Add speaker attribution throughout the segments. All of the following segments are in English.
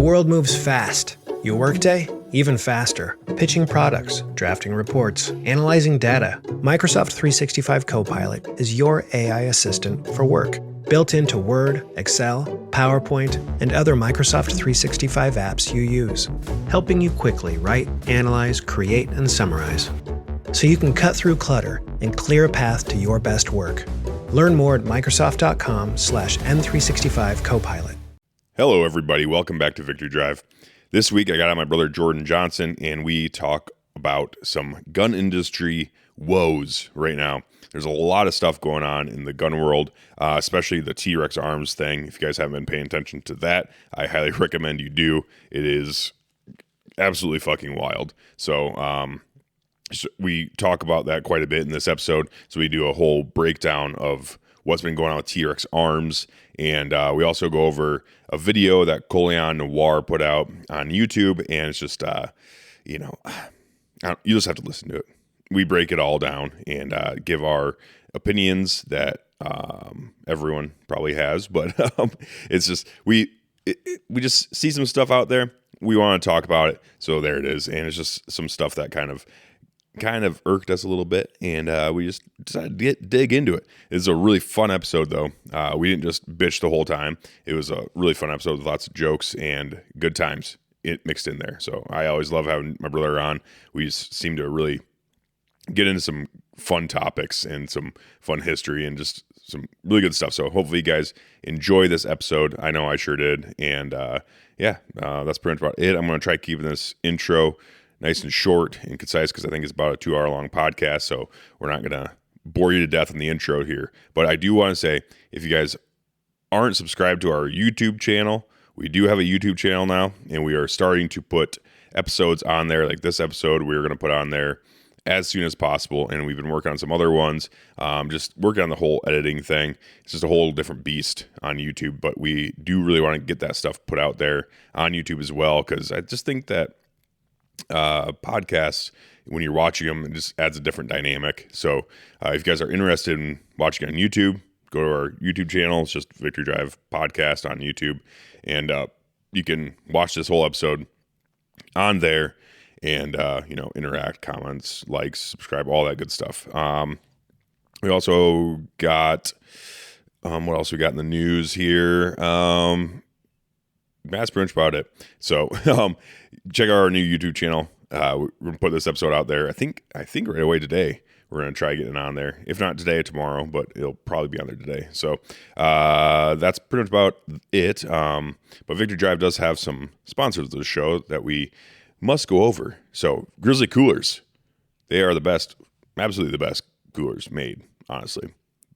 Speaker 1: world moves fast. Your workday? Even faster. Pitching products, drafting reports, analyzing data. Microsoft 365 Copilot is your AI assistant for work. Built into Word, Excel, PowerPoint, and other Microsoft 365 apps you use. Helping you quickly write, analyze, create, and summarize. So you can cut through clutter and clear a path to your best work. Learn more at Microsoft.com/M365 Copilot.
Speaker 2: Hello, everybody. Welcome back to Victory Drive. This week, I got on my brother Jordan Johnson, and we talk about some gun industry woes right now. There's a lot of stuff going on in the gun world, especially the T.Rex arms thing. If you guys haven't been paying attention to that, I highly recommend you do. It is absolutely fucking wild. So we talk about that quite a bit in this episode. So we do a whole breakdown of what's been going on with T.Rex arms, and we also go over a video that Colion Noir put out on YouTube, and it's just, you just have to listen to it. We break it all down and give our opinions that everyone probably has, but it's just, we just see some stuff out there. We want to talk about it, so there it is, and it's just some stuff that kind of irked us a little bit, and we just decided to dig into it. It's a really fun episode, though. We didn't just bitch the whole time. It was a really fun episode with lots of jokes and good times mixed in there. So I always love having my brother on. We just seem to really get into some fun topics and some fun history and just some really good stuff. So hopefully you guys enjoy this episode. I know I sure did. And that's pretty much about it. I'm going to try keeping this intro nice and short and concise because I think it's about a 2-hour long podcast, so we're not going to bore you to death in the intro here. But I do want to say, if you guys aren't subscribed to our YouTube channel, we do have a YouTube channel now, and we are starting to put episodes on there. Like this episode, we're going to put on there as soon as possible, and we've been working on some other ones, just working on the whole editing thing. It's just a whole different beast on YouTube, but we do really want to get that stuff put out there on YouTube as well, because I just think that podcasts, when you're watching them, it just adds a different dynamic. So if you guys are interested in watching on YouTube, go to our YouTube channel. It's just Victory Drive Podcast on YouTube, and you can watch this whole episode on there and interact, comments, likes, subscribe, all that good stuff. We also got what else we got in the news here. That's pretty much about it. So check out our new YouTube channel. We're gonna put this episode out there. I think right away today. We're gonna try getting it on there. If not today, tomorrow, but it'll probably be on there today. So that's pretty much about it. But Victory Drive does have some sponsors of the show that we must go over. So Grizzly Coolers, they are the best, absolutely the best coolers made. Honestly,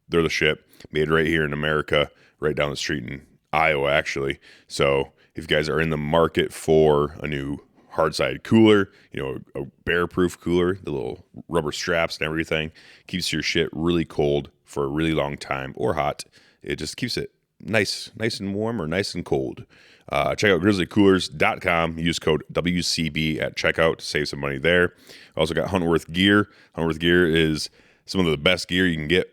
Speaker 2: they're the shit. Made right here in America, right down the street in Iowa, actually. So if you guys are in the market for a new hard-sided cooler, a bear-proof cooler, the little rubber straps and everything, keeps your shit really cold for a really long time, or hot. It just keeps it nice and warm or nice and cold. Check out grizzlycoolers.com. Use code WCB at checkout to save some money there. Also got Huntworth Gear. Huntworth Gear is some of the best gear you can get,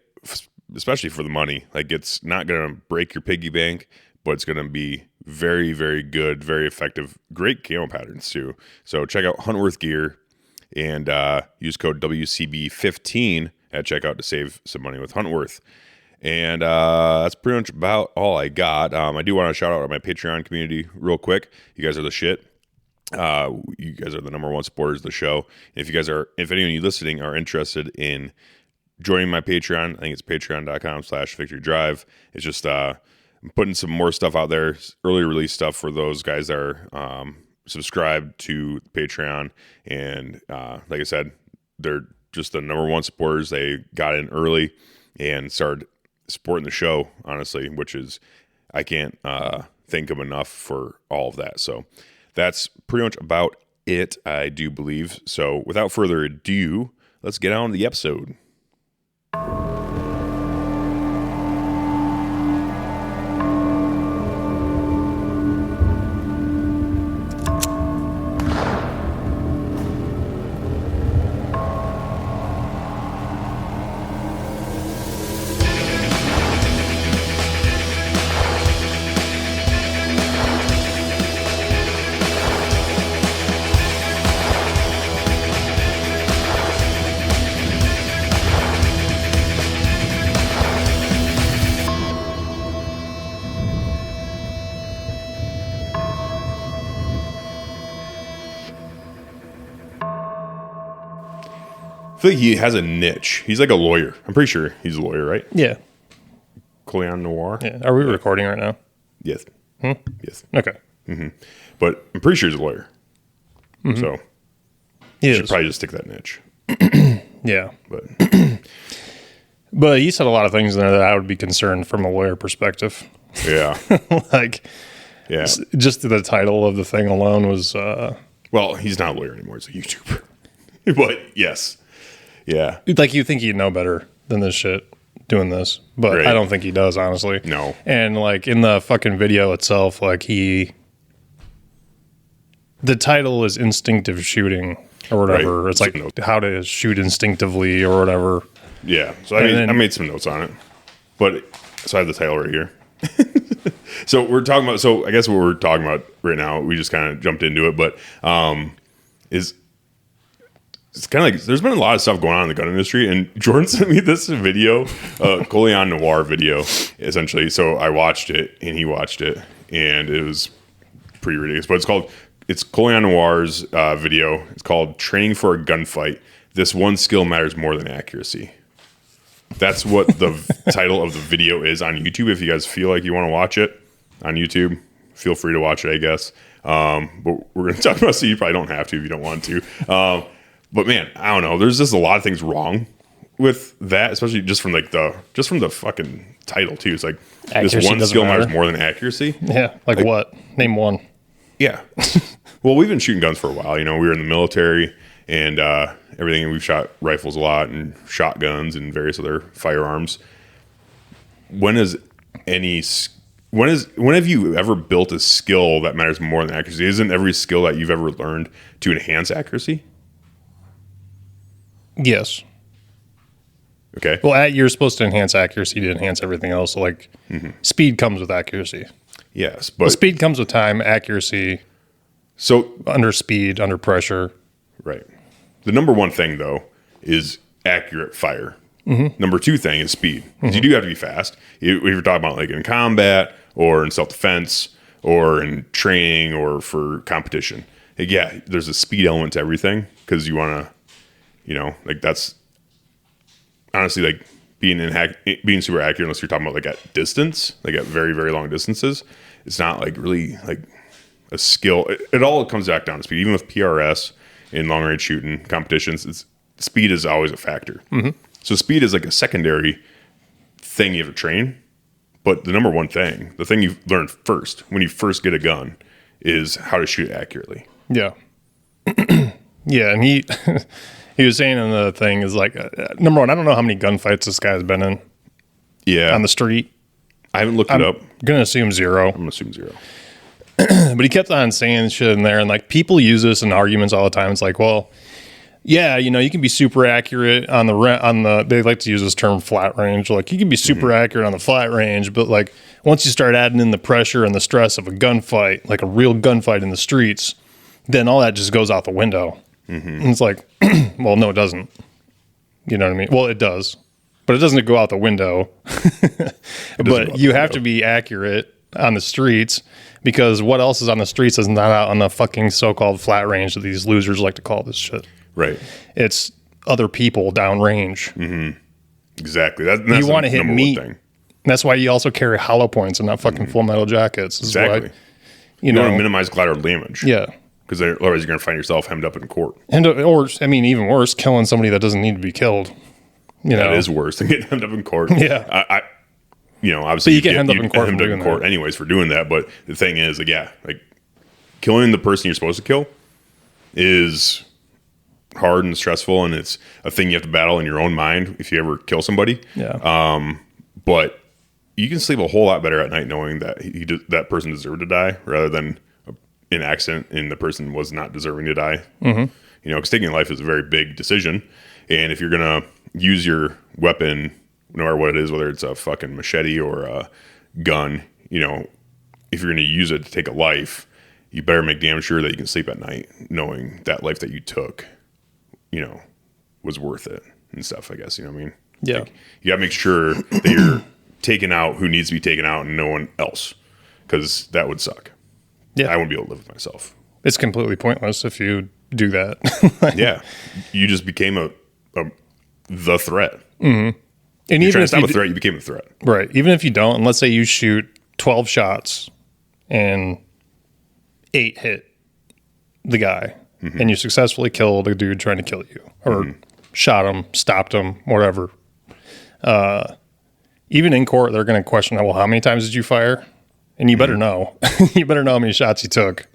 Speaker 2: especially for the money. Like, it's not going to break your piggy bank, but it's going to be very, very good, very effective, great camo patterns too. So check out Huntworth Gear and use code WCB15 at checkout to save some money with Huntworth. And that's pretty much about all I got. I do want to shout out my Patreon community real quick. You guys are the shit. You guys are the number one supporters of the show. And if any of you listening are interested in joining my Patreon, I think it's patreon.com/victorydrive. It's just I'm putting some more stuff out there, early release stuff for those guys that are subscribed to Patreon. And like I said, they're just the number one supporters. They got in early and started supporting the show, honestly, which is, I can't thank them enough for all of that. So that's pretty much about it, I do believe. So without further ado, let's get on to the episode. I feel like he has a niche. He's like a lawyer. I'm pretty sure he's a lawyer, right?
Speaker 3: Yeah.
Speaker 2: Colion Noir.
Speaker 3: Yeah. Are we recording right now?
Speaker 2: Yes. Yes.
Speaker 3: Okay.
Speaker 2: But I'm pretty sure he's a lawyer. So
Speaker 3: He
Speaker 2: should
Speaker 3: is.
Speaker 2: probably just stick that niche.
Speaker 3: Yeah.
Speaker 2: But
Speaker 3: But he said a lot of things in there that I would be concerned from a lawyer perspective.
Speaker 2: yeah,
Speaker 3: Like,
Speaker 2: yeah.
Speaker 3: just the title of the thing alone was,
Speaker 2: Well, he's not a lawyer anymore. He's a YouTuber. But yes, yeah,
Speaker 3: like, you think he'd know better than this shit doing this. But
Speaker 2: Right.
Speaker 3: I don't think he does, honestly.
Speaker 2: No.
Speaker 3: And, like, in the fucking video itself, like, the title is instinctive shooting or whatever.
Speaker 2: Right.
Speaker 3: It's like how to shoot instinctively or whatever.
Speaker 2: yeah. So
Speaker 3: then-
Speaker 2: I made some notes on it. But so I have the title right here. So we're talking about. So I guess what we're talking about right now, we just kind of jumped into it, but is it's kind of like there's been a lot of stuff going on in the gun industry, and Jordan sent me this video, Colion Noir video, essentially. So I watched it, and he watched it, and it was pretty ridiculous. But it's Colion Noir's video. It's called "Training for a Gunfight. This one skill matters more than accuracy." That's what the title of the video is on YouTube. If you guys feel like you want to watch it on YouTube, feel free to watch it, I guess. But we're going to talk about, so you probably don't have to if you don't want to. But man, I don't know. There's just a lot of things wrong with that, especially just from the fucking title too. It's like
Speaker 3: Accuracy
Speaker 2: this one
Speaker 3: doesn't
Speaker 2: skill
Speaker 3: matter.
Speaker 2: matters more than accuracy.
Speaker 3: Yeah. Like what? Name one.
Speaker 2: Yeah. Well, we've been shooting guns for a while. You know, we were in the military and everything. We've shot rifles a lot and shotguns and various other firearms. When have you ever built a skill that matters more than accuracy? Isn't every skill that you've ever learned to enhance accuracy?
Speaker 3: Yes.
Speaker 2: Okay.
Speaker 3: Well, you're supposed to enhance accuracy to enhance everything else. So, like, speed comes with accuracy.
Speaker 2: Yes, but
Speaker 3: Speed comes with time, accuracy,
Speaker 2: so
Speaker 3: under speed, under pressure.
Speaker 2: right. The number one thing though is accurate fire. Number two thing is speed. 'Cause you do have to be fast. If you're talking about like in combat or in self-defense or in training or for competition. Like, yeah, there's a speed element to everything because you want to, you know, like that's honestly like being super accurate unless you're talking about like at distance, like at very, very long distances. It's not like really like a skill. It all comes back down to speed. Even with PRS in long range shooting competitions, speed is always a factor. So speed is like a secondary thing you have to train. But the number one thing, the thing you learn first when you first get a gun is how to shoot it accurately.
Speaker 3: Yeah. Yeah. And he was saying in the thing is like, number one, I don't know how many gunfights this guy has been in
Speaker 2: Yeah.
Speaker 3: on the street.
Speaker 2: I haven't looked it up.
Speaker 3: Going to assume zero.
Speaker 2: I'm going to assume zero.
Speaker 3: But he kept on saying shit in there. And like people use this in arguments all the time. It's like, well, yeah, you know, you can be super accurate on the they like to use this term flat range. Like you can be super accurate on the flat range, but like once you start adding in the pressure and the stress of a gunfight, like a real gunfight in the streets, then all that just goes out the window. And it's like, well, no, it doesn't. You know what I mean? Well, it does, but it doesn't go out the window. But you have to be accurate on the streets because what else is on the streets is not out on the fucking so-called flat range that these losers like to call this shit.
Speaker 2: Right.
Speaker 3: It's other people downrange.
Speaker 2: Exactly. That's
Speaker 3: You want to hit
Speaker 2: number one
Speaker 3: meat.
Speaker 2: thing.
Speaker 3: That's why you also carry hollow points and not fucking full metal jackets. This is
Speaker 2: Exactly.
Speaker 3: why,
Speaker 2: You
Speaker 3: know,
Speaker 2: want to minimize collateral damage.
Speaker 3: yeah.
Speaker 2: Because otherwise you're going to find yourself hemmed up in court.
Speaker 3: And or I mean, even worse, killing somebody that doesn't need to be killed. You know,
Speaker 2: That is worse than getting hemmed up in court.
Speaker 3: Yeah.
Speaker 2: I you know, obviously
Speaker 3: you get hemmed up in court for doing that.
Speaker 2: anyways for doing that. But the thing is, like, yeah, like killing the person you're supposed to kill is hard and stressful, and it's a thing you have to battle in your own mind if you ever kill somebody.
Speaker 3: Yeah.
Speaker 2: But you can sleep a whole lot better at night knowing that that person deserved to die rather than an accident and the person was not deserving to die. You know, because taking life is a very big decision, and if you're gonna use your weapon, no matter what it is, whether it's a fucking machete or a gun, you know, if you're gonna use it to take a life, you better make damn sure that you can sleep at night knowing that life that you took, you know, was worth it and stuff. I guess, you know what I mean?
Speaker 3: Yeah.
Speaker 2: Like, you gotta make sure that you're taking out who needs to be taken out and no one else, because that would suck.
Speaker 3: Yeah.
Speaker 2: I wouldn't be able to live with myself.
Speaker 3: It's completely pointless if you do that.
Speaker 2: Yeah. You just became a the threat.
Speaker 3: Mm-hmm. And
Speaker 2: You're
Speaker 3: even
Speaker 2: trying to
Speaker 3: if
Speaker 2: stop
Speaker 3: you
Speaker 2: a threat, you became a threat.
Speaker 3: Right. Even if you don't, and let's say you shoot 12 shots and 8 hit the guy, and you successfully killed a dude trying to kill you, or shot him, stopped him, whatever. Even in court, they're going to question, well, how many times did you fire? And you better know. You better know how many shots you took.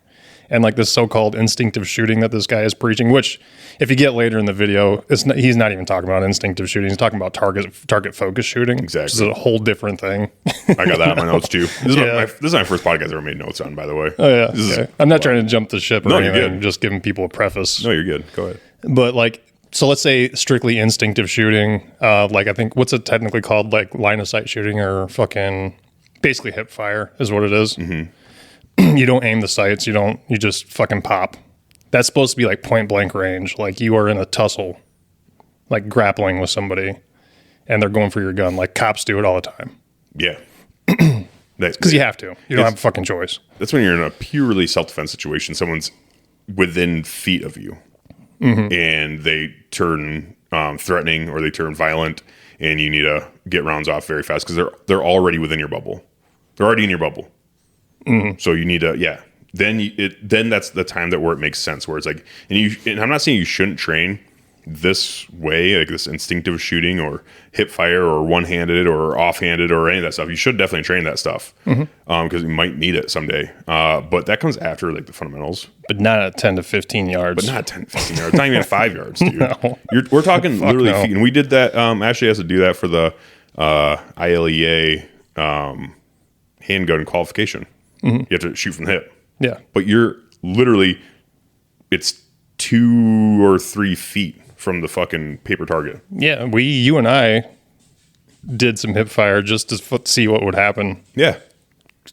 Speaker 3: And like this so-called instinctive shooting that this guy is preaching, which if you get later in the video, he's not even talking about instinctive shooting. He's talking about target focus shooting.
Speaker 2: Exactly.
Speaker 3: Which is a whole different thing.
Speaker 2: I got that on my notes too. This is my first podcast I ever made notes on, by the way.
Speaker 3: Oh, yeah. Okay. I'm not trying to jump the ship or
Speaker 2: No,
Speaker 3: anything.
Speaker 2: you're good.
Speaker 3: I'm just giving people a preface.
Speaker 2: No, you're good. Go ahead.
Speaker 3: But like, so let's say strictly instinctive shooting, like I think, what's it technically called? Like line of sight shooting or fucking basically hip fire is what it is. You don't aim the sights. You just fucking pop. That's supposed to be like point blank range. Like you are in a tussle, like grappling with somebody and they're going for your gun. Like cops do it all the time.
Speaker 2: Yeah.
Speaker 3: Because you have to. You don't have a fucking choice.
Speaker 2: That's when you're in a purely self-defense situation. Someone's within feet of you and they turn threatening or they turn violent and you need to get rounds off very fast because they're already within your bubble. They're already in your bubble. So you need to, then that's the time where it makes sense, where it's like, and I'm not saying you shouldn't train this way, like this instinctive shooting or hip fire or one-handed or offhanded or any of that stuff. You should definitely train that stuff because you might need it someday. But that comes after like the fundamentals.
Speaker 3: But not at 10 to 15 yards.
Speaker 2: But not 10 to 15 yards. Not even at 5 yards, dude.
Speaker 3: No.
Speaker 2: We're talking literally
Speaker 3: no.
Speaker 2: feet. And we did that. Ashley has to do that for the ILEA handgun qualification. You have to shoot from the hip.
Speaker 3: Yeah.
Speaker 2: But you're literally, it's 2 or 3 feet from the fucking paper target.
Speaker 3: Yeah. You and I did some hip fire just to see what would happen.
Speaker 2: Yeah.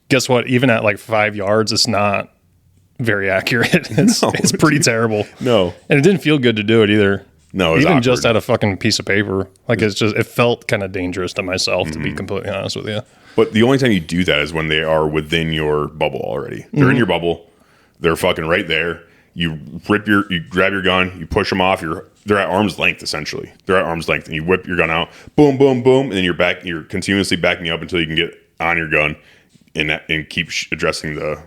Speaker 3: Guess what? Even at like 5 yards, it's not very accurate. It's pretty terrible.
Speaker 2: No.
Speaker 3: And it didn't feel good to do it either.
Speaker 2: No, it was
Speaker 3: even
Speaker 2: awkward.
Speaker 3: just at a fucking piece of paper. Like it felt kind of dangerous to myself, to be completely honest with you.
Speaker 2: But the only time you do that is when they are within your bubble already. They're in your bubble. They're fucking right there. You grab your gun, you push them off. They're at arm's length essentially. They're at arm's length, and you whip your gun out. Boom, boom, boom, and then you're continuously backing up until you can get on your gun and keep addressing the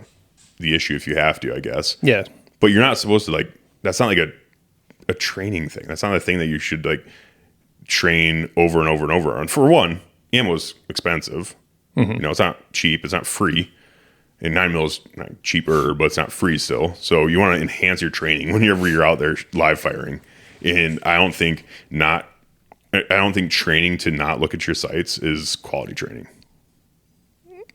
Speaker 2: issue if you have to, I guess.
Speaker 3: Yeah.
Speaker 2: But you're not supposed to that's not like a training thing. That's not a thing that you should like train over and over and over on. For one, ammo's expensive. It's not cheap. It's not free. And 9mm is not cheaper, but it's not free still. So you want to enhance your training whenever you're out there live firing. And I don't think training to not look at your sights is quality training.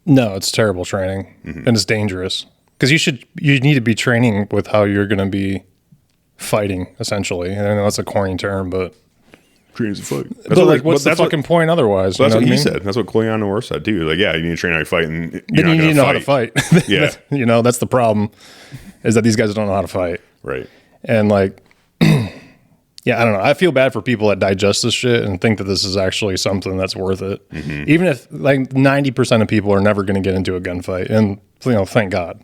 Speaker 3: No, it's terrible training, and it's dangerous because you need to be training with how you're going to be fighting essentially. And I know that's a corny term, but
Speaker 2: Training's a fight.
Speaker 3: What's the fucking point otherwise?
Speaker 2: That's what
Speaker 3: I
Speaker 2: he
Speaker 3: mean?
Speaker 2: said. That's what Colion and Noir said too. Like, yeah, you need to train how you fight, and
Speaker 3: Then you need to know how to fight.
Speaker 2: Yeah.
Speaker 3: That's the problem, is that these guys don't know how to fight.
Speaker 2: Right.
Speaker 3: And like, yeah, I don't know. I feel bad for people that digest this shit and think that this is actually something that's worth it. Even if like 90% of people are never going to get into a gunfight, and thank God.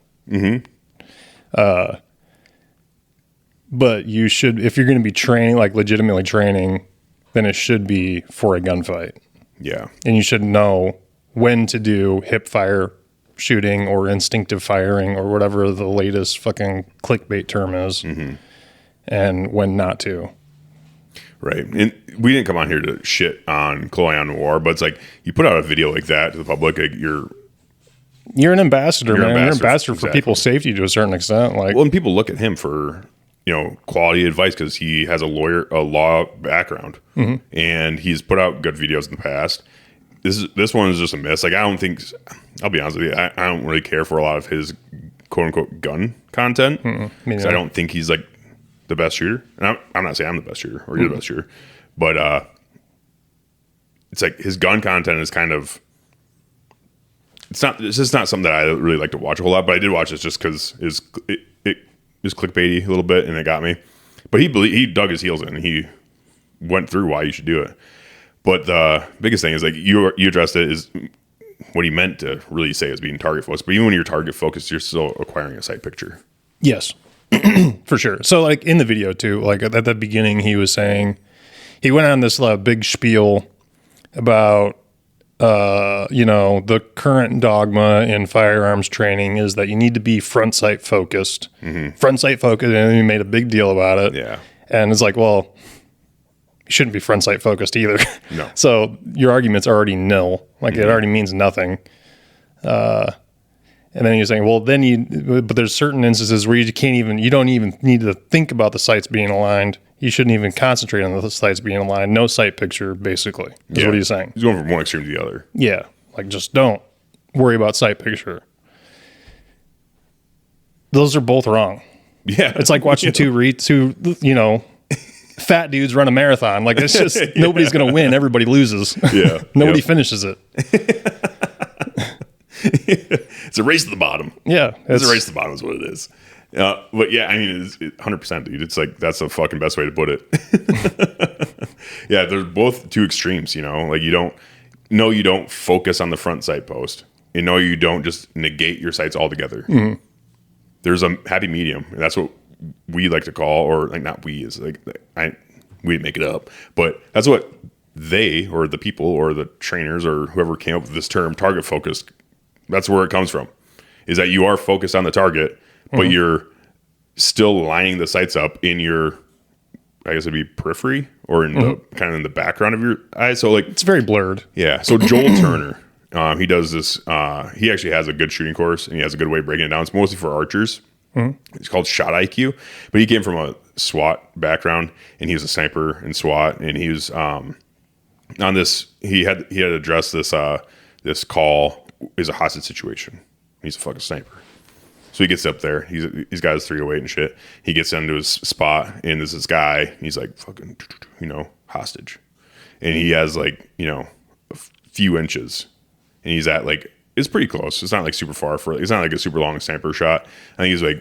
Speaker 3: But you should, if you're going to be training, like legitimately training, then it should be for a gunfight.
Speaker 2: Yeah.
Speaker 3: And you should know when to do hip fire shooting or instinctive firing or whatever the latest fucking clickbait term is, and when not to.
Speaker 2: Right. And we didn't come on here to shit on Colion Noir, but it's like you put out a video like that to the public, like you're
Speaker 3: an ambassador, man. You're an ambassador for
Speaker 2: exactly.
Speaker 3: people's safety to a certain extent. Like,
Speaker 2: well, and people look at him for quality advice because he has a law background, and he's put out good videos in the past. This one is just a miss. Like, I don't think, I'll be honest with you, I don't really care for a lot of his quote unquote gun content because I don't think he's like the best shooter. And I'm not saying I'm the best shooter or you're the best shooter, but it's like his gun content is kind of, it's just not something that I really like to watch a whole lot. But I did watch this just because it was clickbaity a little bit, and it got me. But he dug his heels in, and he went through why you should do it. But the biggest thing is, like, you addressed it, is what he meant to really say is being target focused. But even when you're target focused, you're still acquiring a sight picture.
Speaker 3: yes, for sure. So like in the video too, like at the beginning, he was saying he went on this big spiel about, the current dogma in firearms training is that you need to be front sight focused. Front sight focused, and he made a big deal about it.
Speaker 2: Yeah.
Speaker 3: And it's like, well, you shouldn't be front sight focused either.
Speaker 2: No.
Speaker 3: So your argument's already nil. Like it already means nothing. And then you're saying, well, but there's certain instances where you don't even need to think about the sights being aligned. You shouldn't even concentrate on the sights being aligned. No sight picture, basically, is what he's saying.
Speaker 2: He's going from one extreme to the other.
Speaker 3: Yeah. Like, just don't worry about sight picture. Those are both wrong.
Speaker 2: Yeah.
Speaker 3: It's like watching two fat dudes run a marathon. Like, it's just, nobody's going to win. Everybody loses.
Speaker 2: Yeah.
Speaker 3: Nobody finishes it.
Speaker 2: It's a race to the bottom.
Speaker 3: Yeah.
Speaker 2: It's a race to the bottom is what it is. But yeah, I mean, it's 100%, dude. It's like, that's the fucking best way to put it. Yeah, they're both two extremes, like you don't focus on the front sight post. You don't just negate your sights altogether. There's a happy medium, and that's what we like to call, or like not we, is like, we didn't make it up, but that's what they, or the people, or the trainers, or whoever came up with this term, target focused, that's where it comes from, is that you are focused on the target, but you're still lining the sights up in your, I guess it'd be periphery, or in the kind of in the background of your eyes. So like,
Speaker 3: It's very blurred.
Speaker 2: yeah. So Joel Turner, he does this. He actually has a good shooting course, and he has a good way of breaking it down. It's mostly for archers. It's called Shot IQ, but he came from a SWAT background, and he was a sniper in SWAT, and he was on this. He had addressed this call is a hostage situation. He's a fucking sniper. So he gets up there. He's got his 308 and shit. He gets into his spot, and there's this guy. And he's like, fucking, hostage. And he has like, a few inches. And he's at like, it's pretty close. It's not like super far. It's not like a super long sniper shot. I think he's like,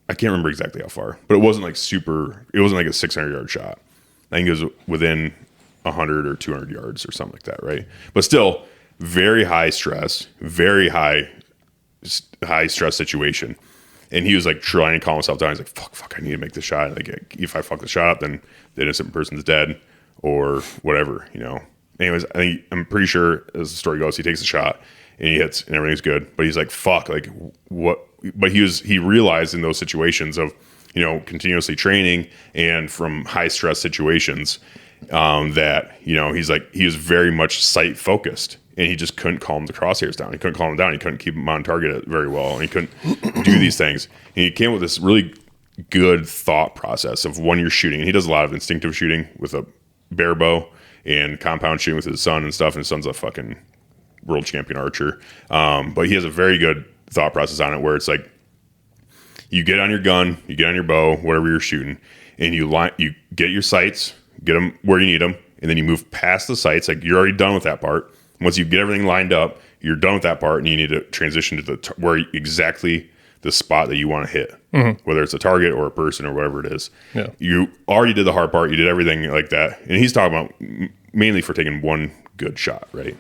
Speaker 2: I can't remember exactly how far, but it wasn't like a 600-yard shot. I think it was within 100 or 200 yards or something like that, right? But still, very high stress, very high stress situation. And he was like trying to calm himself down. He's like, fuck, I need to make this shot. Like, if I fuck the shot up, then the innocent person's dead or whatever, Anyways, I'm pretty sure, as the story goes, he takes a shot and he hits and everything's good. But he's like, fuck, like what? But he realized in those situations of, continuously training and from high stress situations, that, he's like, he was very much sight focused. And he just couldn't calm the crosshairs down. He couldn't calm them down. He couldn't keep them on target very well. And he couldn't do these things. And he came with this really good thought process of when you're shooting. And he does a lot of instinctive shooting with a bare bow and compound shooting with his son and stuff. And his son's a fucking world champion archer. But he has a very good thought process on it where it's like, you get on your gun, you get on your bow, whatever you're shooting, and you get your sights, get them where you need them, and then you move past the sights. Like, you're already done with that part. Once you get everything lined up, you're done with that part, and you need to transition to where exactly the spot that you want to hit, whether it's a target or a person or whatever it is. Yeah. You already did the hard part. You did everything like that. And he's talking about mainly for taking one good shot, right?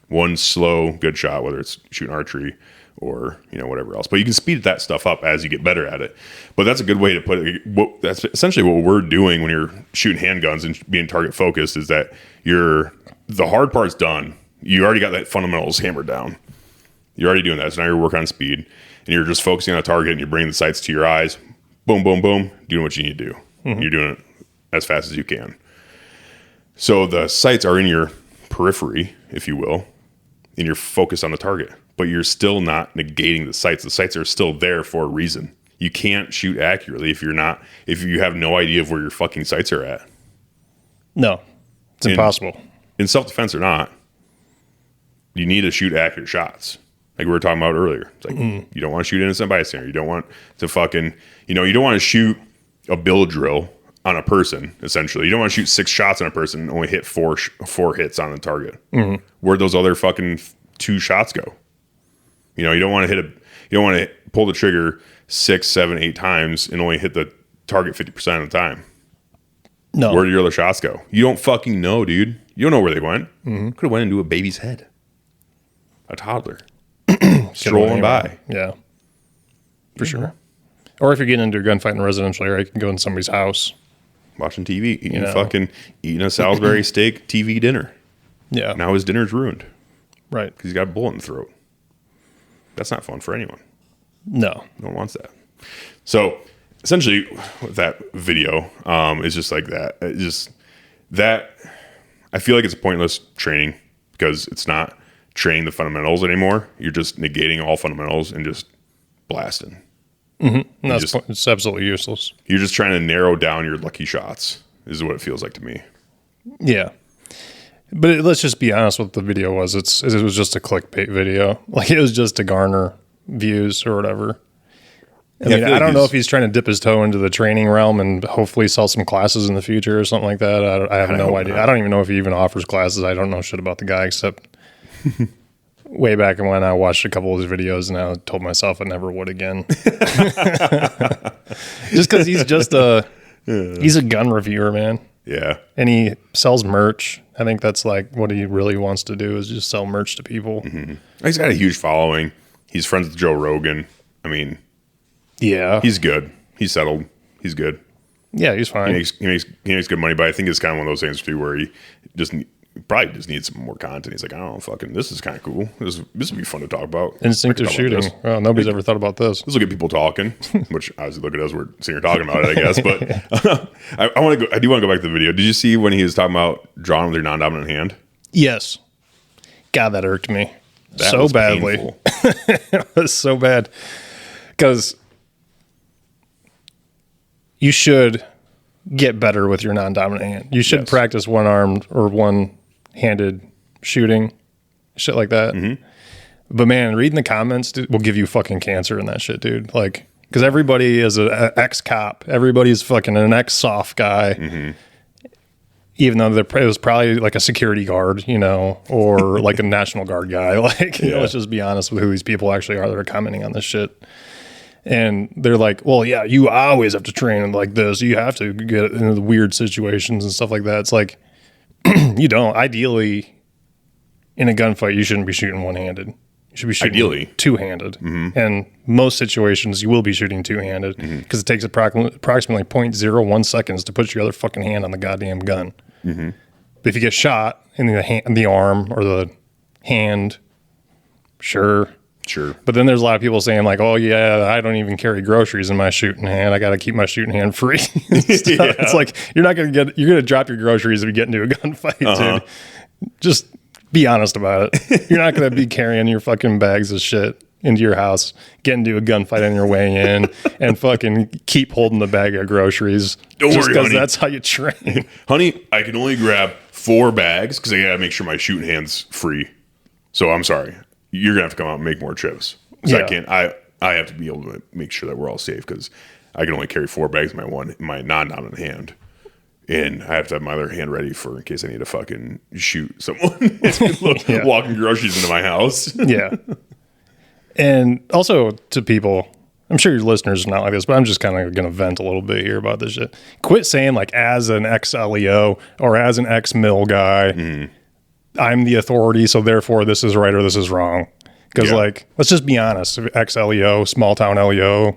Speaker 2: One slow, good shot, whether it's shooting archery or, whatever else. But you can speed that stuff up as you get better at it. But that's a good way to put it. That's essentially what we're doing when you're shooting handguns and being target focused, is that the hard part's done. You already got that fundamentals hammered down. You're already doing that. So now you're working on speed, and you're just focusing on a target, and you're bringing the sights to your eyes. Boom, boom, boom. Doing what you need to do. You're doing it as fast as you can. So the sights are in your periphery, if you will, and you're focused on the target. But you're still not negating the sights. The sights are still there for a reason. You can't shoot accurately if you have no idea of where your fucking sights are at.
Speaker 3: No, it's impossible.
Speaker 2: In self-defense or not, you need to shoot accurate shots. Like we were talking about earlier. It's like, you don't want to shoot innocent bystander. You don't want to fucking, you don't want to shoot a bill drill on a person, essentially. You don't want to shoot 6 shots on a person and only hit four hits on the target. Where'd those other fucking 2 shots go? You don't want to pull the trigger 6, 7, 8 times and only hit the target 50% of the time. No. Where did your other shots go? You don't fucking know, dude. You don't know where they went. Could have went into a baby's head. A toddler. Strolling by.
Speaker 3: Yeah. For sure. Or if you're getting into a gunfight in a residential area, you can go in somebody's house.
Speaker 2: watching TV, eating a Salisbury steak TV dinner.
Speaker 3: Yeah.
Speaker 2: Now his dinner's ruined.
Speaker 3: Right.
Speaker 2: Because he's got a bullet in the throat. That's not fun for anyone.
Speaker 3: No.
Speaker 2: No one wants that. So essentially, with that video is just like that. I feel like it's pointless training because it's not training the fundamentals anymore. You're just negating all fundamentals and just blasting.
Speaker 3: Mm-hmm. It's absolutely useless.
Speaker 2: You're just trying to narrow down your lucky shots, is what it feels like to me.
Speaker 3: Yeah. But let's just be honest with what the video was. It was just a clickbait video. Like, it was just to garner views or whatever. I don't know if he's trying to dip his toe into the training realm and hopefully sell some classes in the future or something like that. I have no idea. I don't even know if he even offers classes. I don't know shit about the guy except way back when I watched a couple of his videos and I told myself I never would again. Just because he's he's a gun reviewer, man.
Speaker 2: Yeah.
Speaker 3: And he sells merch. I think that's like what he really wants to do is just sell merch to people.
Speaker 2: Mm-hmm. He's got a huge following. He's friends with Joe Rogan. I mean,
Speaker 3: yeah,
Speaker 2: he's good. He's settled. He's good.
Speaker 3: Yeah, he's fine.
Speaker 2: He makes good money, but I think it's kind of one of those things too where he probably just needs some more content. He's like, I don't know, fucking, this is kind of cool. This would be fun to talk about.
Speaker 3: Instinctive shooting. Well, nobody's ever thought about this.
Speaker 2: This will get people talking, which obviously look at us, we're sitting here talking about it, I guess. But I do want to go back to the video. Did you see when he was talking about drawing with your non-dominant hand?
Speaker 3: Yes. God, that irked me
Speaker 2: That was
Speaker 3: badly. It was so bad because you should get better with your non-dominant hand. You should practice one-armed or one-handed shooting, shit like that. Mm-hmm. But man, reading the comments will give you fucking cancer in that shit, dude. Like, because everybody is an ex-cop. Everybody's fucking an ex-soft guy. Mm-hmm. Even though it was probably like a security guard, or like a National Guard guy. Like, let's just be honest with who these people actually are that are commenting on this shit. And they're like, well, yeah, you always have to train like this. You have to get into the weird situations and stuff like that. It's like, you don't. Ideally, in a gunfight, you shouldn't be shooting one-handed. You should be shooting two-handed. Mm-hmm. And most situations, you will be shooting two-handed because it takes approximately 0.01 seconds to put your other fucking hand on the goddamn gun. Mm-hmm. But if you get shot in the arm or the hand, sure. But then there's a lot of people saying like, oh yeah, I don't even carry groceries in my shooting hand. I got to keep my shooting hand free. It's like, you're going to drop your groceries if you get into a gunfight, dude. Just be honest about it. You're not going to be carrying your fucking bags of shit into your house, get into a gunfight on your way in and fucking keep holding the bag of groceries.
Speaker 2: Don't worry, honey.
Speaker 3: That's how you train.
Speaker 2: Honey, I can only grab 4 bags because I got to make sure my shooting hand's free. So I'm sorry. You're gonna have to come out and make more trips. I can't. I have to be able to make sure that we're all safe because I can only carry 4 bags in my non-dominant hand, and I have to have my other hand ready for in case I need to fucking shoot someone walking groceries into my house.
Speaker 3: Yeah. And also to people, I'm sure your listeners are not like this, but I'm just kind of gonna vent a little bit here about this shit. Quit saying like as an ex-LEO or as an ex-mil guy. Mm-hmm. I'm the authority, so therefore this is right or this is wrong. Because, let's just be honest. Ex-LEO, small town LEO,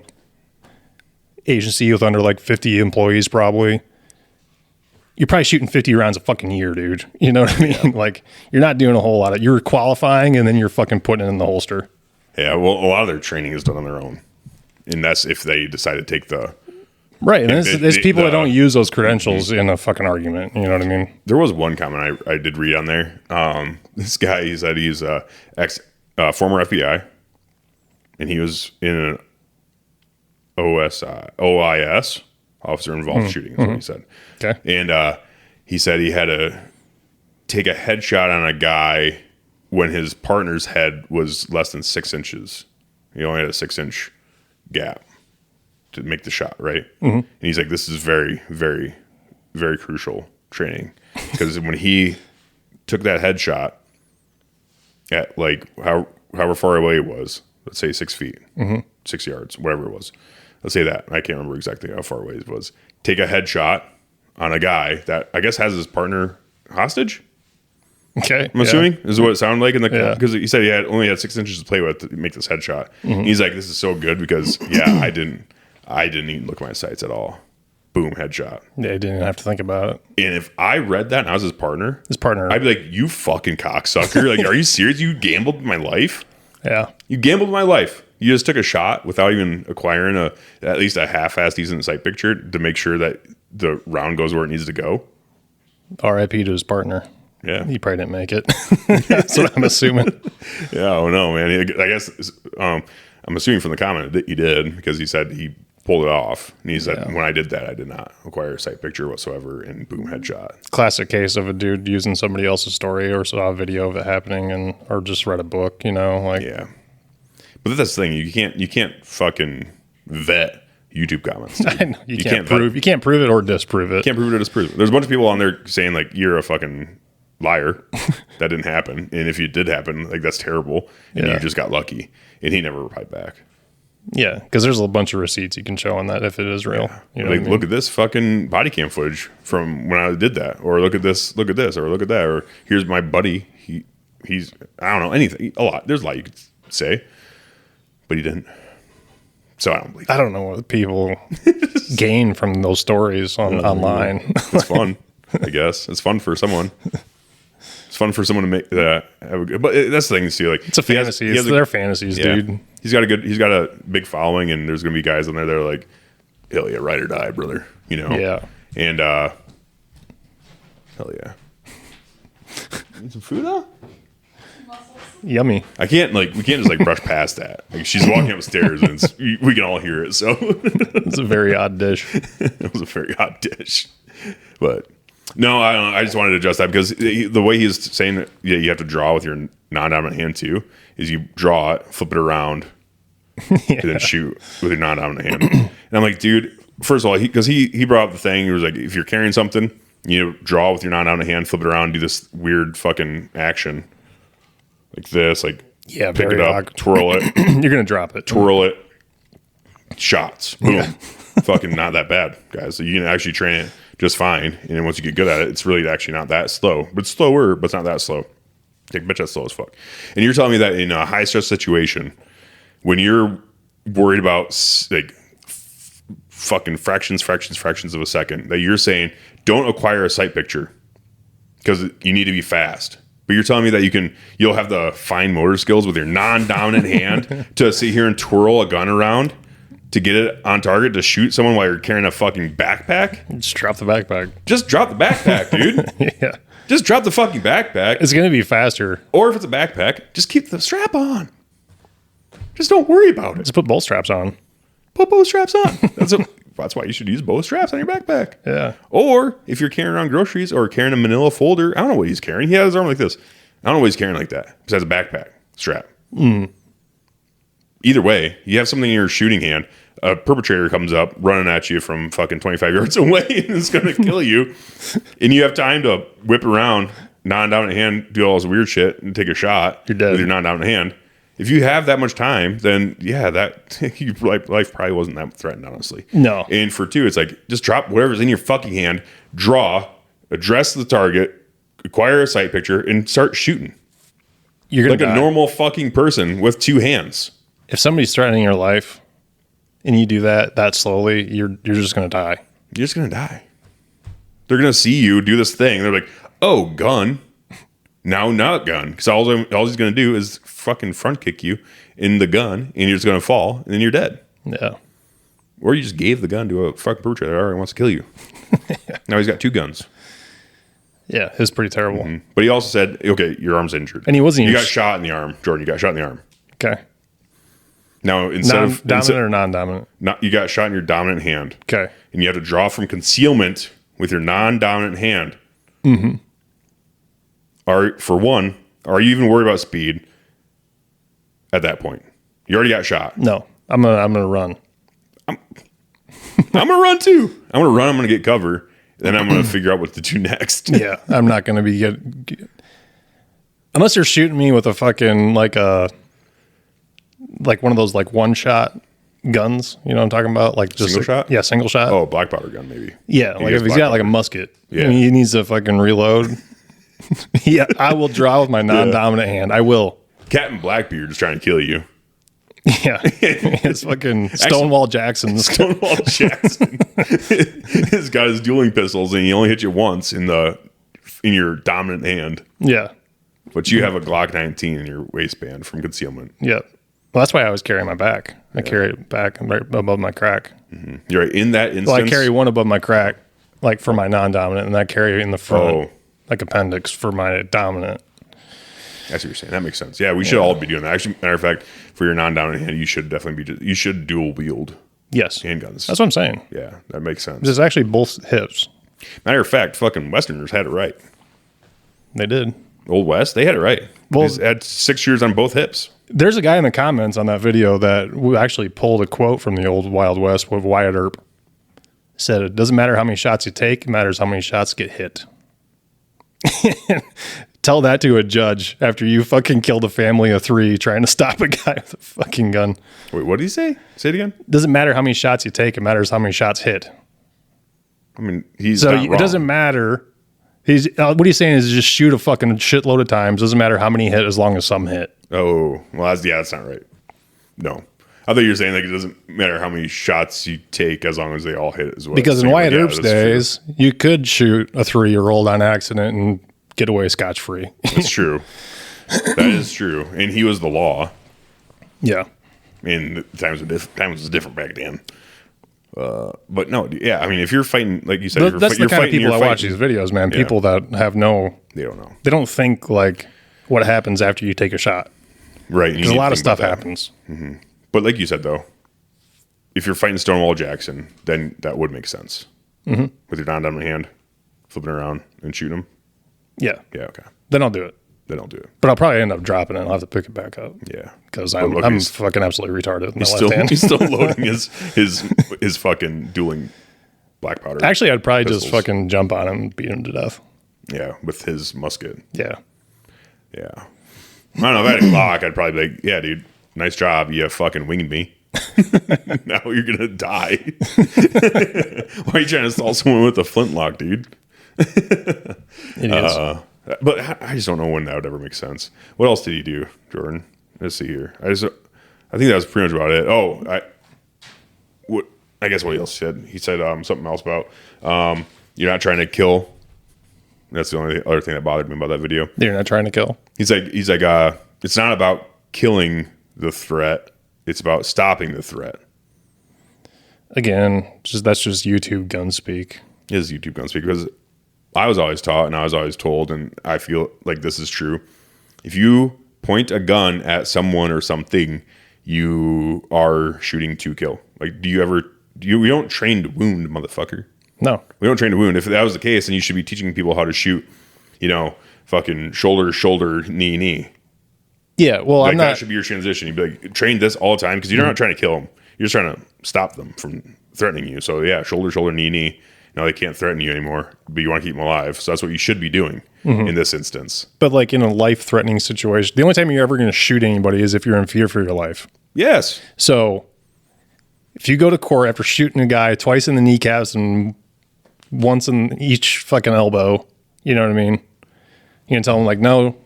Speaker 3: agency with under like 50 employees probably. You're probably shooting 50 rounds a fucking year, dude. You know what I mean? Yeah. Like, you're not doing a whole lot. You're qualifying, and then you're fucking putting it in the holster.
Speaker 2: Yeah, well, a lot of their training is done on their own. And that's if they decide to take the...
Speaker 3: Right, and there's people that don't use those credentials in a fucking argument. You know what I mean?
Speaker 2: There was one comment I did read on there. This guy, he said he's a former FBI, and he was in an OIS, officer involved shooting, is what he said.
Speaker 3: Okay.
Speaker 2: And he said he had to take a headshot on a guy when his partner's head was less than 6 inches. He only had a 6-inch gap to make the shot, right? Mm-hmm. And he's like, this is very, very, very crucial training. Because when he took that headshot at like however far away it was, let's say 6 feet, 6 yards, whatever it was. Let's say that. I can't remember exactly how far away it was. Take a headshot on a guy that I guess has his partner hostage.
Speaker 3: Okay.
Speaker 2: I'm assuming is what it sounded like in the because he said he only had 6 inches to play with to make this headshot. Mm-hmm. He's like, this is so good because I didn't even look at my sights at all. boom, headshot.
Speaker 3: Yeah, he didn't have to think about it.
Speaker 2: And if I read that and I was his partner,
Speaker 3: I'd
Speaker 2: be like, you fucking cocksucker. Like, are you serious? You gambled with my life?
Speaker 3: Yeah.
Speaker 2: You gambled with my life. You just took a shot without even acquiring at least a half-assed decent sight picture to make sure that the round goes where it needs to go.
Speaker 3: RIP to his partner.
Speaker 2: Yeah.
Speaker 3: He probably didn't make it. That's what I'm assuming.
Speaker 2: Yeah, I don't know, man. I guess I'm assuming from the comment that he did, because he said he pulled it off. And he said, when I did that, I did not acquire a sight picture whatsoever, and boom, headshot.
Speaker 3: Classic case of a dude using somebody else's story or saw a video of it happening or just read a book,
Speaker 2: Yeah. But that's the thing. You can't fucking vet YouTube comments.
Speaker 3: I know, you can't prove it or disprove it.
Speaker 2: Can't prove it or disprove it. There's a bunch of people on there saying, like, you're a fucking liar. That didn't happen. And if it did happen, like, that's terrible. And you just got lucky. And he never replied back.
Speaker 3: Yeah, because there's a bunch of receipts you can show on that if it is real.
Speaker 2: Yeah.
Speaker 3: You know
Speaker 2: Like, look at this fucking body cam footage from when I did that. Or look at this, or look at that. Or here's my buddy. He's, I don't know, anything. A lot. There's a lot you could say. But he didn't. So I don't believe it.
Speaker 3: I don't know what people gain from those stories online.
Speaker 2: It's fun, I guess. It's fun for someone. It's fun for someone to make that. But that's the thing, too. Like,
Speaker 3: It's a fantasy. It's their fantasies, dude.
Speaker 2: He's got a big following, and there's gonna be guys on there that are like, hell yeah, ride or die, brother.
Speaker 3: Yeah.
Speaker 2: And hell yeah. Need some food though?
Speaker 3: Yummy.
Speaker 2: We can't just brush past that. Like, she's walking upstairs and we can all hear it. So
Speaker 3: It's a very odd dish.
Speaker 2: it was a very odd dish. But no, I don't know. I just wanted to adjust that because the way he's saying that, you have to draw with your non-dominant hand too, is you draw it, flip it around, and then shoot with your non-dominant hand. And I'm like, dude, first of all, because he brought up the thing, he was like, if you're carrying something, draw with your non-dominant hand, flip it around, do this weird fucking action. Like this, pick it up, twirl it.
Speaker 3: You're going to drop it.
Speaker 2: Twirl it. Shots. Boom. Yeah. Fucking not that bad, guys. So you can actually train it just fine. And then once you get good at it, it's really actually not that slow. But it's slower, but it's not that slow. I bet that's slow as fuck. And you're telling me that in a high stress situation, when you're worried about fucking fractions of a second, that you're saying don't acquire a sight picture because you need to be fast. But you're telling me that you'll have the fine motor skills with your non-dominant hand to sit here and twirl a gun around to get it on target to shoot someone while you're carrying a fucking backpack?
Speaker 3: Just drop the backpack.
Speaker 2: Just drop the backpack, dude.
Speaker 3: Yeah.
Speaker 2: Just drop the fucking backpack.
Speaker 3: It's going to be faster.
Speaker 2: Or if it's a backpack, just keep the strap on. Just don't worry about it.
Speaker 3: Just put both straps on.
Speaker 2: Put both straps on. That's why you should use both straps on your backpack.
Speaker 3: Yeah.
Speaker 2: Or if you're carrying around groceries or carrying a manila folder, I don't know what he's carrying. He has his arm like this. I don't know what he's carrying like that besides a backpack strap. Either way, you have something in your shooting hand. A perpetrator comes up running at you from fucking 25 yards away and is going to kill you. And you have time to whip around, non-dominant hand, do all this weird shit and take a shot.
Speaker 3: You're dead.
Speaker 2: With your non-dominant hand. If you have that much time, then yeah, your life probably wasn't that threatened, honestly.
Speaker 3: No.
Speaker 2: And for two, it's like, just drop whatever's in your fucking hand, draw, address the target, acquire a sight picture, and start shooting.
Speaker 3: You're
Speaker 2: like a normal fucking person with two hands.
Speaker 3: If somebody's threatening your life and you do that slowly, you're just going to die.
Speaker 2: You're just going to die. They're going to see you do this thing. They're like, oh, gun. Now not gun. Because all he's going to do is fucking front kick you in the gun, and you're just going to fall, and then you're dead.
Speaker 3: Yeah.
Speaker 2: Or you just gave the gun to a fucking perpetrator that already wants to kill you. Now he's got two guns.
Speaker 3: Yeah, it's pretty terrible.
Speaker 2: Mm-hmm. But he also said, okay, your arm's injured.
Speaker 3: And he wasn't.
Speaker 2: You got shot in the arm. Jordan, you got shot in the arm.
Speaker 3: Okay.
Speaker 2: Now, instead of
Speaker 3: dominant or non-dominant?
Speaker 2: You got shot in your dominant hand.
Speaker 3: Okay.
Speaker 2: And you have to draw from concealment with your non-dominant hand.
Speaker 3: Mm-hmm.
Speaker 2: For one, are you even worried about speed at that point? You already got shot.
Speaker 3: No, I'm gonna run.
Speaker 2: I'm gonna run too. I'm gonna run. I'm gonna get cover. Then I'm gonna figure out what to do next.
Speaker 3: Yeah, I'm not gonna be good. Unless you're shooting me with a fucking like one of those like one shot guns. You know what I'm talking about? Like just
Speaker 2: single shot.
Speaker 3: Yeah, single shot.
Speaker 2: Oh, black powder gun maybe.
Speaker 3: Yeah, like if he's got like a musket.
Speaker 2: Yeah,
Speaker 3: and he needs to fucking reload. Yeah, I will draw with my non-dominant hand. I will.
Speaker 2: Captain Blackbeard is trying to kill you.
Speaker 3: Yeah. It's fucking Stonewall Jackson.
Speaker 2: Stonewall Jackson. He's got his dueling pistols, and he only hit you once in your dominant hand.
Speaker 3: Yeah.
Speaker 2: But you have a Glock 19 in your waistband from concealment.
Speaker 3: Yeah. Well, that's why I always carry my back. I carry it back right above my crack.
Speaker 2: Mm-hmm. You're right. In that instance.
Speaker 3: Well, I carry one above my crack, like for my non-dominant, and I carry in the front, like appendix for my dominant.
Speaker 2: That's what you're saying. That makes sense. Yeah, we should all be doing that. Actually, matter of fact, for your non-dominant hand, you should definitely you should dual wield
Speaker 3: Yes.
Speaker 2: handguns.
Speaker 3: That's what I'm saying.
Speaker 2: Yeah, that makes sense.
Speaker 3: This is actually both hips.
Speaker 2: Matter of fact, fucking Westerners had it right.
Speaker 3: They did.
Speaker 2: Old West, they had it right.
Speaker 3: Well,
Speaker 2: they had 6 years on both hips.
Speaker 3: There's a guy in the comments on that video that actually pulled a quote from the old Wild West with Wyatt Earp. Said, it doesn't matter how many shots you take, it matters how many shots get hit. Tell that to a judge after you fucking killed a family of 3 trying to stop a guy with a fucking gun.
Speaker 2: Wait, what did he say? Say it again?
Speaker 3: Doesn't matter how many shots you take, it matters how many shots hit.
Speaker 2: I mean, he's
Speaker 3: So
Speaker 2: not
Speaker 3: it
Speaker 2: wrong.
Speaker 3: doesn't matter. What he's saying is just shoot a fucking shitload of times. Doesn't matter how many hit as long as some hit.
Speaker 2: Oh, well, that's not right. No. I thought you were saying like it doesn't matter how many shots you take as long as they all hit as well.
Speaker 3: Because in
Speaker 2: So,
Speaker 3: Wyatt
Speaker 2: yeah,
Speaker 3: Earp's
Speaker 2: that's
Speaker 3: days, you could shoot a 3-year-old on accident and get away scotch-free.
Speaker 2: That's true. That is true. And he was the law.
Speaker 3: Yeah.
Speaker 2: And times was different back then. But no, yeah. I mean, if you're fighting, like you said,
Speaker 3: That's the kind of people that watch these videos, man.
Speaker 2: Yeah.
Speaker 3: People that have
Speaker 2: They don't know,
Speaker 3: they don't think like what happens after you take a shot.
Speaker 2: right?
Speaker 3: Because a lot of stuff happens.
Speaker 2: But like you said, though, if you're fighting Stonewall Jackson, then that would make sense. Mm-hmm. With your non-dominant hand, flipping around and shooting him.
Speaker 3: Yeah.
Speaker 2: Yeah, okay.
Speaker 3: Then I'll do it.
Speaker 2: Then I'll do it.
Speaker 3: But I'll probably end up dropping it. I'll have to pick it back up.
Speaker 2: Yeah,
Speaker 3: Because
Speaker 2: But look,
Speaker 3: I'm
Speaker 2: he's
Speaker 3: fucking absolutely retarded. In the left
Speaker 2: still
Speaker 3: hand.
Speaker 2: he's still loading his fucking dueling black powder.
Speaker 3: Actually, I'd probably just
Speaker 2: pistols.
Speaker 3: fucking jump on him and beat him to death.
Speaker 2: Yeah, with his musket.
Speaker 3: Yeah.
Speaker 2: Yeah. I don't know. If I had a Glock, I'd probably be like, yeah, dude, nice job. You fucking winged me. Now you're going to die. Why are you trying to assault someone with a flintlock, dude?
Speaker 3: Idiots.
Speaker 2: But I just don't know when that would ever make sense. What else did he do, Jordan? Let's see here. I think that was pretty much about it. I guess what else he said. He said something else about you're not trying to kill. That's the only other thing that bothered me about that video.
Speaker 3: You're not trying to kill.
Speaker 2: He's like, it's not about killing the threat. It's about stopping the threat.
Speaker 3: Again, that's just YouTube gun speak.
Speaker 2: His YouTube gun speak, because I was always taught and I was always told, and I feel like this is true. If you point a gun at someone or something, you are shooting to kill. Like, we don't train to wound, motherfucker.
Speaker 3: No.
Speaker 2: We don't train to wound. If that was the case, then you should be teaching people how to shoot, fucking shoulder, knee.
Speaker 3: Yeah, well,
Speaker 2: Like,
Speaker 3: I'm not.
Speaker 2: that should be your transition. You'd be like, train this all the time, because you're not trying to kill them. You're just trying to stop them from threatening you. So yeah, shoulder, knee. Now they can't threaten you anymore, but you want to keep them alive. So that's what you should be doing in this instance.
Speaker 3: But like in a life-threatening situation, the only time you're ever going to shoot anybody is if you're in fear for your life.
Speaker 2: Yes.
Speaker 3: So if you go to court after shooting a guy twice in the kneecaps and once in each fucking elbow, you know what I mean? You can tell them like, no,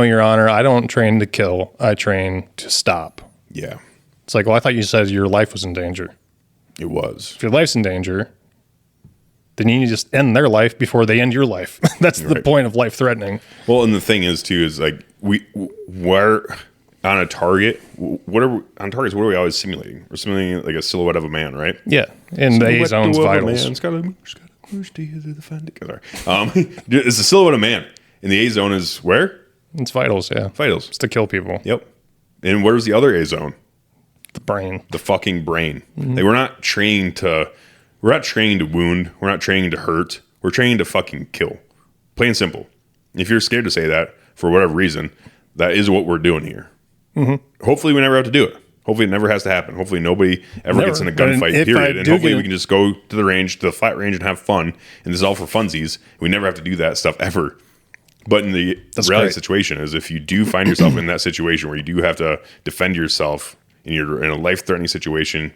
Speaker 3: Your Honor, I don't train to kill. I train to stop.
Speaker 2: Yeah,
Speaker 3: It's like, well, I thought you said your life was in danger.
Speaker 2: it was.
Speaker 3: If your life's in danger, then you need to just end their life before they end your life. That's the
Speaker 2: Right.
Speaker 3: point of life threatening.
Speaker 2: Well, and the thing is too, is like we're on a target. What are we always simulating? We're simulating like a silhouette of a man, right?
Speaker 3: Yeah. And the A zone's vitals.
Speaker 2: It's a silhouette of man. And the A zone is where?
Speaker 3: It's vitals, yeah.
Speaker 2: Vitals.
Speaker 3: It's to kill people.
Speaker 2: Yep. And where's the other A zone?
Speaker 3: The brain.
Speaker 2: The fucking brain. Like, we're not trained to wound. We're not trained to hurt. We're trained to fucking kill. Plain and simple. If you're scared to say that for whatever reason, that is what we're doing here. Hopefully we never have to do it. Hopefully it never has to happen. Hopefully nobody ever gets in a
Speaker 3: Never.
Speaker 2: gunfight,
Speaker 3: And if I
Speaker 2: period. And
Speaker 3: do
Speaker 2: hopefully
Speaker 3: get-
Speaker 2: we can just go to the range, to the flat range, and have fun. And this is all for funsies. We never have to do that stuff ever. But in the reality
Speaker 3: great.
Speaker 2: situation is, if you do find yourself in that situation where you do have to defend yourself and you're in a life-threatening situation,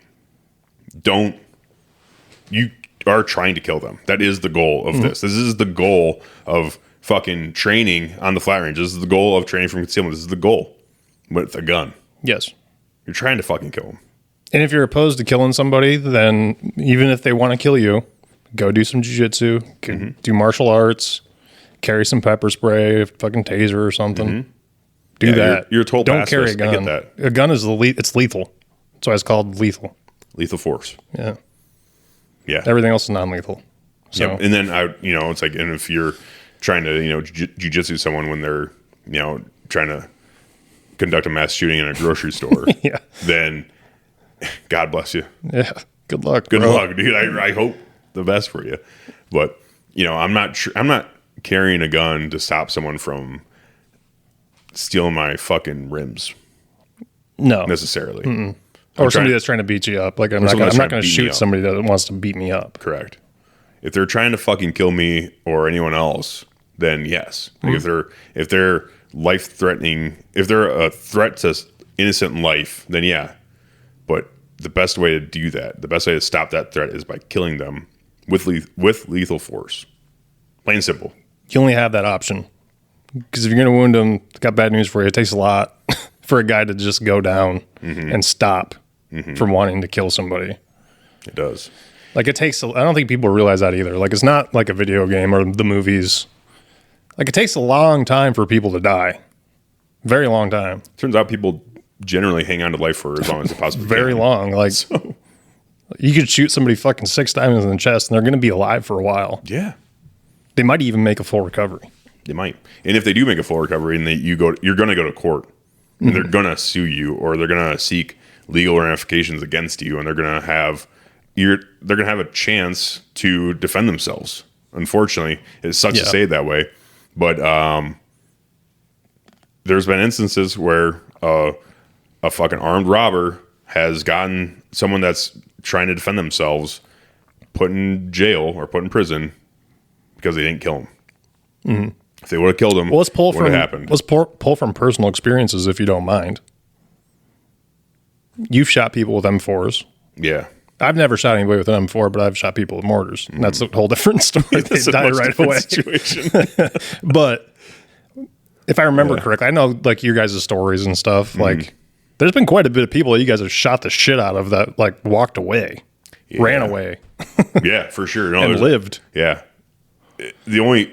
Speaker 2: you are trying to kill them. That is the goal of this. This is the goal of fucking training on the flat range. This is the goal of training from concealment. This is the goal with a gun.
Speaker 3: Yes.
Speaker 2: You're trying to fucking kill them.
Speaker 3: And if you're opposed to killing somebody, then even if they want to kill you, go do some jiu-jitsu, do martial arts, carry some pepper spray, fucking taser or something. Do that.
Speaker 2: You're a total
Speaker 3: Don't carry a
Speaker 2: pacifist.
Speaker 3: gun.
Speaker 2: I get that.
Speaker 3: A gun is it's lethal. That's why it's called lethal.
Speaker 2: Lethal force.
Speaker 3: Yeah.
Speaker 2: Yeah.
Speaker 3: Everything else is non-lethal. So
Speaker 2: And then it's like, and if you're trying to, jiu-jitsu someone when they're, trying to conduct a mass shooting in a grocery store,
Speaker 3: yeah.
Speaker 2: then God bless you.
Speaker 3: Yeah. Good luck.
Speaker 2: Good
Speaker 3: bro.
Speaker 2: luck, dude. I hope the best for you. But, I'm not carrying a gun to stop someone from stealing my fucking rims
Speaker 3: No.
Speaker 2: necessarily.
Speaker 3: Or somebody that's trying to beat you up. Like I'm not going to shoot somebody that wants to beat me up.
Speaker 2: Correct. If they're trying to fucking kill me or anyone else, then yes. Like if they're life threatening, if they're a threat to innocent life, then yeah. But the best way to do that, the best way to stop that threat is by killing them with lethal force. Plain and simple.
Speaker 3: You only have that option. Because if you're going to wound them, got bad news for you. It takes a lot for a guy to just go down and stop from wanting to kill somebody.
Speaker 2: It does.
Speaker 3: Like it takes, I don't think people realize that either. Like it's not like a video game or the movies. Like it takes a long time for people to die. Very long time.
Speaker 2: Turns out people generally hang on to life for as long as they possibly
Speaker 3: Very
Speaker 2: can.
Speaker 3: long. Like you could shoot somebody fucking 6 times in the chest and they're going to be alive for a while.
Speaker 2: Yeah.
Speaker 3: They might even make a full recovery.
Speaker 2: They might. And if they do make a full recovery and you're going to go to court and they're going to sue you or they're going to seek legal ramifications against you and they're going to have a chance to defend themselves. Unfortunately, it sucks to say it that way, but there's been instances where a fucking armed robber has gotten someone that's trying to defend themselves put in jail or put in prison because they didn't kill him. If they would have killed him,
Speaker 3: Well, let's pull from personal experiences if you don't mind. You've shot people with M4s.
Speaker 2: Yeah.
Speaker 3: I've never shot anybody with an M4, but I've shot people with mortars. And that's a whole different story. They die right away.
Speaker 2: Situation.
Speaker 3: But if I remember correctly, I know like your guys' stories and stuff. Like there's been quite a bit of people that you guys have shot the shit out of that like walked away, ran away,
Speaker 2: Yeah, for sure. No,
Speaker 3: and lived.
Speaker 2: Yeah. The only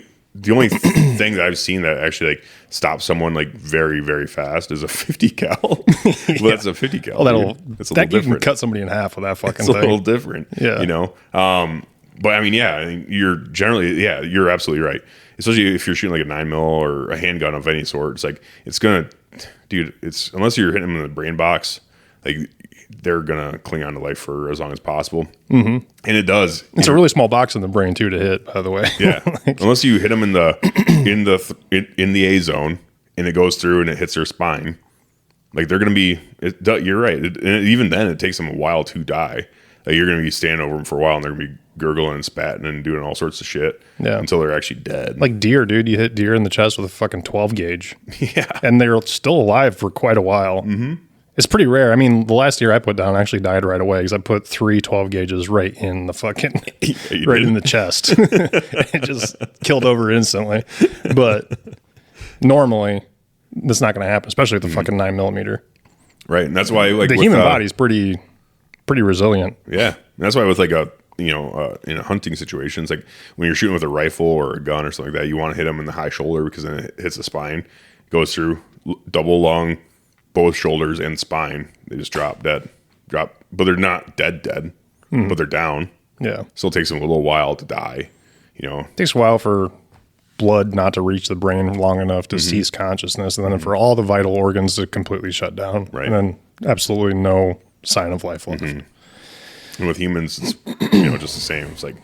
Speaker 2: thing that I've seen that actually like stops someone like very, very fast is a 50 cal. Well, that's a 50 cal.
Speaker 3: Well,
Speaker 2: that's a
Speaker 3: that
Speaker 2: little
Speaker 3: you can
Speaker 2: different.
Speaker 3: cut somebody in half with that fucking
Speaker 2: It's a
Speaker 3: thing.
Speaker 2: little different.
Speaker 3: Yeah.
Speaker 2: But I mean, yeah, I mean, you're absolutely right. Especially if you're shooting like a 9mm or a handgun of any sort. It's like, unless you're hitting them in the brain box, like they're going to cling on to life for as long as possible. And it does.
Speaker 3: It's a really small box in the brain too to hit, by the way.
Speaker 2: Yeah. Unless you hit them in the A zone and it goes through and it hits their spine, like they're going to be. You're right. And even then, it takes them a while to die. Like you're going to be standing over them for a while, and they're going to be gurgling and spatting and doing all sorts of shit until they're actually dead.
Speaker 3: Like deer, dude. You hit deer in the chest with a fucking 12 gauge.
Speaker 2: Yeah.
Speaker 3: And they're still alive for quite a while. It's pretty rare. I mean, the last deer I put down actually died right away because I put 3 12 gauges right in the fucking in the chest. It just killed over instantly. But normally, that's not going to happen, especially with the fucking 9mm.
Speaker 2: Right, and that's why like
Speaker 3: the human body's pretty resilient.
Speaker 2: Yeah, and that's why with like in a hunting situation, it's like when you're shooting with a rifle or a gun or something like that, you want to hit them in the high shoulder because then it hits the spine, goes through double along both shoulders and spine. They just drop, but they're not dead, but they're down.
Speaker 3: Yeah,
Speaker 2: still takes them a little while to die.
Speaker 3: It takes a while for blood not to reach the brain long enough to cease consciousness, and then for all the vital organs to completely shut down,
Speaker 2: right?
Speaker 3: And then absolutely no sign of life left.
Speaker 2: And with humans, it's just the same. It's like,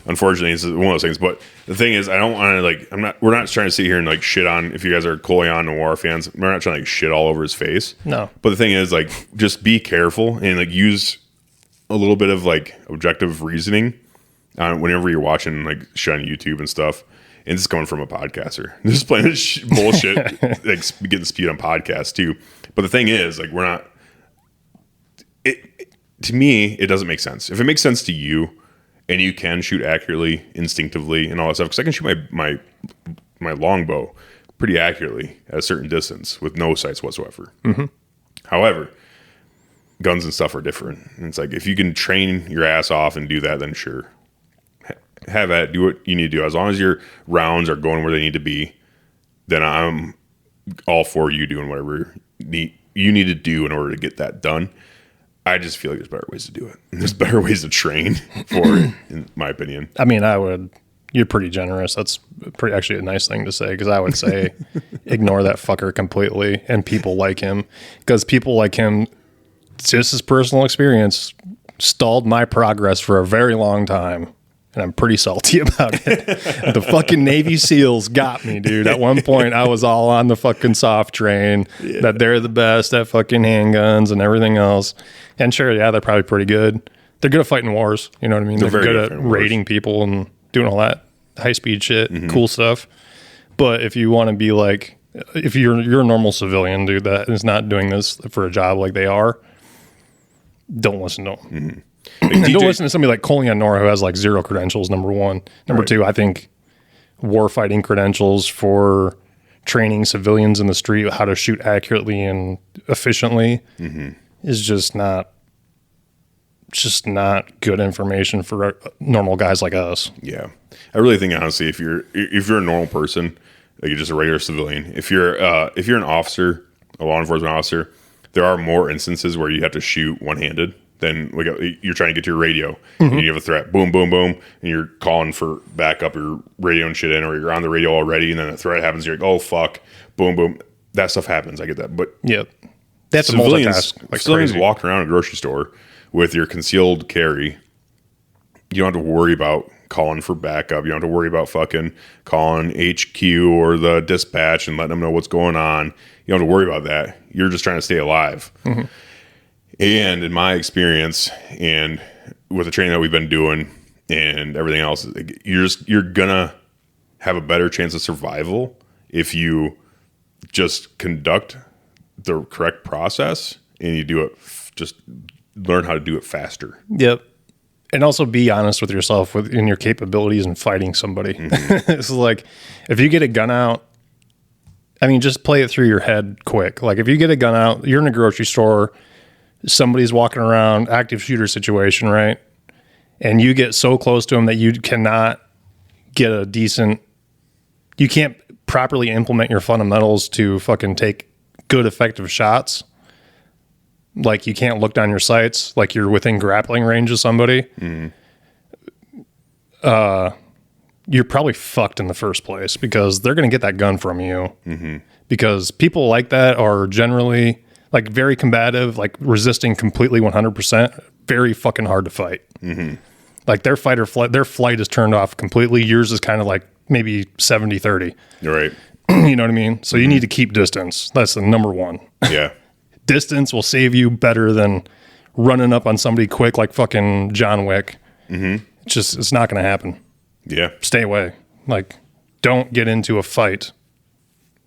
Speaker 2: unfortunately, it's one of those things. But the thing is, I don't want to like. We're not trying to sit here and like shit on. If you guys are Colion Noir fans, we're not trying to like shit all over his face.
Speaker 3: No.
Speaker 2: But the thing is, like, just be careful and like use a little bit of like objective reasoning whenever you're watching like shit on YouTube and stuff. And this is coming from a podcaster. Just playing this bullshit, like getting spewed on podcasts too. But the thing is, like, we're not. To me, it doesn't make sense. If it makes sense to you, and you can shoot accurately, instinctively, and all that stuff, because I can shoot my longbow pretty accurately at a certain distance with no sights whatsoever. However, guns and stuff are different. And it's like, if you can train your ass off and do that, then sure. Have at do what you need to do. As long as your rounds are going where they need to be, then I'm all for you doing whatever you need to do in order to get that done. I just feel like there's better ways to do it. There's better ways to train for it, in my opinion.
Speaker 3: I mean, you're pretty generous. That's pretty actually a nice thing to say, because I would say ignore that fucker completely and people like him, because people like him, just his personal experience, stalled my progress for a very long time. And I'm pretty salty about it. The fucking Navy SEALs got me, dude. At one point, I was all on the fucking soft train, that they're the best at fucking handguns and everything else. And sure, yeah, they're probably pretty good. They're good at fighting wars. You know what I mean? They're good at raiding people and doing all that high-speed shit, cool stuff. But if you want to be like, if you're a normal civilian, dude, that is not doing this for a job like they are, don't listen to them. And don't listen to somebody like Colion Noir, who has like 0 credentials, number one. Number two, I think warfighting credentials for training civilians in the street how to shoot accurately and efficiently is just not good information for normal guys like us.
Speaker 2: Yeah. I really think, honestly, if you're a normal person, like you're just a regular civilian, if you're an officer, a law enforcement officer, there are more instances where you have to shoot one-handed. Then you're trying to get to your radio, and you have a threat, boom, boom, boom, and you're calling for backup, you're radioing shit in, or you're on the radio already, and then a threat happens, you're like, oh, fuck, boom, boom. That stuff happens, I get that. But
Speaker 3: that's
Speaker 2: civilians
Speaker 3: crazy.
Speaker 2: walking around a grocery store with your concealed carry, you don't have to worry about calling for backup. You don't have to worry about fucking calling HQ or the dispatch and letting them know what's going on. You don't have to worry about that. You're just trying to stay alive. And in my experience, and with the training that we've been doing and everything else, you're gonna have a better chance of survival if you just conduct the correct process and you do it. Just learn how to do it faster.
Speaker 3: Yep. And also be honest with yourself in your capabilities in fighting somebody. It's like, if you get a gun out, I mean, just play it through your head quick. Like, if you get a gun out, you're in a grocery store, somebody's walking around, active shooter situation, right? And you get so close to them that you cannot get you can't properly implement your fundamentals to fucking take good, effective shots. Like, you can't look down your sights, like you're within grappling range of somebody. You're probably fucked in the first place, because they're going to get that gun from you. Because people like that are generally like very combative, like resisting completely 100%, very fucking hard to fight. Like, their their flight is turned off completely. Yours is kind of like maybe 70-30.
Speaker 2: You're right.
Speaker 3: You know what I mean? So you need to keep distance. That's the number one.
Speaker 2: Yeah.
Speaker 3: Distance will save you better than running up on somebody quick like fucking John Wick. It's not going to happen.
Speaker 2: Yeah.
Speaker 3: Stay away. Like, don't get into a fight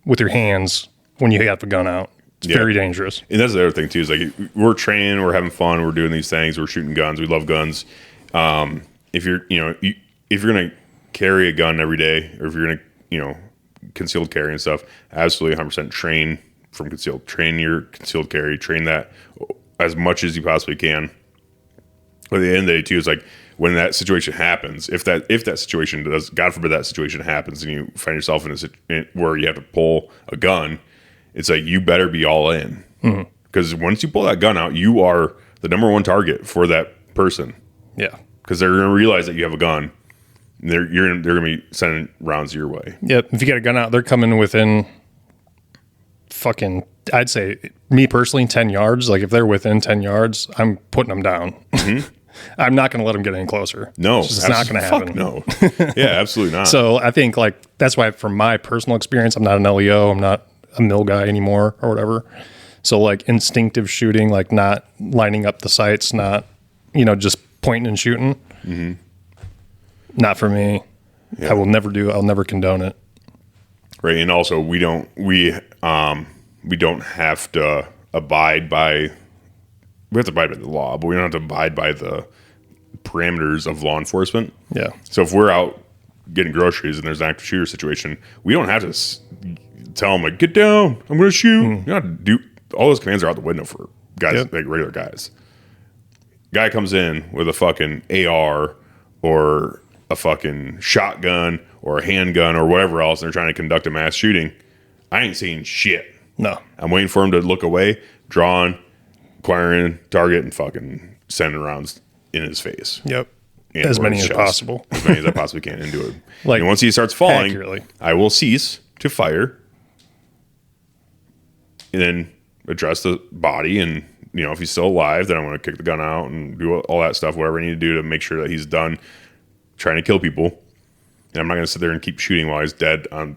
Speaker 3: with your hands when you have a gun out. It's very dangerous.
Speaker 2: And that's the other thing too, is like, we're training, we're having fun, we're doing these things, we're shooting guns, we love guns. If you're going to carry a gun every day, or if you're going to, concealed carry and stuff, absolutely 100% train from concealed. Train your concealed carry, train that as much as you possibly can. But at the end of the day too, is like, when that situation happens, if that situation does, God forbid that situation happens, and you find yourself in where you have to pull a gun, it's like, you better be all in. Because once you pull that gun out, you are the number one target for that person.
Speaker 3: Yeah.
Speaker 2: Because they're going to realize that you have a gun. And they're going to be sending rounds your way.
Speaker 3: Yep. If you get a gun out, they're coming within fucking, I'd say, me personally, 10 yards. Like, if they're within 10 yards, I'm putting them down. I'm not going to let them get any closer.
Speaker 2: No.
Speaker 3: It's not going to happen.
Speaker 2: No. Yeah, absolutely not.
Speaker 3: So I think, like, that's why, from my personal experience, I'm not an LEO. I'm not a mill guy anymore or whatever. So, like, instinctive shooting, like not lining up the sights, not, just pointing and shooting. Not for me. Yeah. I'll never condone it.
Speaker 2: Right. And also, we don't have to abide by, we have to abide by the law, but we don't have to abide by the parameters of law enforcement.
Speaker 3: Yeah.
Speaker 2: So if we're out getting groceries and there's an active shooter situation, we don't have to tell them, like, get down, I'm going to shoot. You don't have to do, all those commands are out the window for guys, like regular guys. Guy comes in with a fucking AR or a fucking shotgun or a handgun or whatever else, and they're trying to conduct a mass shooting. I ain't seeing shit.
Speaker 3: No.
Speaker 2: I'm waiting for him to look away, draw on, acquiring, target, and fucking sending rounds in his face.
Speaker 3: Yep.
Speaker 2: And
Speaker 3: As many as
Speaker 2: shells.
Speaker 3: possible.
Speaker 2: As many as I possibly can into it.
Speaker 3: Like,
Speaker 2: and once he starts falling,
Speaker 3: accurately.
Speaker 2: I will cease to fire and then address the body. And, if he's still alive, then I'm going to kick the gun out and do all that stuff, whatever I need to do to make sure that he's done trying to kill people. And I'm not going to sit there and keep shooting while he's dying on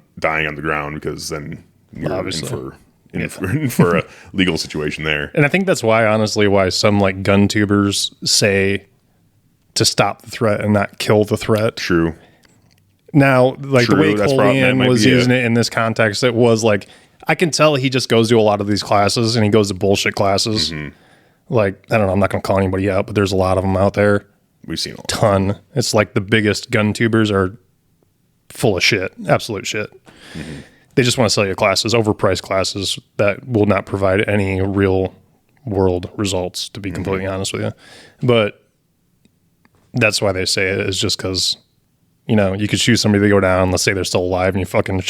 Speaker 2: the ground, because then you're
Speaker 3: Obviously.
Speaker 2: in for a legal situation there.
Speaker 3: And I think that's why some like gun tubers say to stop the threat and not kill the threat.
Speaker 2: True.
Speaker 3: Now, like
Speaker 2: True,
Speaker 3: the way
Speaker 2: that
Speaker 3: Colion
Speaker 2: might
Speaker 3: was
Speaker 2: be
Speaker 3: using it in this context, it was like, I can tell he just goes to a lot of these classes and he goes to bullshit classes. Like, I don't know, I'm not going to call anybody out, but there's a lot of them out there.
Speaker 2: We've seen a lot.
Speaker 3: Ton. It's like the biggest gun tubers are full of shit, absolute shit. They just want to sell you classes, overpriced classes that will not provide any real world results, to be completely honest with you. But that's why they say it, is just because, you could shoot somebody, they go down, let's say they're still alive, and you fucking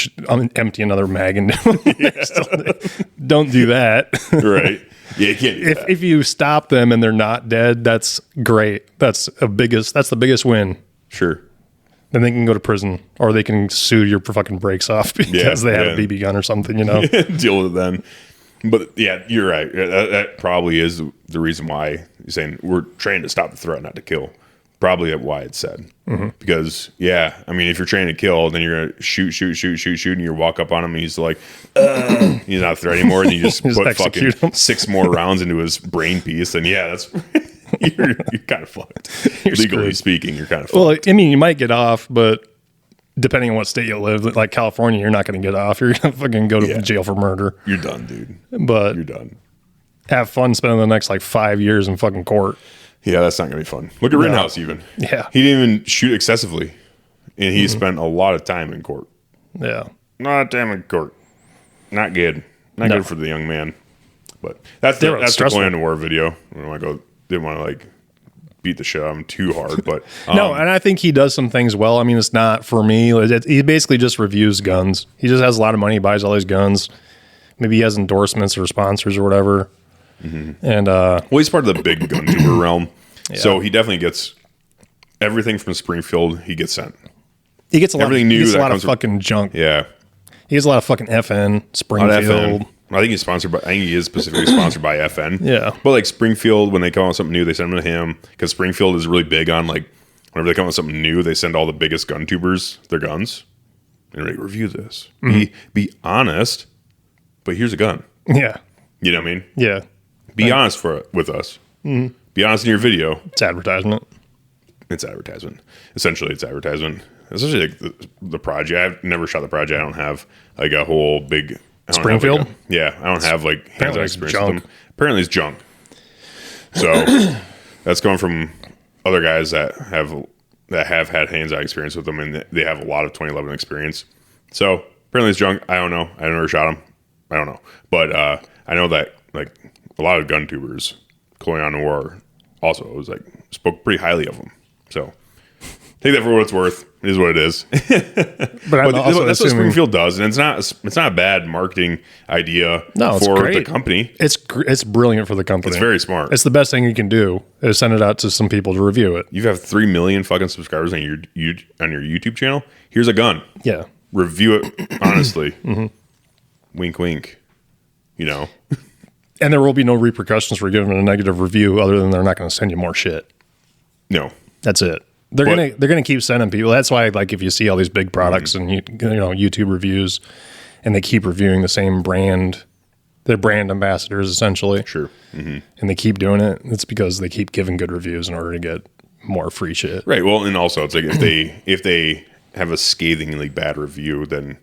Speaker 3: empty another mag into them. Don't do that.
Speaker 2: Right. Yeah, you can't do that.
Speaker 3: If you stop them and they're not dead, that's great. That's the biggest win.
Speaker 2: Sure.
Speaker 3: Then they can go to prison, or they can sue your fucking brakes off because they have a BB gun or something,
Speaker 2: Deal with it then. But yeah, you're right. That probably is the reason why you're saying we're trained to stop the threat, not to kill. Probably why it's said. Because, if you're trained to kill, then you're going to shoot, and you walk up on him and he's like, he's not a threat anymore, and you just put fucking
Speaker 3: him.
Speaker 2: 6 more rounds into his brain piece, then that's... you're kind of fucked. Legally
Speaker 3: screwed.
Speaker 2: speaking, you're kind of fucked.
Speaker 3: Well, you might get off, but depending on what state you live, like California, you're not going to get off. You're going to fucking go to jail for murder.
Speaker 2: You're done, dude.
Speaker 3: But
Speaker 2: You're done.
Speaker 3: have fun spending the next 5 years in fucking court.
Speaker 2: Yeah, that's not going to be fun. Look at Rittenhouse even.
Speaker 3: Yeah.
Speaker 2: He didn't even shoot excessively. And he spent a lot of time in court.
Speaker 3: Yeah.
Speaker 2: A lot of time in court. Not good. Not good for the young man. But that's the Colion Noir video. Didn't want to beat the shit out of him too hard. But
Speaker 3: no, and I think he does some things well. I mean, it's not for me. He basically just reviews guns. He just has a lot of money, he buys all these guns. Maybe he has endorsements or sponsors or whatever. And
Speaker 2: he's part of the big gun tuber realm. So he definitely gets everything from Springfield. He gets sent.
Speaker 3: He gets a lot,
Speaker 2: everything new.
Speaker 3: He gets a
Speaker 2: that
Speaker 3: lot
Speaker 2: comes
Speaker 3: of fucking junk.
Speaker 2: Yeah,
Speaker 3: He gets a lot of fucking FN, Springfield.
Speaker 2: FN. I think he's sponsored by. I think he is specifically sponsored by FN.
Speaker 3: Yeah,
Speaker 2: but Springfield, when they come out with something new, they send them to him, because Springfield is really big on whenever they come out with something new, they send all the biggest gun tubers their guns and review this. Be honest, but here's a gun.
Speaker 3: Yeah,
Speaker 2: you know what I mean.
Speaker 3: Yeah,
Speaker 2: be honest with us. Be honest in your video.
Speaker 3: It's advertisement.
Speaker 2: It's advertisement. Essentially, it's advertisement. Especially the project. I've never shot the project. I don't have a whole big
Speaker 3: Springfield.
Speaker 2: I don't have hands-on experience with them. Apparently, it's junk. So that's going from other guys that have had hands-on experience with them, and they have a lot of 2011 experience. So apparently, it's junk. I don't know. I never shot them. I don't know, but I know that a lot of gun tubers, Colion Noir, also spoke pretty highly of them. So take that for what it's worth. It is what it is.
Speaker 3: But
Speaker 2: that's what Springfield does, and it's not a bad marketing idea for the company.
Speaker 3: It's brilliant for the company.
Speaker 2: It's very smart.
Speaker 3: It's the best thing you can do is send it out to some people to review it.
Speaker 2: You have 3 million fucking subscribers on your YouTube channel. Here's a gun.
Speaker 3: Yeah.
Speaker 2: Review it honestly. Wink, wink.
Speaker 3: And there will be no repercussions for giving a negative review, other than they're not going to send you more shit.
Speaker 2: No.
Speaker 3: That's it. They're gonna keep sending people. That's why, if you see all these big products and YouTube reviews, and they keep reviewing the same brand, they're brand ambassadors essentially.
Speaker 2: Sure.
Speaker 3: And they keep doing it. It's because they keep giving good reviews in order to get more free shit.
Speaker 2: Right. Well, and also it's if they have a scathingly bad review, then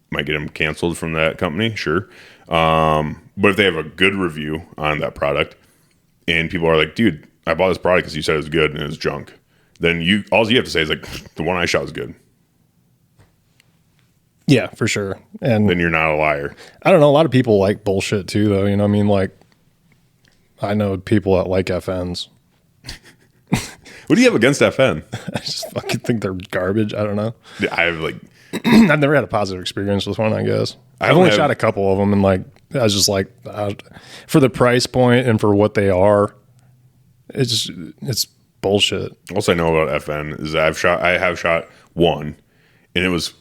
Speaker 2: might get them canceled from that company. Sure. But if they have a good review on that product, and people are like, dude, I bought this product because you said it was good and it was junk, then all you have to say is the one I shot was good.
Speaker 3: Yeah, for sure. And
Speaker 2: then you're not a liar.
Speaker 3: I don't know. A lot of people like bullshit too, though. I know people that like FNs.
Speaker 2: What do you have against FN?
Speaker 3: I just fucking think they're garbage. I don't know.
Speaker 2: Yeah, I have like
Speaker 3: I've never had a positive experience with one, I guess. I've only shot a couple of them, and like I was just like, for the price point and for what they are, it's bullshit.
Speaker 2: Also, I know about FN is I have shot one, and it was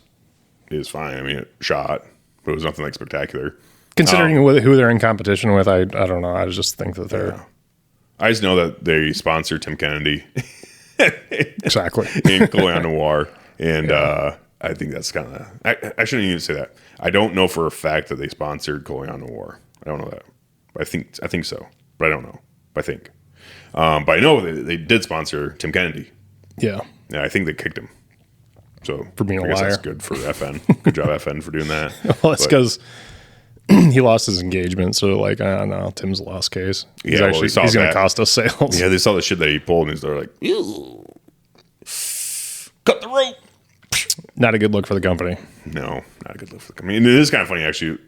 Speaker 2: fine. I mean, it shot, but it was nothing like spectacular.
Speaker 3: Considering who they're in competition with, I don't know. I just think that they're.
Speaker 2: Yeah. I just know that they sponsor Tim Kennedy.
Speaker 3: Exactly.
Speaker 2: And Colion Noir. And I think that's kind of. I shouldn't even say that. I don't know for a fact that they sponsored Colion Noir. I don't know that. But I think so. But I don't know. But I think. But I know they did sponsor Tim Kennedy.
Speaker 3: Yeah.
Speaker 2: Yeah, I think they kicked him. So
Speaker 3: for being
Speaker 2: I
Speaker 3: a
Speaker 2: guess
Speaker 3: liar.
Speaker 2: that's good for FN. Good job, FN, for doing that.
Speaker 3: Well, it's because he lost his engagement. So, like, I don't know. Tim's a lost case. He's going to cost us sales.
Speaker 2: Yeah, they saw the shit that he pulled, and they're like, ew. Cut the rope.
Speaker 3: Not a good look for the company.
Speaker 2: No, not a good look for the company. And it is kind of funny, actually.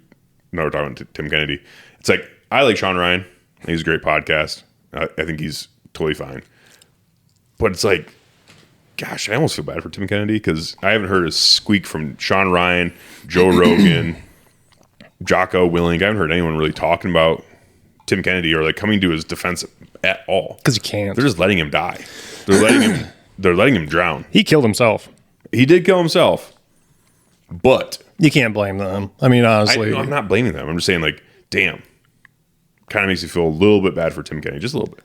Speaker 2: Now we're talking to Tim Kennedy. It's like, I like Sean Ryan. I think he's a great podcast. I think he's totally fine. But it's like, gosh, I almost feel bad for Tim Kennedy because I haven't heard a squeak from Sean Ryan, Joe Rogan, Jocko Willink. I haven't heard anyone really talking about Tim Kennedy or like coming to his defense at all.
Speaker 3: Because he can't.
Speaker 2: They're just letting him die. They're letting him drown.
Speaker 3: He killed himself.
Speaker 2: He did kill himself, but
Speaker 3: you can't blame them. I mean, honestly,
Speaker 2: I'm not blaming them. I'm just saying, like, damn, kind of makes you feel a little bit bad for Tim Kennedy, just a little bit.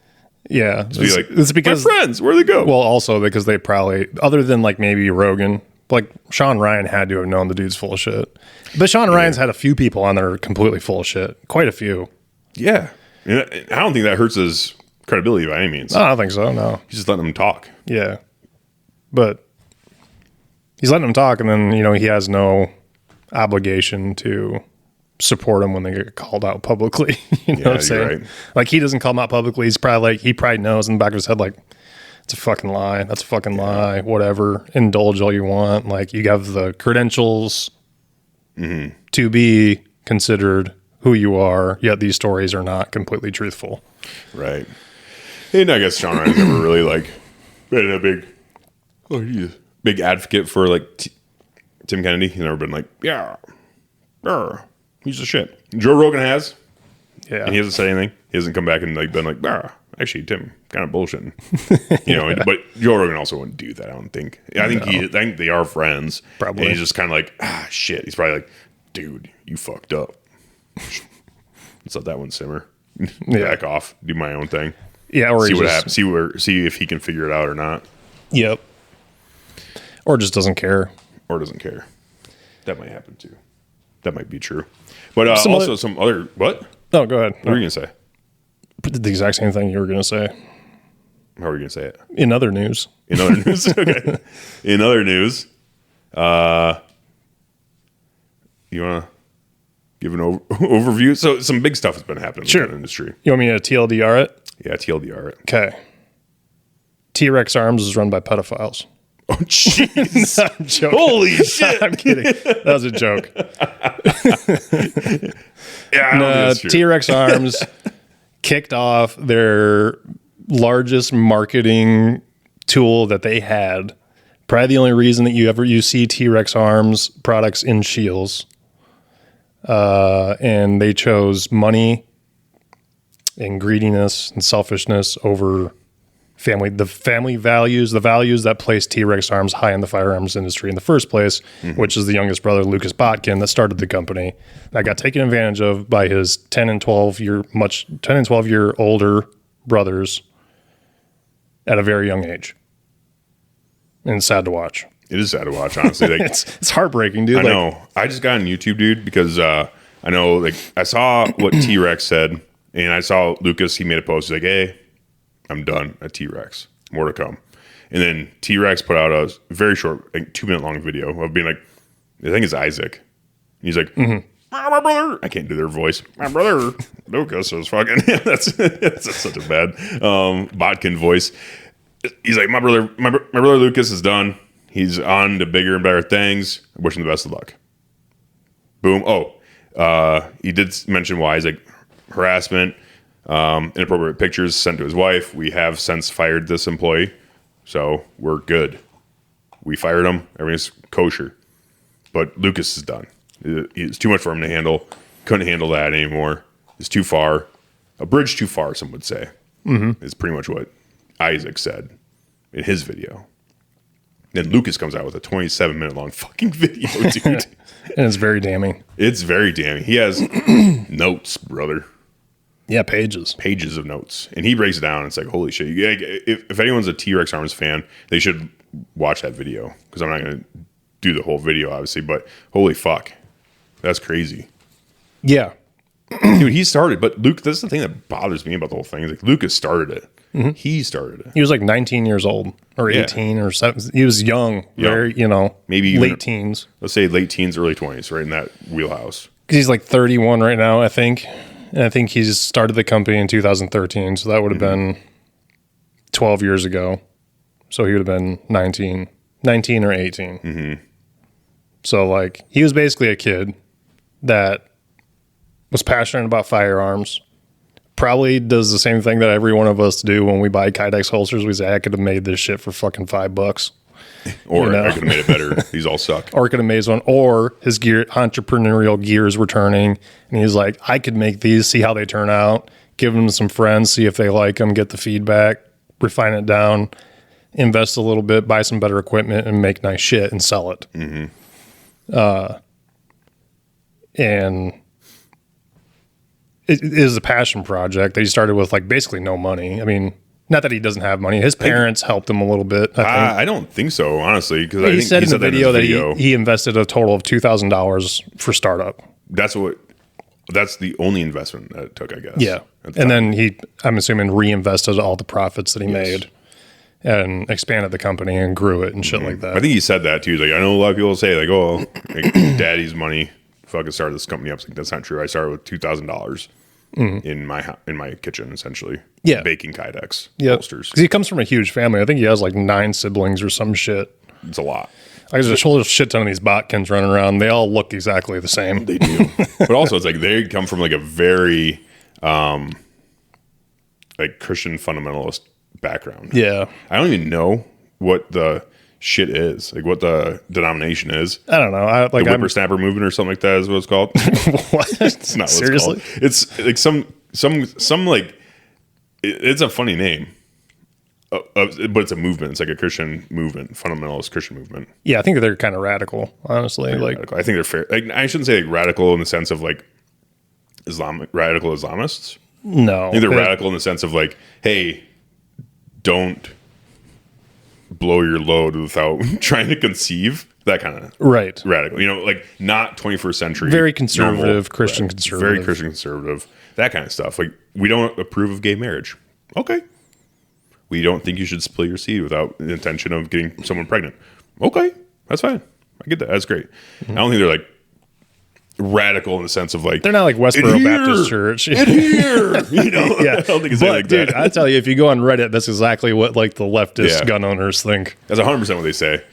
Speaker 3: Yeah,
Speaker 2: it's because my friends, where'd they go?
Speaker 3: Well, also because they probably, other than like maybe Rogan, like Sean Ryan had to have known the dude's full of shit. But Sean Ryan's had a few people on there completely full of shit, quite a few.
Speaker 2: Yeah, and I don't think that hurts his credibility by any means.
Speaker 3: No, I don't think so. No,
Speaker 2: he's just letting them talk.
Speaker 3: Yeah, but he's letting them talk, and then he has no obligation to support them when they get called out publicly. You know what I'm saying? Right. Like, he doesn't call them out publicly. He probably knows in the back of his head, like, it's a fucking lie. That's a fucking lie. Whatever. Indulge all you want. Like, you have the credentials to be considered who you are, yet these stories are not completely truthful.
Speaker 2: Right. And I guess Sean Ryan's never really, like, been a big advocate for, like, Tim Kennedy. He's never been like, yeah, he's a shit. Joe Rogan has. Yeah. And he hasn't said anything. He hasn't come back and like been like, actually, Tim, kind of bullshitting. But Joe Rogan also wouldn't do that, I don't think. I think they are friends.
Speaker 3: Probably.
Speaker 2: And he's just kind of like, shit. He's probably like, dude, you fucked up. Let's let that one simmer. Back off. Do my own thing.
Speaker 3: Yeah, or
Speaker 2: see what happens. See if he can figure it out or not.
Speaker 3: Yep. Or just doesn't care.
Speaker 2: That might happen too. That might be true. But some other what?
Speaker 3: No, go ahead.
Speaker 2: What were you gonna say?
Speaker 3: The exact same thing you were gonna say.
Speaker 2: How are you gonna say it?
Speaker 3: In other news.
Speaker 2: Okay. In other news, you wanna give an overview? So some big stuff has been happening in the industry.
Speaker 3: You want me to TLDR it?
Speaker 2: Yeah, TLDR it.
Speaker 3: Okay. T.Rex Arms is run by pedophiles.
Speaker 2: Oh, jeez.
Speaker 3: No, I'm joking.
Speaker 2: Holy shit.
Speaker 3: I'm kidding. That was a joke.
Speaker 2: Yeah,
Speaker 3: T.Rex Arms kicked off their largest marketing tool that they had. Probably the only reason that you see T.Rex Arms products in Scheels. And they chose money and greediness and selfishness over the family values, the values that placed T.Rex Arms high in the firearms industry in the first place, which is the youngest brother, Lucas Botkin, that started the company. That got taken advantage of by his 10 and 12 year older brothers at a very young age. And it's sad to watch.
Speaker 2: It is sad to watch, honestly. Like,
Speaker 3: it's heartbreaking, dude.
Speaker 2: I know. I just got on YouTube, dude, because I know, like, I saw what T-Rex said, and I saw Lucas. He made a post. He's like, "Hey, I'm done at T-Rex. More to come." And then T-Rex put out a very short, like 2-minute long video of being like, I think it's Isaac. And he's like, my brother. I can't do their voice. My brother Lucas is fucking. that's such a bad Botkin voice. He's like, my brother Lucas is done. He's on to bigger and better things. I wish him the best of luck. Boom. Oh, he did mention why. He's like, harassment, Inappropriate pictures sent to his wife. We have since fired this employee, so we're good. We fired him. Everything's kosher. But Lucas is done. It's too much for him to handle. Couldn't handle that anymore. It's too far. A bridge too far, some would say. Is pretty much what Isaac said in his video. Then Lucas comes out with a 27-minute long fucking video, dude.
Speaker 3: And it's very damning.
Speaker 2: It's very damning. He has notes, brother.
Speaker 3: Yeah, pages.
Speaker 2: Pages of notes. And he breaks it down. It's like, holy shit. If anyone's a T.Rex Arms fan, they should watch that video. Because I'm not going to do the whole video, obviously. But holy fuck. That's crazy.
Speaker 3: Yeah.
Speaker 2: Dude, he started. But Luke, that's the thing that bothers me about the whole thing. Is like Lucas started it. He started it.
Speaker 3: He was like 19 years old or 18 or 7. He was young. Very,
Speaker 2: maybe even,
Speaker 3: late teens.
Speaker 2: Let's say late teens, early 20s, right in that wheelhouse.
Speaker 3: Because he's like 31 right now, I think. And I think he's started the company in 2013. So that would have been 12 years ago. So he would have been 19 or 18. So like he was basically a kid that was passionate about firearms. Probably does the same thing that every one of us do when we buy Kydex holsters. We say, I could have made this shit for fucking $5.
Speaker 2: Or I could have made it better. These all suck.
Speaker 3: Or could have made one. Or his entrepreneurial gears were turning. And he's like, I could make these, see how they turn out, give them to some friends, see if they like them, get the feedback, refine it down, invest a little bit, buy some better equipment, and make nice shit and sell it. And it is a passion project that he started with like basically no money. I mean, not that he doesn't have money. His parents helped him a little bit.
Speaker 2: I don't think so, honestly. Because
Speaker 3: he said in the video that he invested a total of $2,000 for startup.
Speaker 2: That's the only investment that it took, I guess.
Speaker 3: Yeah. And then I'm assuming, reinvested all the profits that he made and expanded the company and grew it and shit like that.
Speaker 2: I think he said that too. He's like, I know a lot of people say like, oh, like, daddy's money fucking started this company up. It's like, that's not true. I started with $2,000 in my kitchen, essentially.
Speaker 3: Yeah.
Speaker 2: Baking Kydex holsters.
Speaker 3: Because he comes from a huge family. I think he has like 9 siblings or some shit.
Speaker 2: It's a lot.
Speaker 3: There's a whole shit ton of these botkins running around. They all look exactly the same.
Speaker 2: They do. But also, it's like they come from like a very like Christian fundamentalist background.
Speaker 3: Yeah.
Speaker 2: I don't even know what the shit is, like what the denomination is.
Speaker 3: I don't know.
Speaker 2: The whippersnapper movement or something like that is what it's called.
Speaker 3: What?
Speaker 2: It's not what
Speaker 3: Seriously?
Speaker 2: it's called. It's like some like it's a funny name. But it's a movement. It's like a Christian movement, fundamentalist Christian movement.
Speaker 3: Yeah, I think they're kind of radical, honestly.
Speaker 2: Radical. I think they're fair. Like, I shouldn't say like radical in the sense of like radical Islamists.
Speaker 3: No,
Speaker 2: I think they're radical in the sense of like, hey, don't blow your load without trying to conceive. That kind of radical. You know, like not 21st century.
Speaker 3: Very conservative, Christian conservative.
Speaker 2: Very Christian conservative. That kind of stuff. Like, we don't approve of gay marriage. Okay. We don't think you should spill your seed without the intention of getting someone pregnant. Okay, that's fine. I get that. That's great. I don't think they're like radical in the sense of like
Speaker 3: they're not like Westboro Baptist Church.
Speaker 2: Adhere, you know.
Speaker 3: Yeah,
Speaker 2: I don't think it's
Speaker 3: like
Speaker 2: dude,
Speaker 3: that. I tell you, if you go on Reddit, that's exactly what like the leftist gun owners think.
Speaker 2: That's 100% what they say.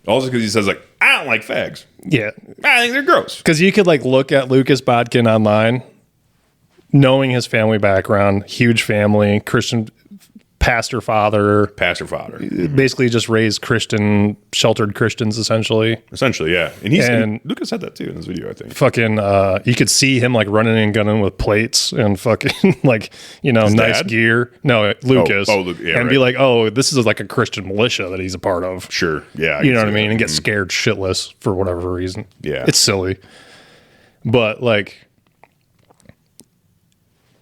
Speaker 2: Also, because he says like, I don't like fags.
Speaker 3: Yeah,
Speaker 2: I think they're gross.
Speaker 3: Because you could like look at Lucas Bodkin online, knowing his family background, huge family, Christian. Pastor father, basically just raised Christian, sheltered Christians, essentially, yeah. And
Speaker 2: Lucas said that too in his video, I think.
Speaker 3: Fucking, you could see him like running and gunning with plates and fucking like, you know, his nice dad? Gear. No, Lucas. And be like, oh, this is like a Christian militia that he's a part of.
Speaker 2: Sure, yeah.
Speaker 3: You know what I mean? And get scared shitless for whatever reason.
Speaker 2: Yeah,
Speaker 3: it's silly, but like.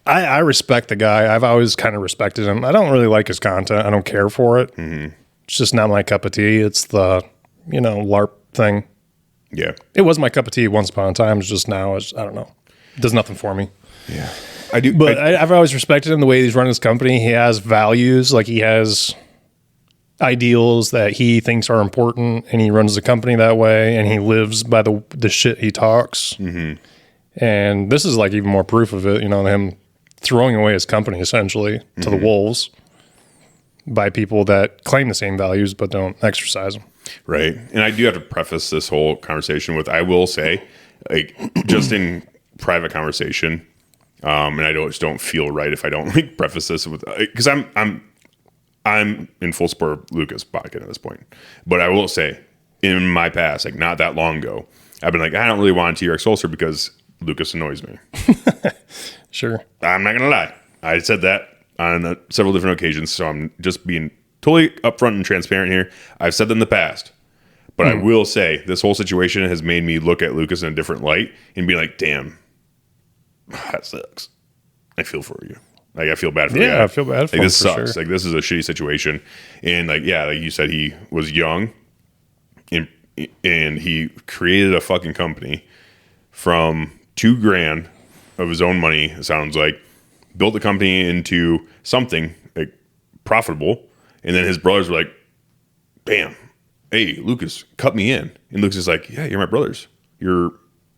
Speaker 3: I respect the guy. I've always kind of respected him. I don't really like his content. I don't care for it. It's just not my cup of tea. It's the, you know, LARP thing.
Speaker 2: Yeah.
Speaker 3: It was my cup of tea once upon a time. It's just now, I don't know. It does nothing for me.
Speaker 2: Yeah. I do.
Speaker 3: But I've always respected him the way he's running his company. He has values. Like he has ideals that he thinks are important and he runs the company that way and he lives by the shit he talks. And this is like even more proof of it, you know, him throwing away his company essentially to the wolves by people that claim the same values but don't exercise them.
Speaker 2: Right. And I do have to preface this whole conversation with, I will say, like, just in private conversation, And I just don't feel right if I don't like preface this with, because I'm in full support of Lucas Botkin at this point. But I will say, in my past, like not that long ago, I've been like, I don't really want a T-Rex holster because Lucas annoys me.
Speaker 3: Sure.
Speaker 2: I'm not gonna lie. I said that on several different occasions, so I'm just being totally upfront and transparent here. I've said that in the past, but I will say this whole situation has made me look at Lucas in a different light and be like, damn, that sucks. I feel for you. Like, I feel bad for you.
Speaker 3: Yeah, I feel bad for
Speaker 2: him.
Speaker 3: him.
Speaker 2: This sucks. Sure. Like, this is a shitty situation. And, like, yeah, like you said, he was young and he created a fucking company from $2,000 of his own money, it sounds like, built the company into something like profitable. And then his brothers were like, bam, hey, Lucas, cut me in. And Lucas is like, yeah, you're my brothers. You're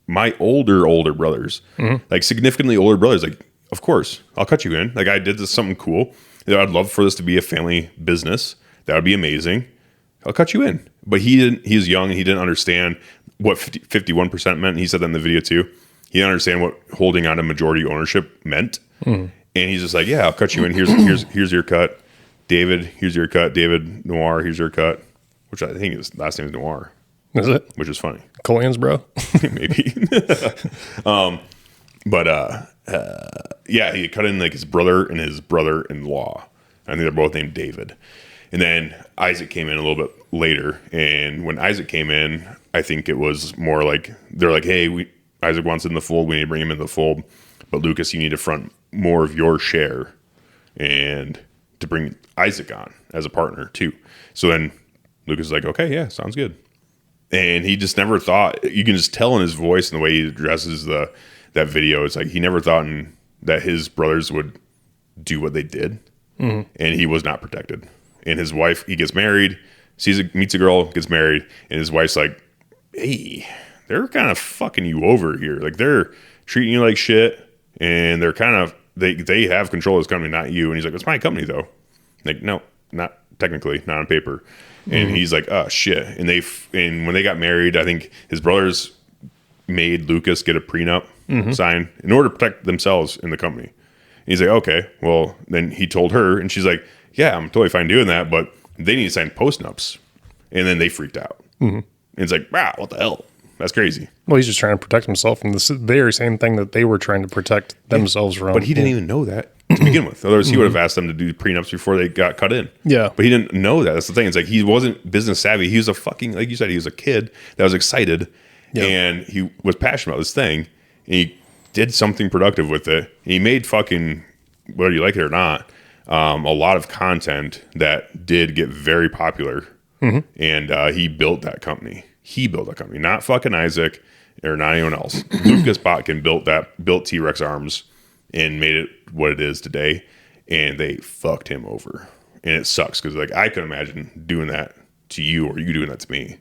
Speaker 2: my older brothers. Like, significantly older brothers. Like, of course, I'll cut you in. Like, I did this something cool. I'd love for this to be a family business. That would be amazing. I'll cut you in. But he was young and he didn't understand what 51% meant. He said that in the video too. He didn't understand what holding on to majority ownership meant. And he's just like, yeah, I'll cut you in. Here's your cut. David, here's your cut. David, Noir, here's your cut. Which I think his last name is Noir.
Speaker 3: Is it?
Speaker 2: Which is funny.
Speaker 3: Colion's bro?
Speaker 2: Maybe. Yeah, he cut in like his brother and his brother-in-law. I think they're both named David. And then Isaac came in a little bit later. And when Isaac came in, I think it was more like, they're like, hey, Isaac wants in the fold. We need to bring him in the fold. But Lucas, you need to front more of your share and to bring Isaac on as a partner too. So then Lucas is like, okay, yeah, sounds good. And he just never thought, you can just tell in his voice and the way he addresses that video, it's like he never thought that his brothers would do what they did. And he was not protected. And his wife, he gets married, meets a girl, gets married, and his wife's like, hey, they're kind of fucking you over here. Like, they're treating you like shit, and they're kind of, they have control of this company, not you. And he's like, it's my company, though. Like, no, not technically, not on paper. And he's like, oh, shit. And when they got married, I think his brothers made Lucas get a prenup signed in order to protect themselves in the company. And he's like, okay. Well, then he told her, and she's like, yeah, I'm totally fine doing that, but they need to sign post-nups. And then they freaked out. And it's like, wow, what the hell? That's crazy.
Speaker 3: Well, he's just trying to protect himself from the very same thing that they were trying to protect themselves from.
Speaker 2: But he didn't even know that to begin with. Otherwise, he would have asked them to do prenups before they got cut in.
Speaker 3: Yeah.
Speaker 2: But he didn't know that. That's the thing. It's like he wasn't business savvy. He was a fucking, like you said, he was a kid that was excited. Yeah. And he was passionate about this thing. And he did something productive with it. And he made fucking, whether you like it or not, a lot of content that did get very popular. And he built that company. He built that company, not fucking Isaac or not anyone else. Lucas Botkin built T.Rex Arms and made it what it is today. And they fucked him over. And it sucks because, like, I could imagine doing that to you or you doing that to me.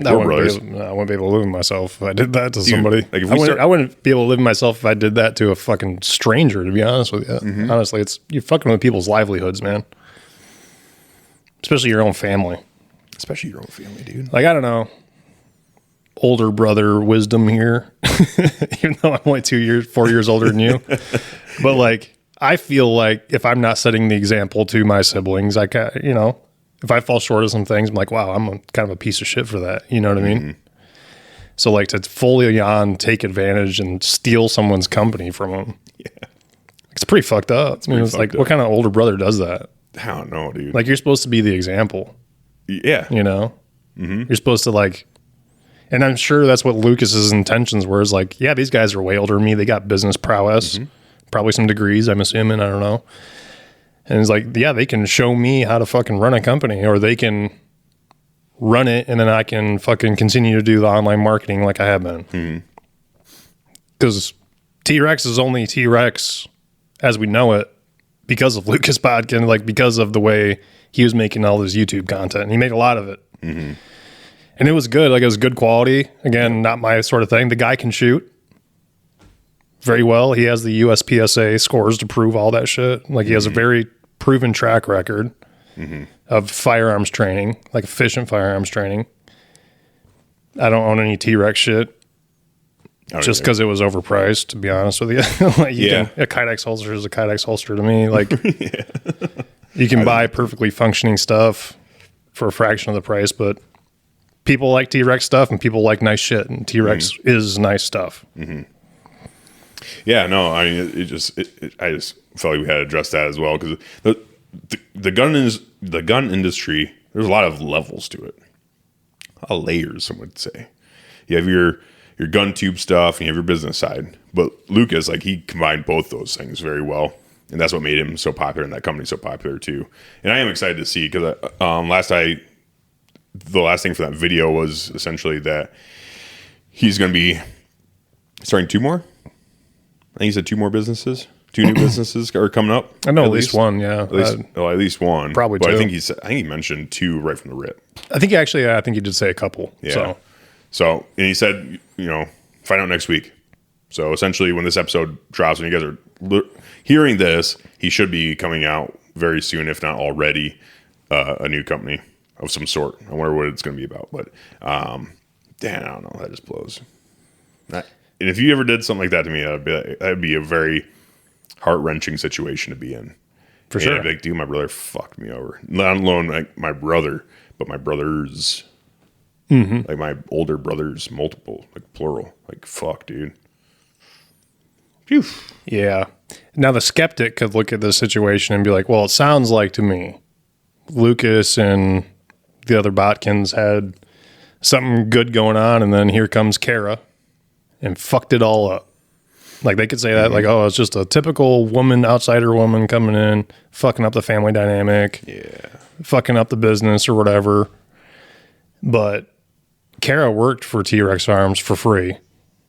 Speaker 3: I wouldn't be able to live with myself if I did that to somebody. Like, I wouldn't be able to live with myself if I did that to a fucking stranger, to be honest with you. Honestly, you're fucking with people's livelihoods, man. Especially your own family.
Speaker 2: Especially your own family, dude.
Speaker 3: Like, I don't know. Older brother wisdom here, even though I'm only 4 years older than you. But, like, I feel like if I'm not setting the example to my siblings, I can, if I fall short of some things, I'm like, wow, I'm kind of a piece of shit for that. You know what I mean? So, like, to fully take advantage and steal someone's company from them. Yeah. It's pretty fucked up. It's like, what kind of older brother does that?
Speaker 2: I don't know, dude.
Speaker 3: Like, you're supposed to be the example.
Speaker 2: Yeah.
Speaker 3: You're supposed to, like, and I'm sure that's what Lucas's intentions were, is like, yeah, these guys are way older than me. They got business prowess, probably some degrees, I'm assuming. I don't know. And it's like, yeah, they can show me how to fucking run a company, or they can run it and then I can fucking continue to do the online marketing like I have been. Because T.Rex is only T.Rex as we know it because of Lucas Botkin, like because of the way he was making all his YouTube content. And he made a lot of it. And it was good. Like, it was good quality. Again, not my sort of thing. The guy can shoot very well. He has the USPSA scores to prove all that shit. Like, he has a very proven track record of firearms training, like efficient firearms training. I don't own any T-Rex shit. just because it was overpriced, to be honest with you. Like a Kydex holster is a Kydex holster to me. Like you can buy perfectly functioning stuff for a fraction of the price, but people like T.Rex stuff and people like nice shit, and T.Rex is nice stuff.
Speaker 2: Yeah, no, I mean, I just felt like we had to address that as well, because the gun industry, there's a lot of levels to it, a lot of layers, some would say. You have your gun tube stuff and you have your business side, but Lucas, like, he combined both those things very well, and that's what made him so popular and that company so popular too. And I am excited to see, because the last thing for that video was essentially that he's going to be starting 2 more. I think he said 2 more businesses. 2 new businesses are coming up.
Speaker 3: I know at least one, yeah.
Speaker 2: At least one.
Speaker 3: Probably
Speaker 2: but
Speaker 3: 2.
Speaker 2: I think he mentioned 2 right from the rip.
Speaker 3: I think he did say a couple.
Speaker 2: Yeah. So and he said, find out next week. So essentially, when this episode drops, when you guys are hearing this, he should be coming out very soon, if not already, a new company of some sort. I wonder what it's going to be about. But, damn, I don't know. That just blows. And if you ever did something like that to me, that'd be a very heart-wrenching situation to be in.
Speaker 3: For sure.
Speaker 2: I'd be like, dude, my brother fucked me over. Not alone like my brother, but my brothers. Like my older brothers, multiple, like plural. Like, fuck, dude. Phew.
Speaker 3: Yeah. Now the skeptic could look at the situation and be like, well, it sounds like to me Lucas and the other Botkins had something good going on, and then here comes Kara and fucked it all up. Like, they could say that, like, oh, it's just a typical outsider woman coming in, fucking up the family dynamic, fucking up the business or whatever. But Kara worked for T.Rex Farms for free.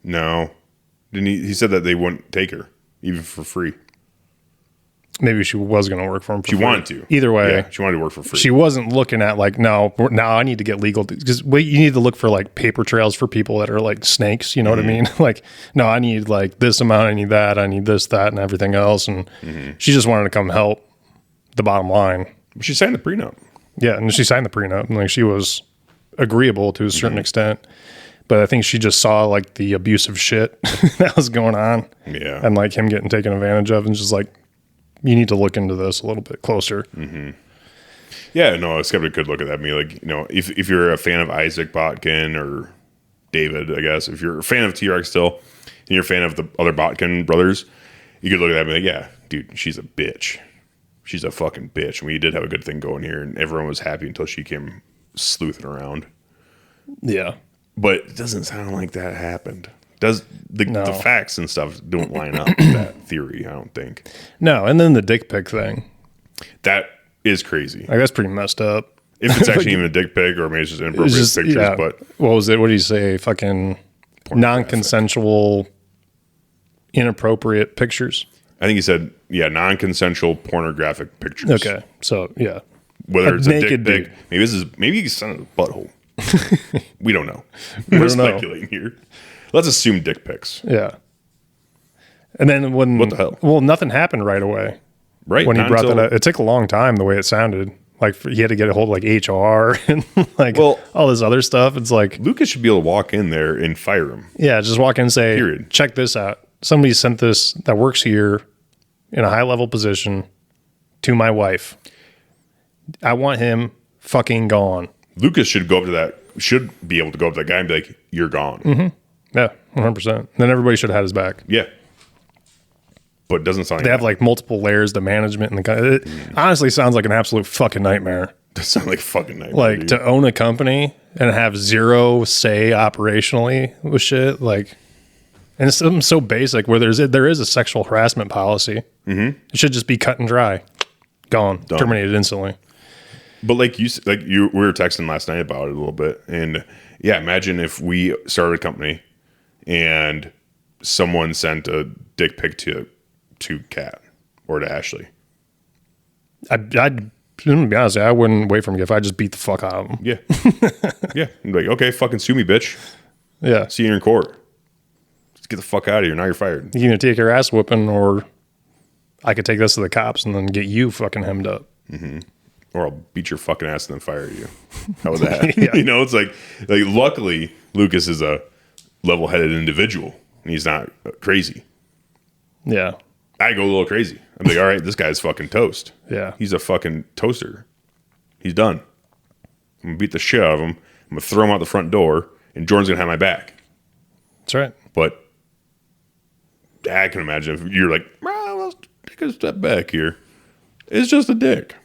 Speaker 2: No. Didn't he said that they wouldn't take her, even for free.
Speaker 3: Maybe she was going to work for him for free.
Speaker 2: She wanted to.
Speaker 3: Either way.
Speaker 2: Yeah, she wanted to work for free.
Speaker 3: She wasn't looking at, like, now I need to get legal. Because you need to look for, like, paper trails for people that are, like, snakes. You know what I mean? Like, no, I need, like, this amount. I need that. I need this, that, and everything else. And she just wanted to come help the bottom line.
Speaker 2: She signed the prenup.
Speaker 3: Yeah, and she signed the prenup. And, like, she was agreeable to a certain extent. But I think she just saw, like, the abusive shit that was going on.
Speaker 2: Yeah.
Speaker 3: And, like, him getting taken advantage of, and just, like, you need to look into this a little bit closer.
Speaker 2: Yeah, no, a skeptic could look at that and be like, if you're a fan of Isaac Botkin or David, I guess, if you're a fan of T-Rex still, and you're a fan of the other Botkin brothers, you could look at that and be like, yeah, dude, she's a bitch. She's a fucking bitch. And we did have a good thing going here, and everyone was happy until she came sleuthing around.
Speaker 3: Yeah.
Speaker 2: But it doesn't sound like that happened. The facts and stuff don't line up with that theory, I don't think.
Speaker 3: No, and then the dick pic thing.
Speaker 2: That is crazy.
Speaker 3: Like, that's pretty messed up.
Speaker 2: If it's actually even a dick pic, or maybe it's just inappropriate pictures.
Speaker 3: Yeah.
Speaker 2: But
Speaker 3: what was it? What did you say? Fucking non-consensual, inappropriate pictures?
Speaker 2: I think he said, non-consensual pornographic pictures.
Speaker 3: Okay, so, yeah.
Speaker 2: Whether it's a
Speaker 3: naked
Speaker 2: dick pic, maybe he's sent a butthole. We don't know. We're speculating here. Let's assume dick pics.
Speaker 3: Yeah. And then
Speaker 2: what the hell?
Speaker 3: Well, nothing happened right away.
Speaker 2: Right.
Speaker 3: When he brought that up. It took a long time the way it sounded. Like, he had to get a hold of, like, HR and, like, all this other stuff. It's like,
Speaker 2: Lucas should be able to walk in there and fire him.
Speaker 3: Yeah, just walk in and say,
Speaker 2: Period.
Speaker 3: Check this out. Somebody sent this that works here in a high-level position to my wife. I want him fucking gone.
Speaker 2: Lucas should be able to go up to that guy and be like, you're gone.
Speaker 3: Yeah, 100%. Then everybody should have had his back.
Speaker 2: Yeah. But it doesn't sound like
Speaker 3: they have, like, multiple layers, the management and the it honestly sounds like an absolute fucking nightmare.
Speaker 2: That sounds like a fucking nightmare.
Speaker 3: Like,
Speaker 2: dude.
Speaker 3: to own a company and have zero say operationally with shit, like, and it's something so basic where there is a sexual harassment policy. It should just be cut and dry. Gone. Done. Terminated instantly.
Speaker 2: But we were texting last night about it a little bit, and yeah, imagine if we started a company and someone sent a dick pic to Kat or to Ashley.
Speaker 3: I'd to be honest, I wouldn't wait for him if I just beat the fuck out of him.
Speaker 2: Yeah, yeah. I'm like, okay, fucking sue me, bitch.
Speaker 3: Yeah,
Speaker 2: see you in court. Just get the fuck out of here. Now you're fired.
Speaker 3: You can either take your ass whooping, or I could take this to the cops and then get you fucking hemmed up.
Speaker 2: Or I'll beat your fucking ass and then fire you. How was that?
Speaker 3: Yeah.
Speaker 2: It's like luckily Lucas is a level-headed individual. and he's not crazy.
Speaker 3: Yeah.
Speaker 2: I go a little crazy. I'm like, all right, this guy's fucking toast.
Speaker 3: Yeah.
Speaker 2: He's a fucking toaster. He's done. I'm going to beat the shit out of him. I'm going to throw him out the front door, and Jordan's going to have my back.
Speaker 3: That's right.
Speaker 2: But I can imagine if you're like, well, let's take a step back here. It's just a dick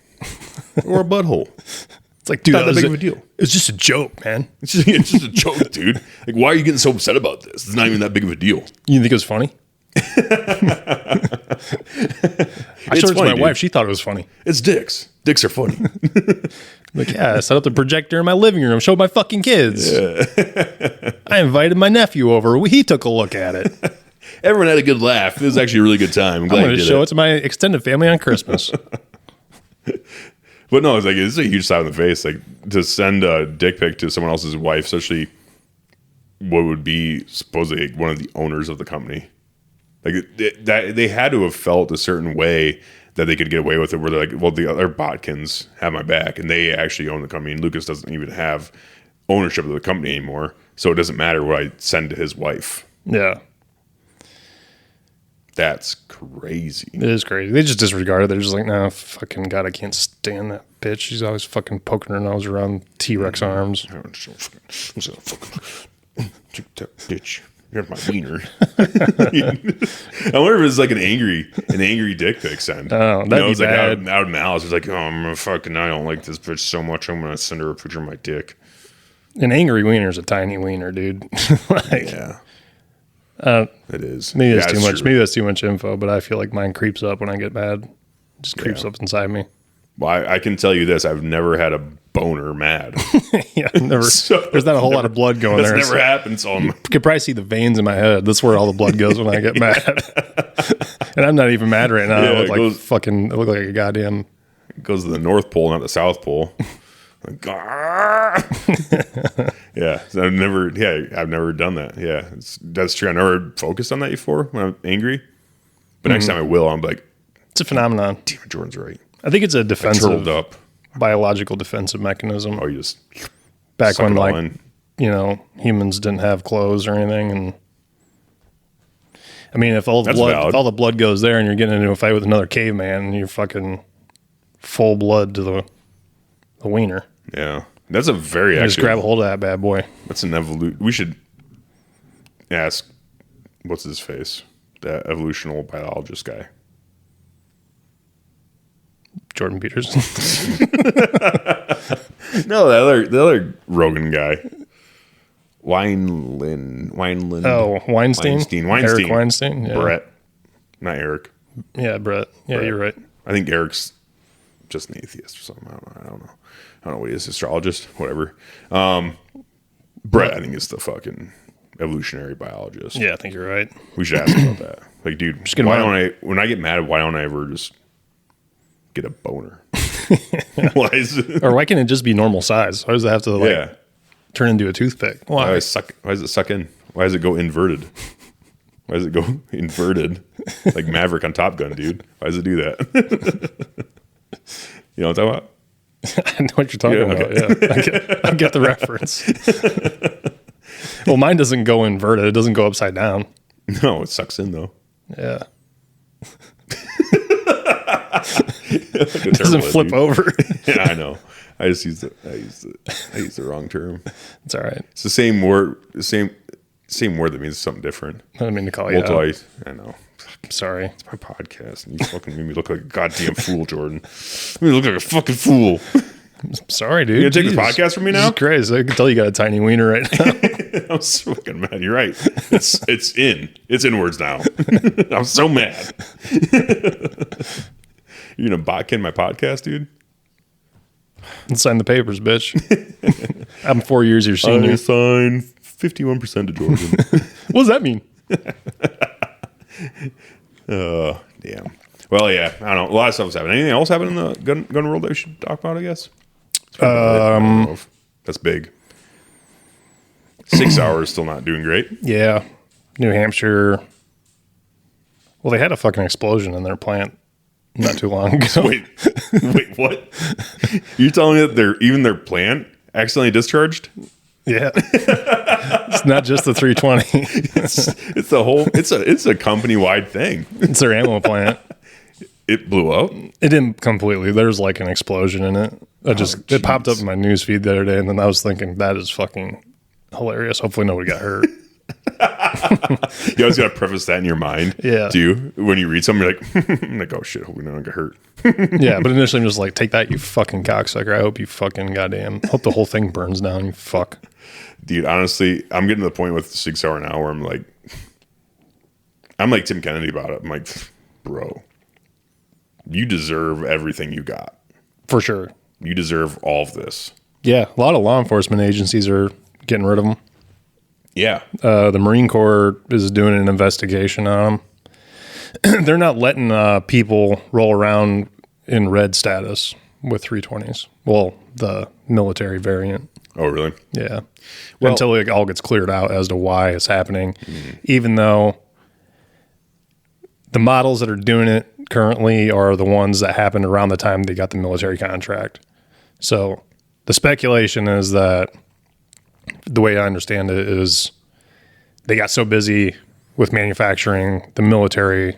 Speaker 2: or a butthole.
Speaker 3: It's like, dude,
Speaker 2: Not that big of a deal.
Speaker 3: It's just a joke, man.
Speaker 2: It's just a joke, dude. Like, why are you getting so upset about this? It's not even that big of a deal.
Speaker 3: You think it was funny? I showed it to my wife. She thought it was funny.
Speaker 2: It's dicks. Dicks are funny.
Speaker 3: Like, yeah, I set up the projector in my living room, showed my fucking kids. Yeah. I invited my nephew over. He took a look at it.
Speaker 2: Everyone had a good laugh. It was actually a really good time. I'm
Speaker 3: going to show it to my extended family on Christmas.
Speaker 2: But no, it's like, it's a huge slap in the face. Like, to send a dick pic to someone else's wife, especially what would be supposedly one of the owners of the company. Like, they had to have felt a certain way that they could get away with it, where they're like, well, the other Botkins have my back, and they actually own the company, and Lucas doesn't even have ownership of the company anymore, so it doesn't matter what I send to his wife.
Speaker 3: Yeah.
Speaker 2: That's crazy.
Speaker 3: It is crazy. They just disregard it. They're just like, no, fucking God, I can't stand that bitch. She's always fucking poking her nose around T.Rex arms.
Speaker 2: I'm so fucking bitch. You're my wiener. I wonder if it's like an angry dick pic send.
Speaker 3: Oh, that'd be
Speaker 2: it's
Speaker 3: bad.
Speaker 2: Like out of malice. It's like, oh, I'm gonna fucking, I don't like this bitch so much. I'm gonna send her a picture of my dick.
Speaker 3: An angry wiener is a tiny wiener, dude. Like,
Speaker 2: yeah. It is.
Speaker 3: Maybe that's
Speaker 2: yeah,
Speaker 3: too much.
Speaker 2: True.
Speaker 3: Maybe that's too much info, but I feel like mine creeps up when I get mad. It just creeps up inside me.
Speaker 2: Well, I can tell you this: I've never had a boner mad.
Speaker 3: Yeah, never. There's not a whole lot of blood going there.
Speaker 2: That's never happened. So
Speaker 3: you could probably see the veins in my head. That's where all the blood goes when I get mad. And I'm not even mad right now. I look like fucking. I look like a goddamn.
Speaker 2: It goes to the North Pole, not the South Pole. Like, yeah, I've never done that. Yeah, that's true. I never focused on that before when I'm angry, but next time I will. I'm like,
Speaker 3: it's a phenomenon.
Speaker 2: Damn it, Jordan's right.
Speaker 3: I think it's a defensive,
Speaker 2: up.
Speaker 3: biological defensive mechanism.
Speaker 2: Oh, you just
Speaker 3: back when humans didn't have clothes or anything, and I mean, if all the blood goes there, and you're getting into a fight with another caveman, and you're fucking full blood to the wiener.
Speaker 2: Yeah, that's a very
Speaker 3: just grab a hold of that bad boy.
Speaker 2: That's an evolution. We should ask what's his face, that evolutional biologist guy.
Speaker 3: Jordan Peterson.
Speaker 2: No, the other Rogan guy. Wineland.
Speaker 3: Oh, Weinstein?
Speaker 2: Weinstein.
Speaker 3: Eric Weinstein? Yeah.
Speaker 2: Brett. Not Eric.
Speaker 3: Yeah, Brett. Yeah, Brett. You're right.
Speaker 2: I think Eric's just an atheist or something. I don't know what he is, astrologist, whatever. Brett, I think, is the fucking evolutionary biologist.
Speaker 3: Yeah, I think you're right.
Speaker 2: We should ask about that. Like, dude, when I get mad, why don't I ever just get a boner? Why is it?
Speaker 3: Or why can't it just be normal size? Why does it have to turn into a toothpick?
Speaker 2: Why does it suck in? Why does it go inverted? Why does it go inverted? Like Maverick on Top Gun, dude. Why does it do that? You know what I'm talking about?
Speaker 3: I know what you're talking about. Yeah, I get the reference. Well, mine doesn't go inverted. It doesn't go upside down.
Speaker 2: No, it sucks in though.
Speaker 3: Yeah. It doesn't flip over.
Speaker 2: Yeah, I know. I just used the wrong term.
Speaker 3: It's all right.
Speaker 2: It's the same word. The same word that means something different.
Speaker 3: I didn't mean to call you out.
Speaker 2: Twice. I know.
Speaker 3: Sorry.
Speaker 2: It's my podcast, and you fucking made me look like a goddamn fool, Jordan. You look like a fucking fool.
Speaker 3: I'm sorry, dude.
Speaker 2: You gonna take this podcast from me now?
Speaker 3: This is crazy. I can tell you got a tiny wiener right now.
Speaker 2: I'm so fucking mad. You're right. It's inwards now. I'm so mad. You're gonna botkin my podcast, dude?
Speaker 3: Let's sign the papers, bitch. I'm 4 years your senior.
Speaker 2: I sign 51% to Jordan.
Speaker 3: What does that mean?
Speaker 2: Damn. Well, yeah. I don't know. A lot of stuff's happening. Anything else happening in the gun world that we should talk about, I guess? That's big. 6 hours still not doing great.
Speaker 3: Yeah. New Hampshire. Well, they had a fucking explosion in their plant not too long ago.
Speaker 2: Wait, what? You're telling me that their plant accidentally discharged?
Speaker 3: Yeah. It's not just the 320.
Speaker 2: It's the whole. It's a company wide thing.
Speaker 3: It's their ammo plant.
Speaker 2: It blew up.
Speaker 3: It didn't completely. There's like an explosion in it. It popped up in my news feed the other day, and then I was thinking that is fucking hilarious. Hopefully nobody got hurt.
Speaker 2: You always got to preface that in your mind.
Speaker 3: Yeah.
Speaker 2: Do you? When you read something, you're like, I'm like, oh shit, hope we don't get hurt.
Speaker 3: Yeah, but initially I'm just like, take that, you fucking cocksucker. I hope you fucking goddamn. Hope the whole thing burns down, you fuck.
Speaker 2: Dude, honestly, I'm getting to the point with Sig Sauer now where I'm like Tim Kennedy about it. I'm like, bro, you deserve everything you got.
Speaker 3: For sure.
Speaker 2: You deserve all of this.
Speaker 3: Yeah, a lot of law enforcement agencies are getting rid of them.
Speaker 2: Yeah.
Speaker 3: The Marine Corps is doing an investigation on them. They're not letting people roll around in red status with 320s. Well, the military variant.
Speaker 2: Oh, really?
Speaker 3: Yeah.
Speaker 2: Well,
Speaker 3: until it all gets cleared out as to why it's happening. Even though the models that are doing it currently are the ones that happened around the time they got the military contract. So the speculation is that, the way I understand it, is they got so busy with manufacturing the military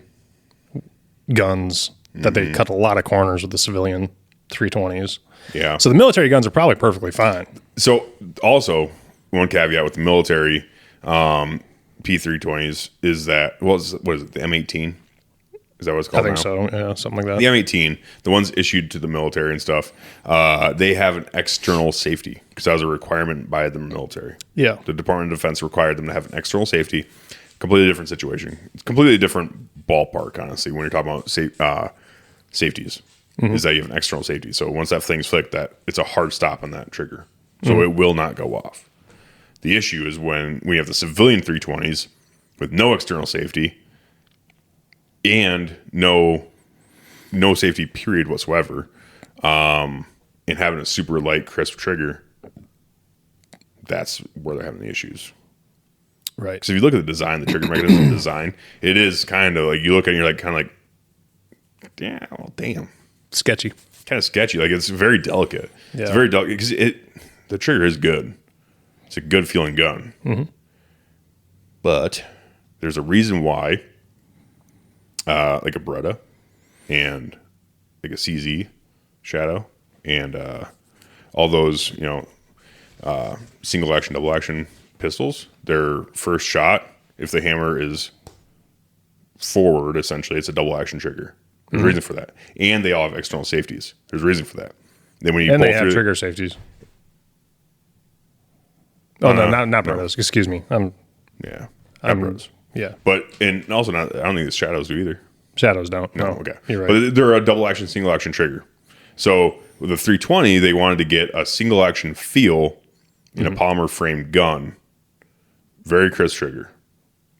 Speaker 3: guns that they cut a lot of corners with the civilian 320s.
Speaker 2: Yeah.
Speaker 3: So the military guns are probably perfectly fine.
Speaker 2: So also, one caveat with the military P320s is that, what is it, the M18? Is that what it's called
Speaker 3: I think
Speaker 2: now?
Speaker 3: so. Yeah, something like that.
Speaker 2: The M18, the ones issued to the military and stuff, they have an external safety because that was a requirement by the military.
Speaker 3: Yeah.
Speaker 2: The Department of Defense required them to have an external safety. Completely different situation. It's completely different ballpark, honestly, when you're talking about safeties, is that you have an external safety. So once that thing's flicked, that it's a hard stop on that trigger. So it will not go off. The issue is when we have the civilian 320s with no external safety and no safety period whatsoever, and having a super light, crisp trigger, that's where they're having the issues.
Speaker 3: Right.
Speaker 2: Because if you look at the design, the trigger mechanism design, it is kind of like, you look at it and you're like, kind of like, yeah, well, damn.
Speaker 3: Sketchy.
Speaker 2: Kind of sketchy. Like, it's very delicate.
Speaker 3: Yeah.
Speaker 2: It's very delicate because the trigger is good. It's a good feeling gun. Mm-hmm. But there's a reason why, like a Beretta and like a CZ Shadow and all those, single action, double action pistols, their first shot, if the hammer is forward, essentially, it's a double action trigger. There's a reason for that. And they all have external safeties. There's a reason for that. Then when you
Speaker 3: And
Speaker 2: pull
Speaker 3: they have
Speaker 2: through
Speaker 3: trigger safeties. Oh, no, not Beretta. Excuse me.
Speaker 2: Yeah.
Speaker 3: Yeah.
Speaker 2: But, and also not, I don't think the Shadows do either.
Speaker 3: Shadows don't.
Speaker 2: No,
Speaker 3: No,
Speaker 2: okay.
Speaker 3: You're right.
Speaker 2: But they're a double action, single action trigger. So with the 320, they wanted to get a single action feel in a polymer framed gun. Very crisp trigger.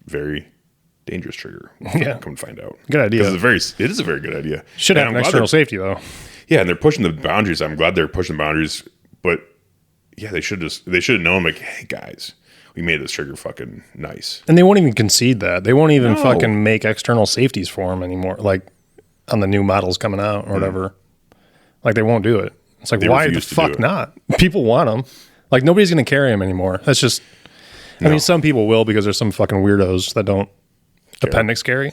Speaker 2: Very dangerous trigger.
Speaker 3: Yeah.
Speaker 2: Come to find out.
Speaker 3: Good idea.
Speaker 2: Because it is a very good idea.
Speaker 3: Should
Speaker 2: And
Speaker 3: have
Speaker 2: I'm
Speaker 3: an
Speaker 2: glad
Speaker 3: external safety, though.
Speaker 2: Yeah, and they're pushing the boundaries. I'm glad they're pushing the boundaries. But yeah, they should have known, like, hey guys, we made this trigger fucking nice.
Speaker 3: And they won't even concede that. They won't even
Speaker 2: No.
Speaker 3: fucking make external safeties for them anymore, like on the new models coming out or whatever. Like, they won't do it. It's like,
Speaker 2: They
Speaker 3: why the
Speaker 2: refuse to do
Speaker 3: fuck
Speaker 2: it.
Speaker 3: not? People want them. Like, nobody's going to carry them anymore. That's just, I mean, some people will because there's some fucking weirdos that don't appendix carry.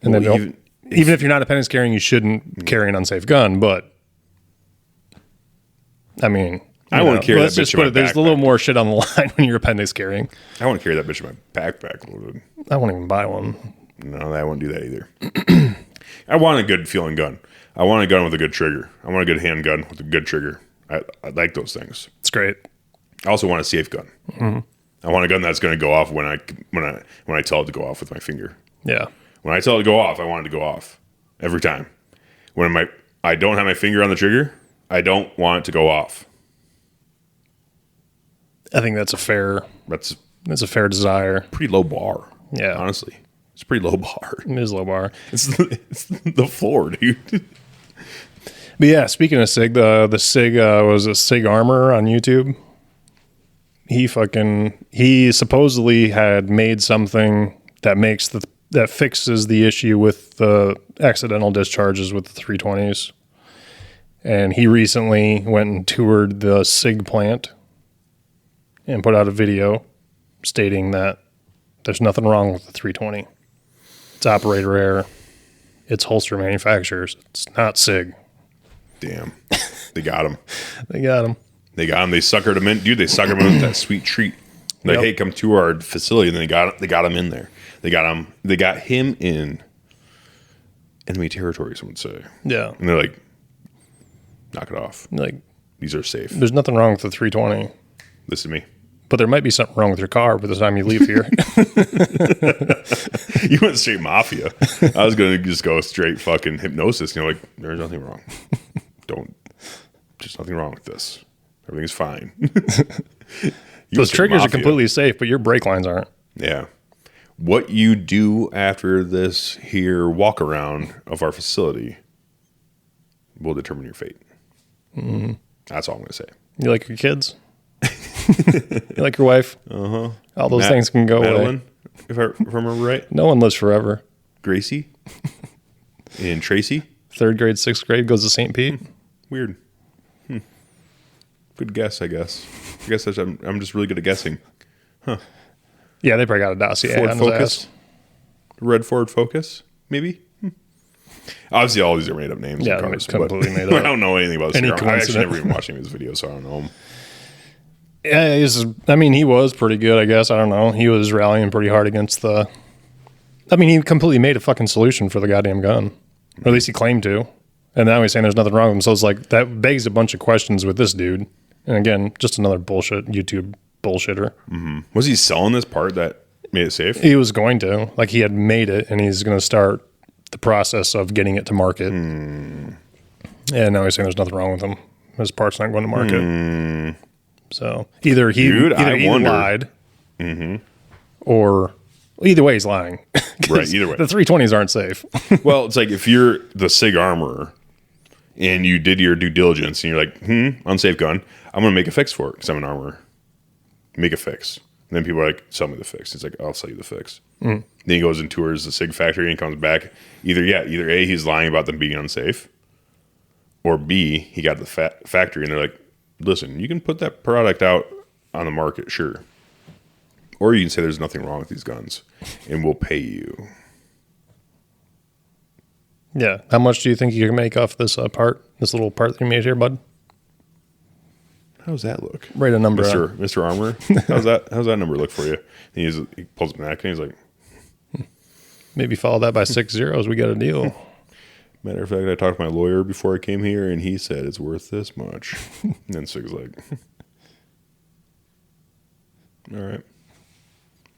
Speaker 3: And
Speaker 2: Well,
Speaker 3: then even if you're not appendix carrying, you shouldn't carry an unsafe gun. But, I mean,
Speaker 2: I want to carry
Speaker 3: let's
Speaker 2: that bitch
Speaker 3: just
Speaker 2: in my
Speaker 3: put it, there's a
Speaker 2: backpack.
Speaker 3: litch more shit on the line when you're appendix carrying.
Speaker 2: I want to carry that bitch in my backpack loaded.
Speaker 3: I won't even buy one.
Speaker 2: No, I won't do that either. I want a good feeling gun. I want a gun with a good trigger. I want a good handgun with a good trigger. I like those things.
Speaker 3: It's great.
Speaker 2: I also want a safe gun. Mm-hmm. I want a gun that's going to go off when I tell it to go off with my finger.
Speaker 3: Yeah.
Speaker 2: When I tell it to go off, I want it to go off every time. When I don't have my finger on the trigger, I don't want it to go off.
Speaker 3: I think that's a fair desire.
Speaker 2: Pretty low bar.
Speaker 3: Yeah.
Speaker 2: Honestly, it's a pretty low bar.
Speaker 3: It is low bar.
Speaker 2: It's the floor, dude.
Speaker 3: But yeah, speaking of SIG, the SIG was a SIG Armor on YouTube. He supposedly had made something that fixes the issue with the accidental discharges with the 320s. And he recently went and toured the SIG plant and put out a video stating that there's nothing wrong with the 320. It's operator error. It's holster manufacturers. It's not SIG.
Speaker 2: Damn. They got him.
Speaker 3: They got him.
Speaker 2: They got him. They suckered him in. Dude, they suckered him in with that sweet treat. Like, hey, come to our facility. And then they got him in there. They got him in enemy territory, some would say.
Speaker 3: Yeah.
Speaker 2: And they're like, knock it off.
Speaker 3: Like,
Speaker 2: these are safe.
Speaker 3: there's nothing wrong with the 320.
Speaker 2: Listen to me.
Speaker 3: But there might be something wrong with your car by the time you leave here.
Speaker 2: You went straight mafia. I was going to just go straight fucking hypnosis. Like, there's nothing wrong. Just nothing wrong with this. Everything's fine.
Speaker 3: Those triggers are completely safe, but your brake lines aren't.
Speaker 2: Yeah. What you do after this here walk around of our facility will determine your fate. Mm-hmm. That's all I'm going to say.
Speaker 3: You like your kids? You like your wife?
Speaker 2: Uh-huh.
Speaker 3: All those things can go
Speaker 2: Madeline,
Speaker 3: away.
Speaker 2: if I remember right.
Speaker 3: No one lives forever.
Speaker 2: Gracie and Tracy.
Speaker 3: 3rd grade, 6th grade goes to St. Pete.
Speaker 2: Weird. Good guess, I guess. I guess I'm just really good at guessing.
Speaker 3: Yeah, they probably got a dossier
Speaker 2: Ford
Speaker 3: on his
Speaker 2: Focus.
Speaker 3: ass.
Speaker 2: Red Ford Focus, maybe? Obviously, all these are made up names.
Speaker 3: Yeah,
Speaker 2: of cars,
Speaker 3: completely
Speaker 2: but
Speaker 3: made up.
Speaker 2: I don't know anything about this.
Speaker 3: Any
Speaker 2: I actually
Speaker 3: coincidence.
Speaker 2: never even watched any of his videos, so I don't know him.
Speaker 3: Yeah, he was pretty good, I guess. I don't know. He was rallying pretty hard against the... he completely made a fucking solution for the goddamn gun. Or at least he claimed to. And now he's saying there's nothing wrong with him. So it's like, that begs a bunch of questions with this dude. And again, just another bullshit YouTube bullshitter.
Speaker 2: Mm-hmm. Was he selling this part that made it safe?
Speaker 3: He was going to. Like, he had made it, and he's going to start the process of getting it to market. And now he's saying there's nothing wrong with him. His part's not going to market. So either he lied, or either way he's lying.
Speaker 2: Right, either way.
Speaker 3: The 320s aren't safe.
Speaker 2: Well, it's like if you're the SIG armorer and you did your due diligence and you're like, unsafe gun, I'm going to make a fix for it because I'm an armorer. Make a fix. And then people are like, sell me the fix. He's like, I'll sell you the fix. Then he goes and tours the SIG factory and comes back. Either A, he's lying about them being unsafe, or B, he got the factory and they're like, listen, you can put that product out on the market, sure. Or you can say there's nothing wrong with these guns and we'll pay you.
Speaker 3: Yeah. How much do you think you can make off this part, this little part that you made here, bud?
Speaker 2: How does that look?
Speaker 3: Write a number.
Speaker 2: Mr. Armor. How's that number look for you? And he pulls it back and he's like,
Speaker 3: maybe follow that by 6 zeros. We got a deal.
Speaker 2: matter of fact, I talked to my lawyer before I came here and he said it's worth this much. And then Sig's like, all right.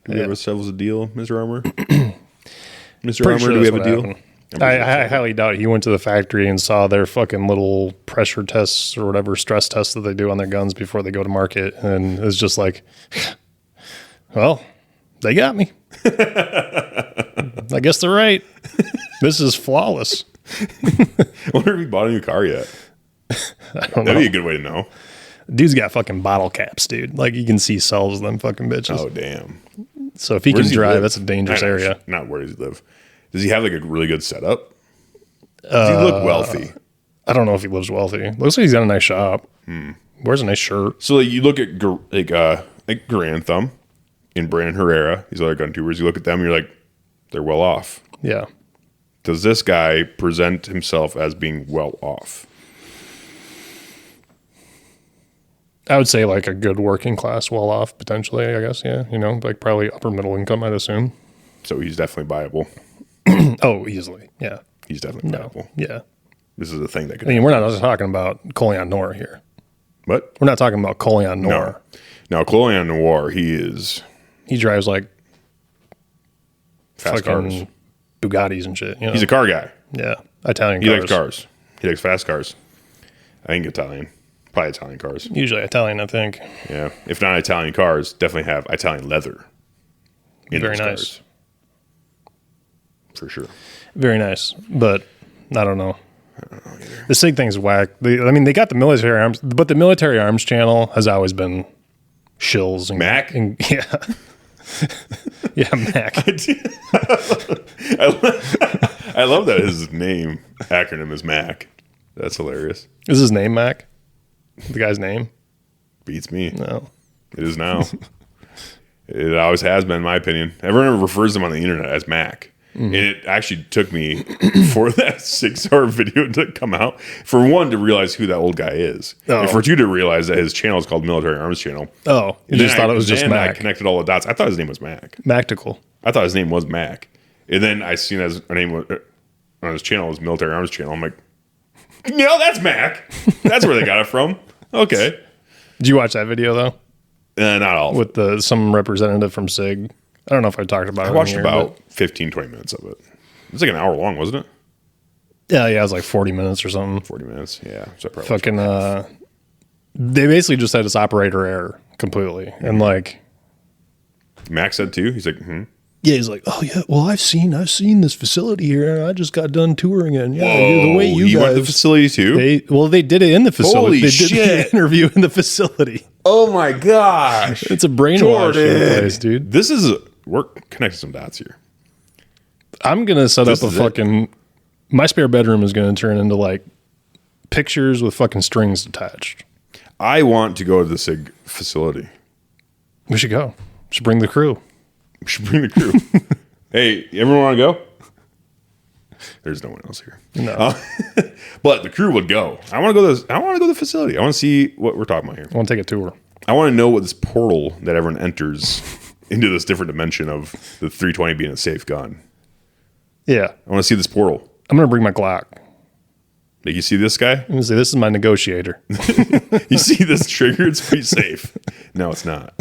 Speaker 2: Do we have ourselves a deal, Mr. Armor? Mr.
Speaker 3: Pretty
Speaker 2: Armor,
Speaker 3: sure
Speaker 2: do we have a
Speaker 3: that's
Speaker 2: deal?
Speaker 3: what I highly doubt it. He went to the factory and saw their fucking little pressure tests or whatever stress tests that they do on their guns before they go to market. And it's just like, well, they got me. I guess they're right. This is flawless.
Speaker 2: I wonder if he bought a new car yet.
Speaker 3: I don't know.
Speaker 2: That'd be a good way to know.
Speaker 3: Dude's got fucking bottle caps, dude. Like, you can see cells of them fucking bitches.
Speaker 2: Oh, damn.
Speaker 3: So if he
Speaker 2: Where
Speaker 3: can
Speaker 2: does
Speaker 3: drive,
Speaker 2: live?
Speaker 3: that's a dangerous area.
Speaker 2: Not where does he live? Does he have like a really good setup? Does he look wealthy?
Speaker 3: I don't know if he lives wealthy. Looks like he's got a nice shop. Wears a nice shirt.
Speaker 2: So like, you look at like Grand Thumb and Brandon Herrera, these other gun tubers. You look at them, and you're like, they're well off.
Speaker 3: Yeah.
Speaker 2: Does this guy present himself as being well off?
Speaker 3: I would say like a good working class, well off potentially, I guess. Yeah. You know, like probably upper middle income, I'd assume.
Speaker 2: So he's definitely viable.
Speaker 3: Oh, easily. Yeah.
Speaker 2: He's definitely viable.
Speaker 3: Yeah.
Speaker 2: This is a thing that could
Speaker 3: I mean, we're not just talking about Colion Noir here.
Speaker 2: What?
Speaker 3: We're not talking about Colion Noir.
Speaker 2: No. Now, Colion Noir, he
Speaker 3: drives like
Speaker 2: fast cars.
Speaker 3: Bugattis and shit. You know?
Speaker 2: He's a car guy.
Speaker 3: Yeah. Italian
Speaker 2: He
Speaker 3: cars.
Speaker 2: likes cars. He likes fast cars. I think Italian. Probably Italian cars.
Speaker 3: Usually Italian, I think.
Speaker 2: Yeah. If not Italian cars, definitely have Italian leather. In
Speaker 3: Very
Speaker 2: those
Speaker 3: nice.
Speaker 2: cars. For sure.
Speaker 3: Very nice. But I don't know. The SIG thing's whack. They got the military arms, but the military arms channel has always been shills. And,
Speaker 2: Mac?
Speaker 3: And, yeah. Yeah, Mac.
Speaker 2: I love that his name acronym is Mac. That's hilarious.
Speaker 3: Is his name Mac? The guy's name?
Speaker 2: Beats me.
Speaker 3: No.
Speaker 2: It is now. It always has been, in my opinion. Everyone refers to him on the internet as Mac. And it actually took me for that 6-hour video to come out, for one, to realize who that old guy is.
Speaker 3: Oh.
Speaker 2: And for two, to realize that his channel is called Military Arms Channel.
Speaker 3: Oh, you just thought it was just Mac.
Speaker 2: I connected all the dots. I thought his name was Mac.
Speaker 3: Mactical.
Speaker 2: I thought his name was Mac. And then I seen his name on his channel was Military Arms Channel. I'm like, no, that's Mac. That's where they got it from. Okay.
Speaker 3: Did you watch that video, though?
Speaker 2: Not all.
Speaker 3: With some representative from SIG. I don't know if I talked about it.
Speaker 2: I watched
Speaker 3: here,
Speaker 2: about 15, 20 minutes of it. It was like an hour long, wasn't it?
Speaker 3: Yeah, it was like 40 minutes or something.
Speaker 2: 40 minutes, yeah. So I
Speaker 3: Fucking, they basically just said it's operator error completely. And like,
Speaker 2: Mac said too. He's like,
Speaker 3: yeah, he's like, oh yeah, well I've seen this facility here. I just got done touring it. And yeah,
Speaker 2: whoa,
Speaker 3: the way you
Speaker 2: went to
Speaker 3: guys,
Speaker 2: the facility too?
Speaker 3: They did it in the facility.
Speaker 2: Holy
Speaker 3: they
Speaker 2: shit.
Speaker 3: did the interview in the facility.
Speaker 2: Oh my gosh.
Speaker 3: It's a brainwash place, dude.
Speaker 2: We're connecting some dots here.
Speaker 3: I'm gonna set
Speaker 2: This
Speaker 3: up a
Speaker 2: is
Speaker 3: fucking. My spare bedroom is gonna turn into like pictures with fucking strings attached.
Speaker 2: I want to go to the SIG facility.
Speaker 3: We should go. Should bring the crew.
Speaker 2: We should bring the crew. Hey, everyone want to go? There's no one else here.
Speaker 3: No.
Speaker 2: But the crew would go. I want to go to the facility. I want to see what we're talking about here.
Speaker 3: I want to take a tour.
Speaker 2: I want to know what this portal that everyone enters into this different dimension of the 320 being a safe gun.
Speaker 3: Yeah.
Speaker 2: I want to see this portal.
Speaker 3: I'm gonna bring my Glock.
Speaker 2: Like, you see this guy?
Speaker 3: I'm gonna say this is my negotiator.
Speaker 2: You see this trigger? It's pretty safe. No, it's not.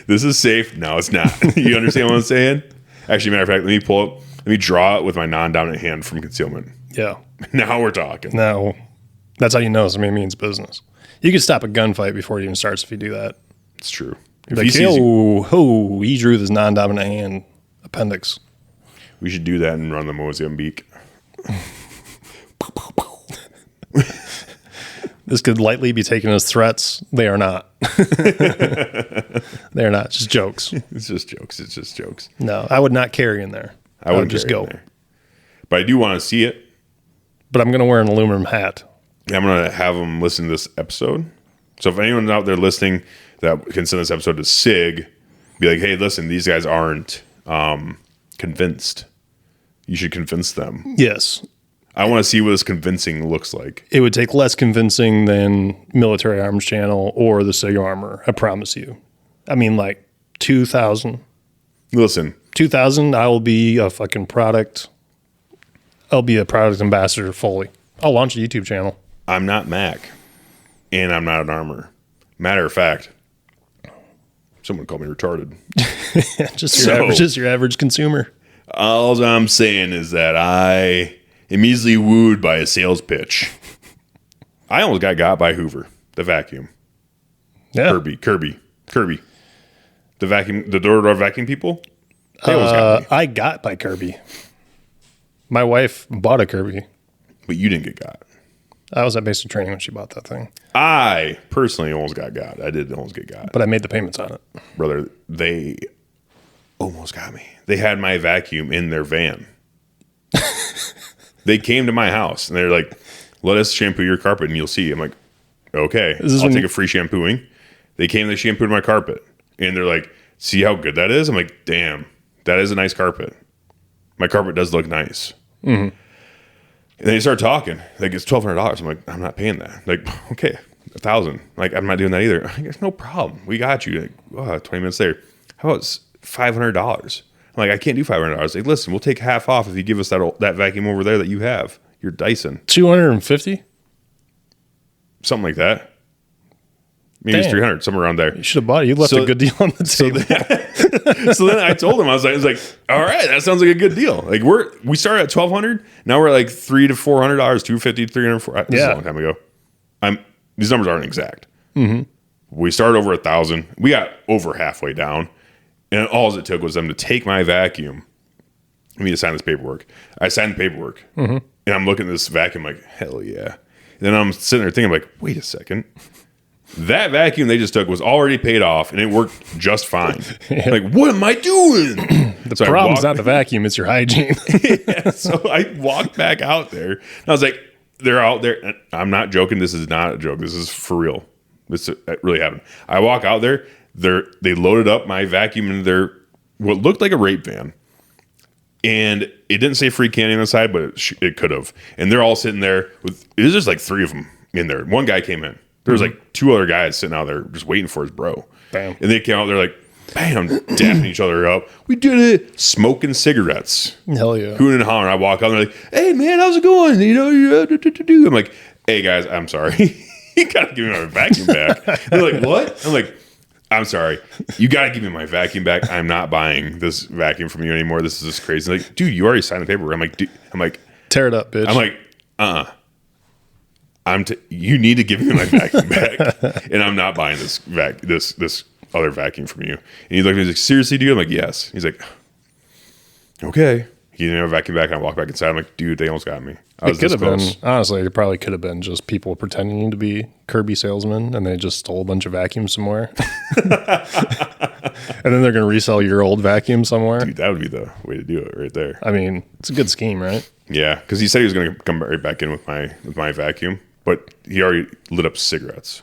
Speaker 2: This is safe. No, it's not. You understand what I'm saying? Actually, matter of fact, let me draw it with my non-dominant hand from concealment.
Speaker 3: Yeah.
Speaker 2: Now we're talking.
Speaker 3: No. That's how you know somebody means business. You can stop a gunfight before it even starts if you do that.
Speaker 2: It's true. If
Speaker 3: Like,
Speaker 2: he sees you,
Speaker 3: he drew this non-dominant hand appendix.
Speaker 2: we should do that and run the Mozambique.
Speaker 3: This could lightly be taken as threats. They are not. They are not. Just jokes.
Speaker 2: It's just jokes. It's just jokes.
Speaker 3: No, I would not carry in there. I would just go.
Speaker 2: But I do want to see it.
Speaker 3: But I'm going to wear an aluminum hat.
Speaker 2: I'm going to have them listen to this episode. So if anyone's out there listening that can send this episode to SIG, be like, hey, listen, these guys aren't convinced. You should convince them.
Speaker 3: Yes.
Speaker 2: I want to see what this convincing looks like.
Speaker 3: It would take less convincing than Military Arms Channel or the SIG Armor. I promise you. I mean, like 2,000.
Speaker 2: Listen.
Speaker 3: 2,000, I will be a fucking product. I'll be a product ambassador fully. I'll launch a YouTube channel.
Speaker 2: I'm not Mac, and I'm not an armor. Matter of fact, someone called me retarded.
Speaker 3: Just your average consumer.
Speaker 2: All I'm saying is that I am easily wooed by a sales pitch. I almost got by Hoover, the vacuum.
Speaker 3: Yeah.
Speaker 2: Kirby. The vacuum, the door-to-door vacuum people. They almost got me.
Speaker 3: I got by Kirby. My wife bought a Kirby.
Speaker 2: But you didn't get got.
Speaker 3: I was at basic training when she bought that thing.
Speaker 2: I personally almost got. I did almost get got.
Speaker 3: But I made the payments on it.
Speaker 2: Brother, they almost got me. They had my vacuum in their van. They came to my house and they're like, let us shampoo your carpet and you'll see. I'm like, okay, I'll take a free shampooing. They came, they shampooed my carpet. And they're like, see how good that is? I'm like, damn, that is a nice carpet. My carpet does look nice. Mm-hmm. And then they start talking. Like, it's $1,200. I'm like, I'm not paying that. Like, okay, $1,000. Like, I'm not doing that either. Like, there's no problem. We got you. Like, 20 minutes later. How about $500? I'm like, I can't do $500. Like, listen, we'll take half off if you give us that vacuum over there that you have. Your Dyson.
Speaker 3: $250?
Speaker 2: Something like that. Maybe it's $300, somewhere around there.
Speaker 3: You should have bought it. You left a good deal on the table.
Speaker 2: So then I told him, I was like, all right, that sounds like a good deal. Like we started at $1,200. Now we're like $300 to $400, $250, $300. This is a long time ago. These numbers aren't exact. Mm-hmm. We started over $1,000. We got over halfway down, and all it took was them to take my vacuum. I mean, to sign this paperwork. I signed the paperwork, and I'm looking at this vacuum like, hell yeah. And then I'm sitting there thinking, like, wait a second. That vacuum they just took was already paid off, and it worked just fine. Like, what am I doing?
Speaker 3: The problem's not the vacuum, it's your hygiene.
Speaker 2: So I walked back out there, and I was like, they're out there. I'm not joking. This is not a joke. This is for real. It really happened. I walk out there. They loaded up my vacuum into their what looked like a rape van, and it didn't say free candy on the side, but it could have. And they're all sitting there with. It was just like 3 of them in there. One guy came in. There was like 2 other guys sitting out there just waiting for his bro.
Speaker 3: Bam.
Speaker 2: And they came out there like, bam, dapping each other up. We did it. Smoking cigarettes.
Speaker 3: Hell yeah.
Speaker 2: Hooting and hollering. I walk out and they're like, hey, man, how's it going? You know, I'm like, hey, guys, I'm sorry. You got to give me my vacuum back. They're like, what? I'm like, I'm sorry. You got to give me my vacuum back. I'm not buying this vacuum from you anymore. This is just crazy. Like, dude, you already signed the paper. I'm like,
Speaker 3: tear it up, bitch.
Speaker 2: I'm like, you need to give me my vacuum back, and I'm not buying this other vacuum from you. And he looked at me, he's like, seriously, dude? I'm like, yes. He's like, okay. He didn't have a vacuum back, and I walked back inside. I'm like, dude, they almost got me.
Speaker 3: It could have been, honestly, it probably could have been just people pretending to be Kirby salesmen, and they just stole a bunch of vacuums somewhere. And then they're going to resell your old vacuum somewhere.
Speaker 2: Dude, that would be the way to do it right there.
Speaker 3: I mean, it's a good scheme, right?
Speaker 2: Yeah, because he said he was going to come right back in with my vacuum, but he already lit up cigarettes.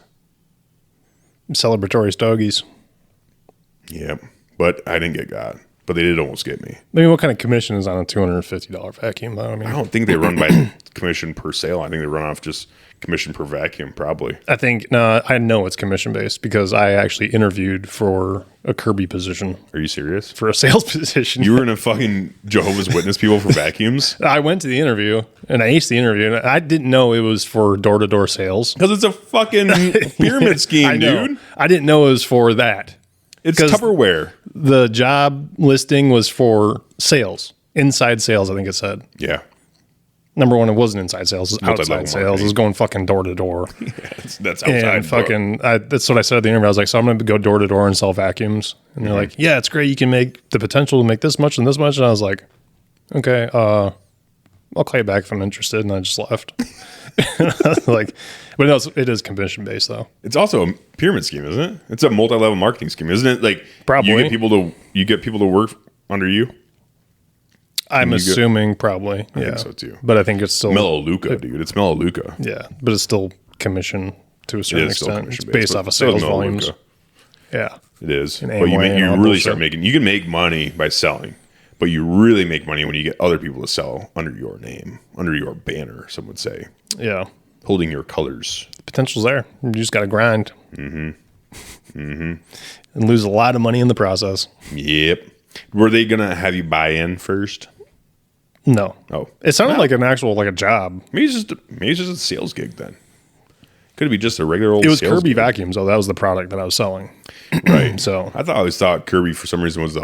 Speaker 3: Celebratory stogies.
Speaker 2: Yep, but I didn't get got. But they did almost get me.
Speaker 3: I mean, what kind of commission is on a $250 vacuum, though?
Speaker 2: I don't think they run by commission per sale. I think they run off just commission per vacuum, probably.
Speaker 3: I know it's commission based because I actually interviewed for a Kirby position.
Speaker 2: Are you serious?
Speaker 3: For a sales position.
Speaker 2: You were in a fucking Jehovah's Witness people for vacuums?
Speaker 3: I went to the interview and I aced the interview, and I didn't know it was for door-to-door sales.
Speaker 2: Because it's a fucking pyramid scheme, dude.
Speaker 3: I didn't know it was for that.
Speaker 2: It's Tupperware.
Speaker 3: The job listing was for sales, inside sales, I think it said.
Speaker 2: Yeah.
Speaker 3: Number one, it wasn't inside sales, it was outside sales.
Speaker 2: Marketing.
Speaker 3: It was going fucking door to door.
Speaker 2: That's outside.
Speaker 3: And that's what I said at the interview. I was like, so I'm going to go door to door and sell vacuums. And they're like, yeah, it's great. You can make the potential to make this much and this much. And I was like, okay, I'll call you back if I'm interested. And I just left. Like, but no, it is commission based though.
Speaker 2: It's also a pyramid scheme, isn't it? It's a multi-level marketing scheme, isn't it? Like,
Speaker 3: probably
Speaker 2: you get people to work under you.
Speaker 3: I'm assuming probably.
Speaker 2: I think so too.
Speaker 3: But I think it's still
Speaker 2: Melaleuca, dude. It's Melaleuca.
Speaker 3: Yeah, but it's still commission to a certain extent. It's based off of sales volumes. Yeah,
Speaker 2: it is. But you really start making. You can make money by selling, but you really make money when you get other people to sell under your name, under your banner. Some would say.
Speaker 3: Yeah,
Speaker 2: holding your colors.
Speaker 3: The potential's there. You just got to grind. And lose a lot of money in the process.
Speaker 2: Yep. Were they gonna have you buy in first?
Speaker 3: No.
Speaker 2: Oh,
Speaker 3: it sounded like an actual like a job.
Speaker 2: Maybe it's just a sales gig then. Could it be just a regular old?
Speaker 3: It was
Speaker 2: sales
Speaker 3: Kirby
Speaker 2: gig?
Speaker 3: vacuums, though. That was the product that I was selling.
Speaker 2: Right.
Speaker 3: So
Speaker 2: I always thought Kirby for some reason was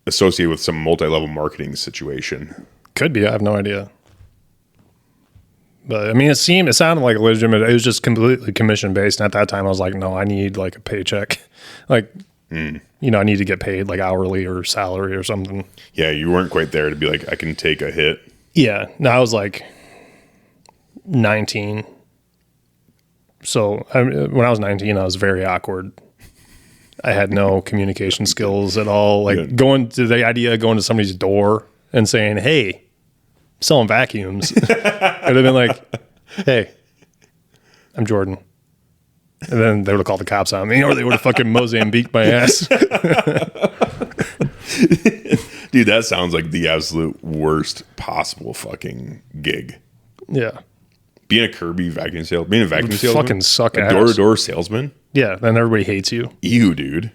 Speaker 2: associated with some multi-level marketing situation.
Speaker 3: Could be. I have no idea. But I mean, it sounded like a legitimate. It was just completely commission based. And at that time, I was like, no, I need like a paycheck. Like, I need to get paid like hourly or salary or something. Yeah,
Speaker 2: you weren't quite there to be like, I can take a hit.
Speaker 3: Yeah. No, I was like 19. So when I was 19, I was very awkward. I had no communication skills at all. Like going to somebody's door and saying, hey, selling vacuums. I'd have been like, hey, I'm Jordan. And then they would have called the cops on me, or they would have fucking Mozambiqued my ass.
Speaker 2: Dude, that sounds like the absolute worst possible fucking gig.
Speaker 3: Yeah.
Speaker 2: Being a Kirby vacuum salesman, being a vacuum salesman,
Speaker 3: fucking suck ass.
Speaker 2: A door-to-door salesman.
Speaker 3: Yeah, then everybody hates you.
Speaker 2: Ew, dude.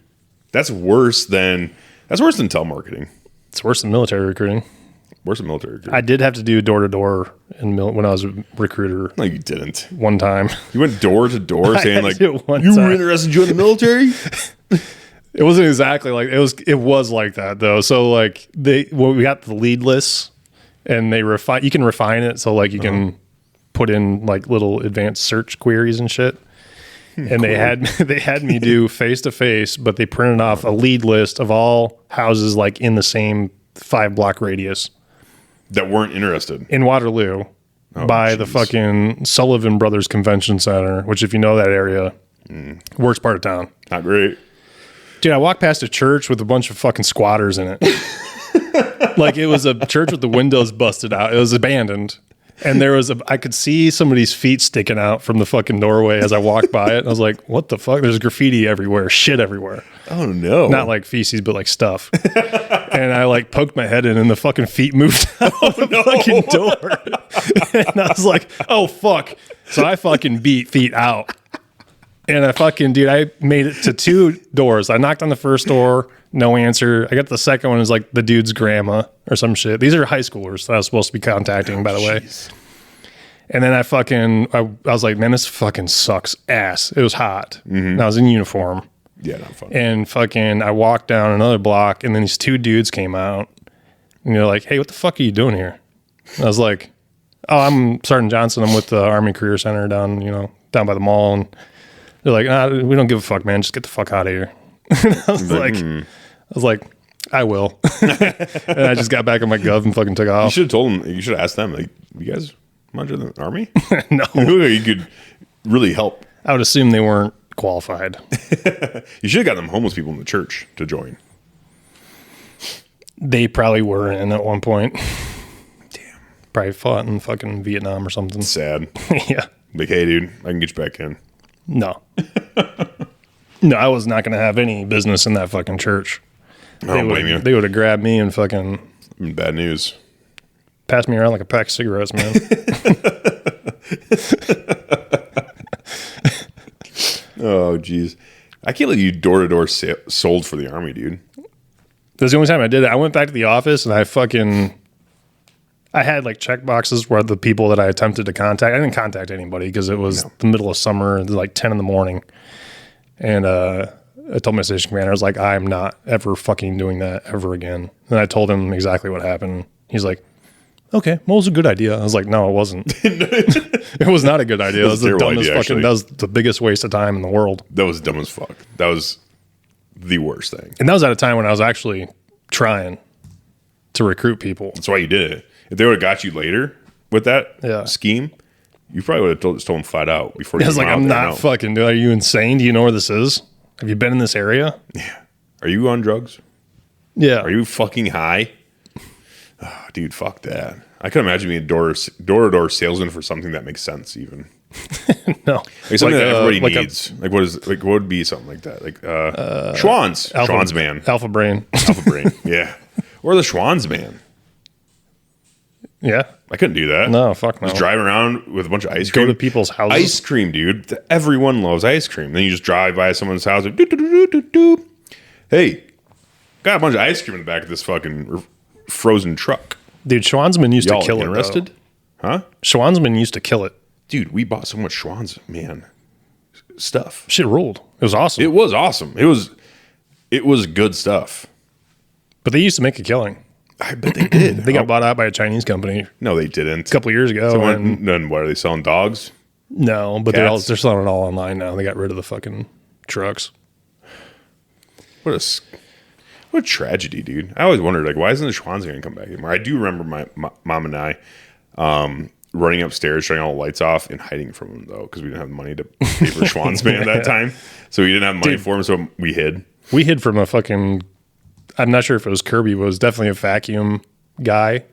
Speaker 2: That's worse than telemarketing.
Speaker 3: It's worse than military recruiting.
Speaker 2: Worse than military recruiting.
Speaker 3: I did have to do door-to-door when I was a recruiter.
Speaker 2: No, you didn't.
Speaker 3: One time.
Speaker 2: You went door-to-door saying like, you were interested in joining the military?
Speaker 3: It wasn't exactly like it was like that though. So like we got the lead lists and you can refine it so like you can put in like little advanced search queries and shit. And cool. they had me do face-to-face, but they printed off a lead list of all houses like in the same 5-block radius
Speaker 2: that weren't interested
Speaker 3: in Waterloo by the fucking Sullivan Brothers Convention Center, which if you know that area, worst part of town.
Speaker 2: Not great.
Speaker 3: Dude, I walked past a church with a bunch of fucking squatters in it. Like it was a church with the windows busted out. It was abandoned. And I could see somebody's feet sticking out from the fucking doorway as I walked by it. And I was like, what the fuck? There's graffiti everywhere, shit everywhere.
Speaker 2: Oh no.
Speaker 3: Not like feces, but like stuff. And I like poked my head in and the fucking feet moved out the fucking door. And I was like, oh fuck. So I fucking beat feet out. And I made it to 2 doors. I knocked on the first door, no answer. I got the second one, is like the dude's grandma or some shit. These are high schoolers that I was supposed to be contacting, by the way. And then I was like, man, this fucking sucks ass. It was hot. And I was in uniform.
Speaker 2: Yeah, not fun.
Speaker 3: And I walked down another block, and then these 2 dudes came out. And they're like, hey, what the fuck are you doing here? And I was like, oh, I'm Sergeant Johnson. I'm with the Army Career Center down by the mall. And they're like, we don't give a fuck, man. Just get the fuck out of here. And I was like, I will. And I just got back on my gov and fucking took off.
Speaker 2: You should have told them. You should have asked them, like, you guys much in the Army?
Speaker 3: No.
Speaker 2: You could really help.
Speaker 3: I would assume they weren't qualified.
Speaker 2: You should have got them homeless people in the church to join.
Speaker 3: They probably were in at one point. Damn. Probably fought in fucking Vietnam or something.
Speaker 2: Sad.
Speaker 3: Yeah.
Speaker 2: Like, hey, dude, I can get you back in.
Speaker 3: No. No, I was not going to have any business in that fucking church.
Speaker 2: I don't blame you.
Speaker 3: They would have grabbed me and fucking...
Speaker 2: Bad news.
Speaker 3: Passed me around like a pack of cigarettes, man.
Speaker 2: Oh, jeez. I can't let you door-to-door sold for the Army, dude.
Speaker 3: That's the only time I did it. I went back to the office and I had like check boxes where the people that I attempted to contact, I didn't contact anybody because it was the middle of summer, it was like 10 in the morning. And I told my station commander, I was like, I'm not ever fucking doing that ever again. And I told him exactly what happened. He's like, okay, well, it was a good idea. I was like, no, it wasn't. It was not a good idea. It was the dumbest fucking, that was the biggest waste of time in the world.
Speaker 2: That was dumb as fuck. That was the worst thing.
Speaker 3: And that was at a time when I was actually trying to recruit people.
Speaker 2: That's why you did it. If they would have got you later with that scheme, you probably would have told them flat out before you
Speaker 3: I was like, I'm not fucking doing. Are you insane? Do you know where this is? Have you been in this area?
Speaker 2: Yeah. Are you on drugs?
Speaker 3: Yeah.
Speaker 2: Are you fucking high? Oh, dude, fuck that. I can imagine being a door-to-door salesman for something that makes sense even.
Speaker 3: No.
Speaker 2: Like something that everybody needs. What would be something like that? Like Schwann's. Schwann's man.
Speaker 3: Alpha Brain.
Speaker 2: Alpha Brain. Yeah. Or the Schwann's man.
Speaker 3: Yeah.
Speaker 2: I couldn't do that.
Speaker 3: No, fuck no.
Speaker 2: Just drive around with a bunch of ice cream.
Speaker 3: Go to people's houses.
Speaker 2: Ice cream, dude. Everyone loves ice cream. Then you just drive by someone's house. Like, doo. Hey, got a bunch of ice cream in the back of this fucking frozen truck.
Speaker 3: Dude, Schwanzman used to kill it.
Speaker 2: Interested? Huh?
Speaker 3: Schwanzman used to kill it.
Speaker 2: Dude, we bought so much Schwann's, man, stuff.
Speaker 3: Shit ruled. It was awesome.
Speaker 2: It was awesome. It was good stuff.
Speaker 3: But they used to make a killing.
Speaker 2: I bet they did.
Speaker 3: They got bought out by a Chinese company.
Speaker 2: No, they didn't.
Speaker 3: A couple of years ago.
Speaker 2: Then what, are they selling dogs?
Speaker 3: No, but they're selling it all online now. They got rid of the fucking trucks.
Speaker 2: What a tragedy, dude. I always wondered, like, why isn't the Schwann's going to come back anymore? I do remember my mom and I running upstairs, shutting all the lights off, and hiding from them, though, because we didn't have money to pay for Schwann's man at that time. So we didn't have money for him, so we hid. We hid from a fucking... I'm not sure if it was Kirby, but it was definitely a vacuum guy.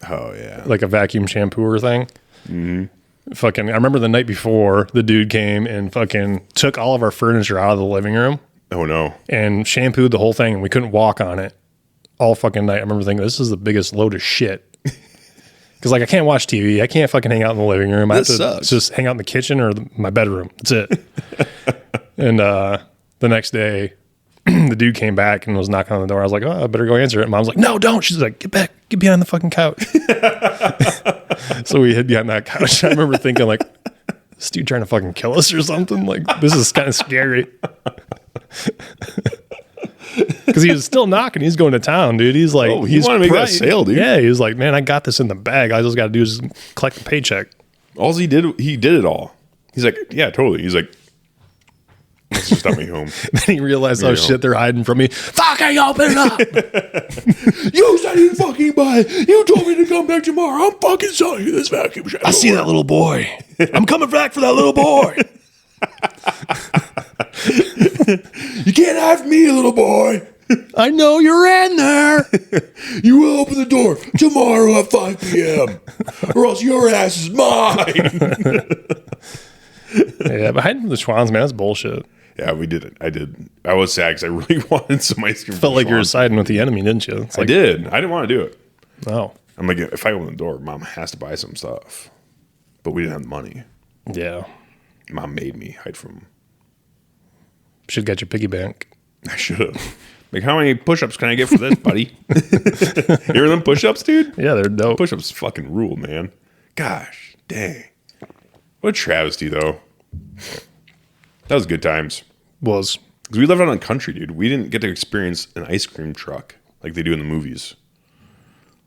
Speaker 2: Oh, yeah. Like a vacuum shampooer thing. Mm-hmm. Fucking, I remember the night before, the dude came and fucking took all of our furniture out of the living room. Oh, no. And shampooed the whole thing, and we couldn't walk on it all fucking night. I remember thinking, this is the biggest load of shit. Because, like, I can't watch TV. I can't fucking hang out in the living room. I have to just hang out in the kitchen or my bedroom. That's it. And the next day... the dude came back and was knocking on the door. I was like, oh, I better go answer it. And Mom's like, no, don't. She's like, get back, get behind the fucking couch. So we hid behind that couch. I remember thinking, like, this dude trying to fucking kill us or something? Like, this is kind of scary. Because he was still knocking. He's going to town, dude. He's like, oh, he's want to make that sale, dude. Yeah, he was like, man, I got this in the bag. I just got to do is collect the paycheck. All he did it all. He's like, yeah, totally. He's like, let's just stop me home. Then he realized, oh shit, they're hiding from me. Fucking open it up! You said you'd fucking buy it. You told me to come back tomorrow. I'm fucking selling you this vacuum shampoo. I see that little boy. I'm coming back for that little boy. You can't have me, little boy.
Speaker 3: I know you're in there.
Speaker 2: You will open the door tomorrow at 5 p.m. or else your ass is mine.
Speaker 3: Yeah, but hiding from the Schwans, man, that's bullshit.
Speaker 2: Yeah, we did it. I did. I was sad because I really wanted some ice cream.
Speaker 3: Felt like you were siding with the enemy, didn't you?
Speaker 2: I did. I didn't want to do it.
Speaker 3: Oh.
Speaker 2: I'm like, if I open the door, Mom has to buy some stuff. But we didn't have the money.
Speaker 3: Yeah.
Speaker 2: Mom made me hide from.
Speaker 3: Should get your piggy bank.
Speaker 2: I should have. Like, how many push-ups can I get for this, buddy? You hear them push-ups, dude?
Speaker 3: Yeah, they're dope.
Speaker 2: Push-ups fucking rule, man. Gosh, dang. What a travesty, though. That was good times.
Speaker 3: Was.
Speaker 2: Because we lived out in the country, dude. We didn't get to experience an ice cream truck like they do in the movies.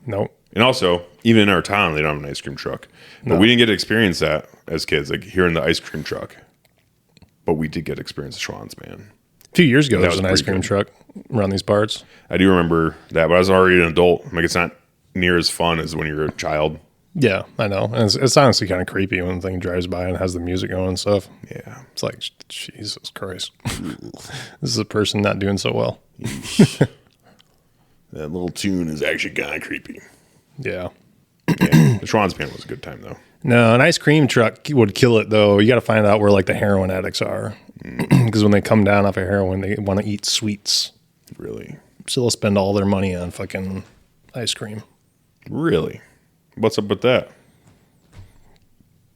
Speaker 3: Nope.
Speaker 2: And also, even in our town, they don't have an ice cream truck. But we didn't get to experience that as kids, like hearing the ice cream truck. But we did get to experience the Schwans, man.
Speaker 3: A few years ago, there was an
Speaker 2: pretty
Speaker 3: ice cream
Speaker 2: good.
Speaker 3: truck around these parts.
Speaker 2: I do remember that, but I was already an adult. Like, it's not near as fun as when you're a child.
Speaker 3: Yeah, I know. And it's honestly kind of creepy when the thing drives by and has the music going and stuff.
Speaker 2: Yeah.
Speaker 3: It's like, Jesus Christ. This is a person not doing so well.
Speaker 2: That little tune is actually kind of creepy.
Speaker 3: Yeah.
Speaker 2: Yeah. The Schwans band was a good time, though.
Speaker 3: No, an ice cream truck would kill it, though. You got to find out where, like, the heroin addicts are. Because when they come down off of heroin, they want to eat sweets.
Speaker 2: Really?
Speaker 3: So they'll spend all their money on fucking ice cream.
Speaker 2: Really? What's up with that?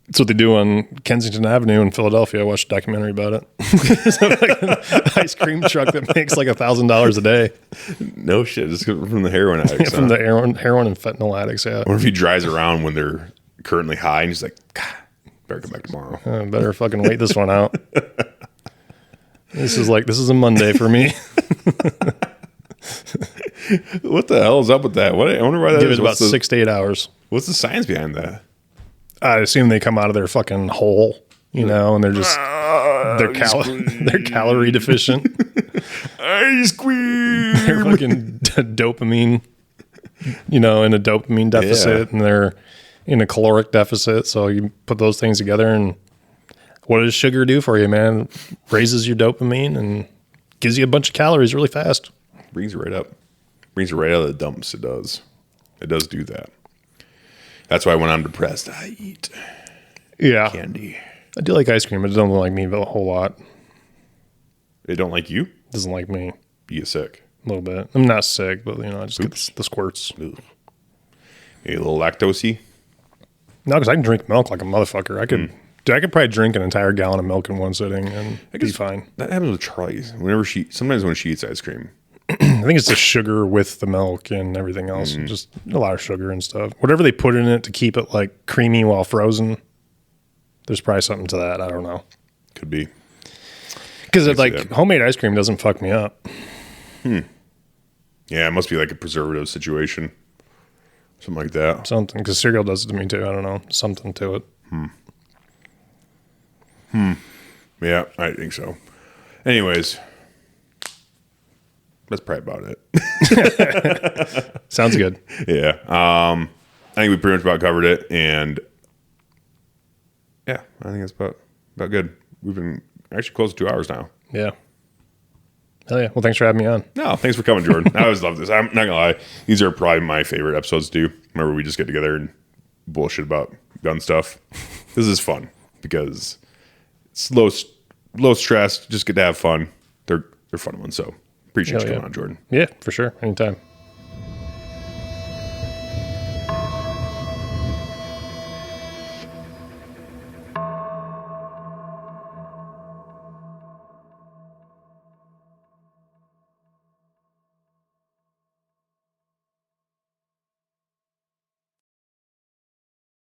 Speaker 3: That's what they do on Kensington Avenue in Philadelphia. I watched a documentary about it. It's like an ice cream truck that makes like $1,000 a day.
Speaker 2: No shit. Just from the heroin addicts.
Speaker 3: From the heroin and fentanyl addicts, yeah.
Speaker 2: I wonder if he drives around when they're currently high and he's like, God, better come back tomorrow.
Speaker 3: Better fucking wait this one out. This is a Monday for me.
Speaker 2: What the hell is up with that? I wonder why that
Speaker 3: Give
Speaker 2: is.
Speaker 3: it about 6 to 8 hours.
Speaker 2: What's the science behind that?
Speaker 3: I assume they come out of their fucking hole, you know, and they're just they're calorie deficient.
Speaker 2: Ice cream.
Speaker 3: They're fucking dopamine, you know, in a dopamine deficit, and they're in a caloric deficit. So you put those things together, and what does sugar do for you, man? Raises your dopamine and gives you a bunch of calories really fast.
Speaker 2: Brings you right up. Brings you right out of the dumps. It does. It does do that. That's why when I'm depressed, I eat candy.
Speaker 3: I do like ice cream, but it doesn't like me a whole lot.
Speaker 2: They don't like you?
Speaker 3: Doesn't like me
Speaker 2: You get sick.
Speaker 3: a little bit. I'm not sick, but you know, I just get the squirts.
Speaker 2: Ugh. Maybe a little lactose-y?
Speaker 3: No, because I can drink milk like a motherfucker. I could probably drink an entire gallon of milk in one sitting and be fine.
Speaker 2: That happens with Charlie. Sometimes when she eats ice cream.
Speaker 3: I think it's the sugar with the milk and everything else. Just a lot of sugar and stuff. Whatever they put in it to keep it like creamy while frozen. There's probably something to that. I don't know.
Speaker 2: Could be.
Speaker 3: Because like homemade ice cream doesn't fuck me up.
Speaker 2: Yeah, it must be like a preservative situation. Something like that.
Speaker 3: Something. Because cereal does it to me too. I don't know. Something to it.
Speaker 2: Yeah, I think so. Anyways, that's probably about it.
Speaker 3: Sounds good.
Speaker 2: Yeah. I think we pretty much about covered it. And yeah, I think that's about good. We've been actually close to 2 hours now.
Speaker 3: Yeah. Hell yeah. Well, thanks for having me on.
Speaker 2: No, thanks for coming, Jordan. I always love this. I'm not going to lie. These are probably my favorite episodes to do. Remember, we just get together and bullshit about gun stuff. This is fun because it's low stress. Just get to have fun. They're fun ones. So appreciate you coming on, Jordan.
Speaker 3: Yeah, for sure. Anytime.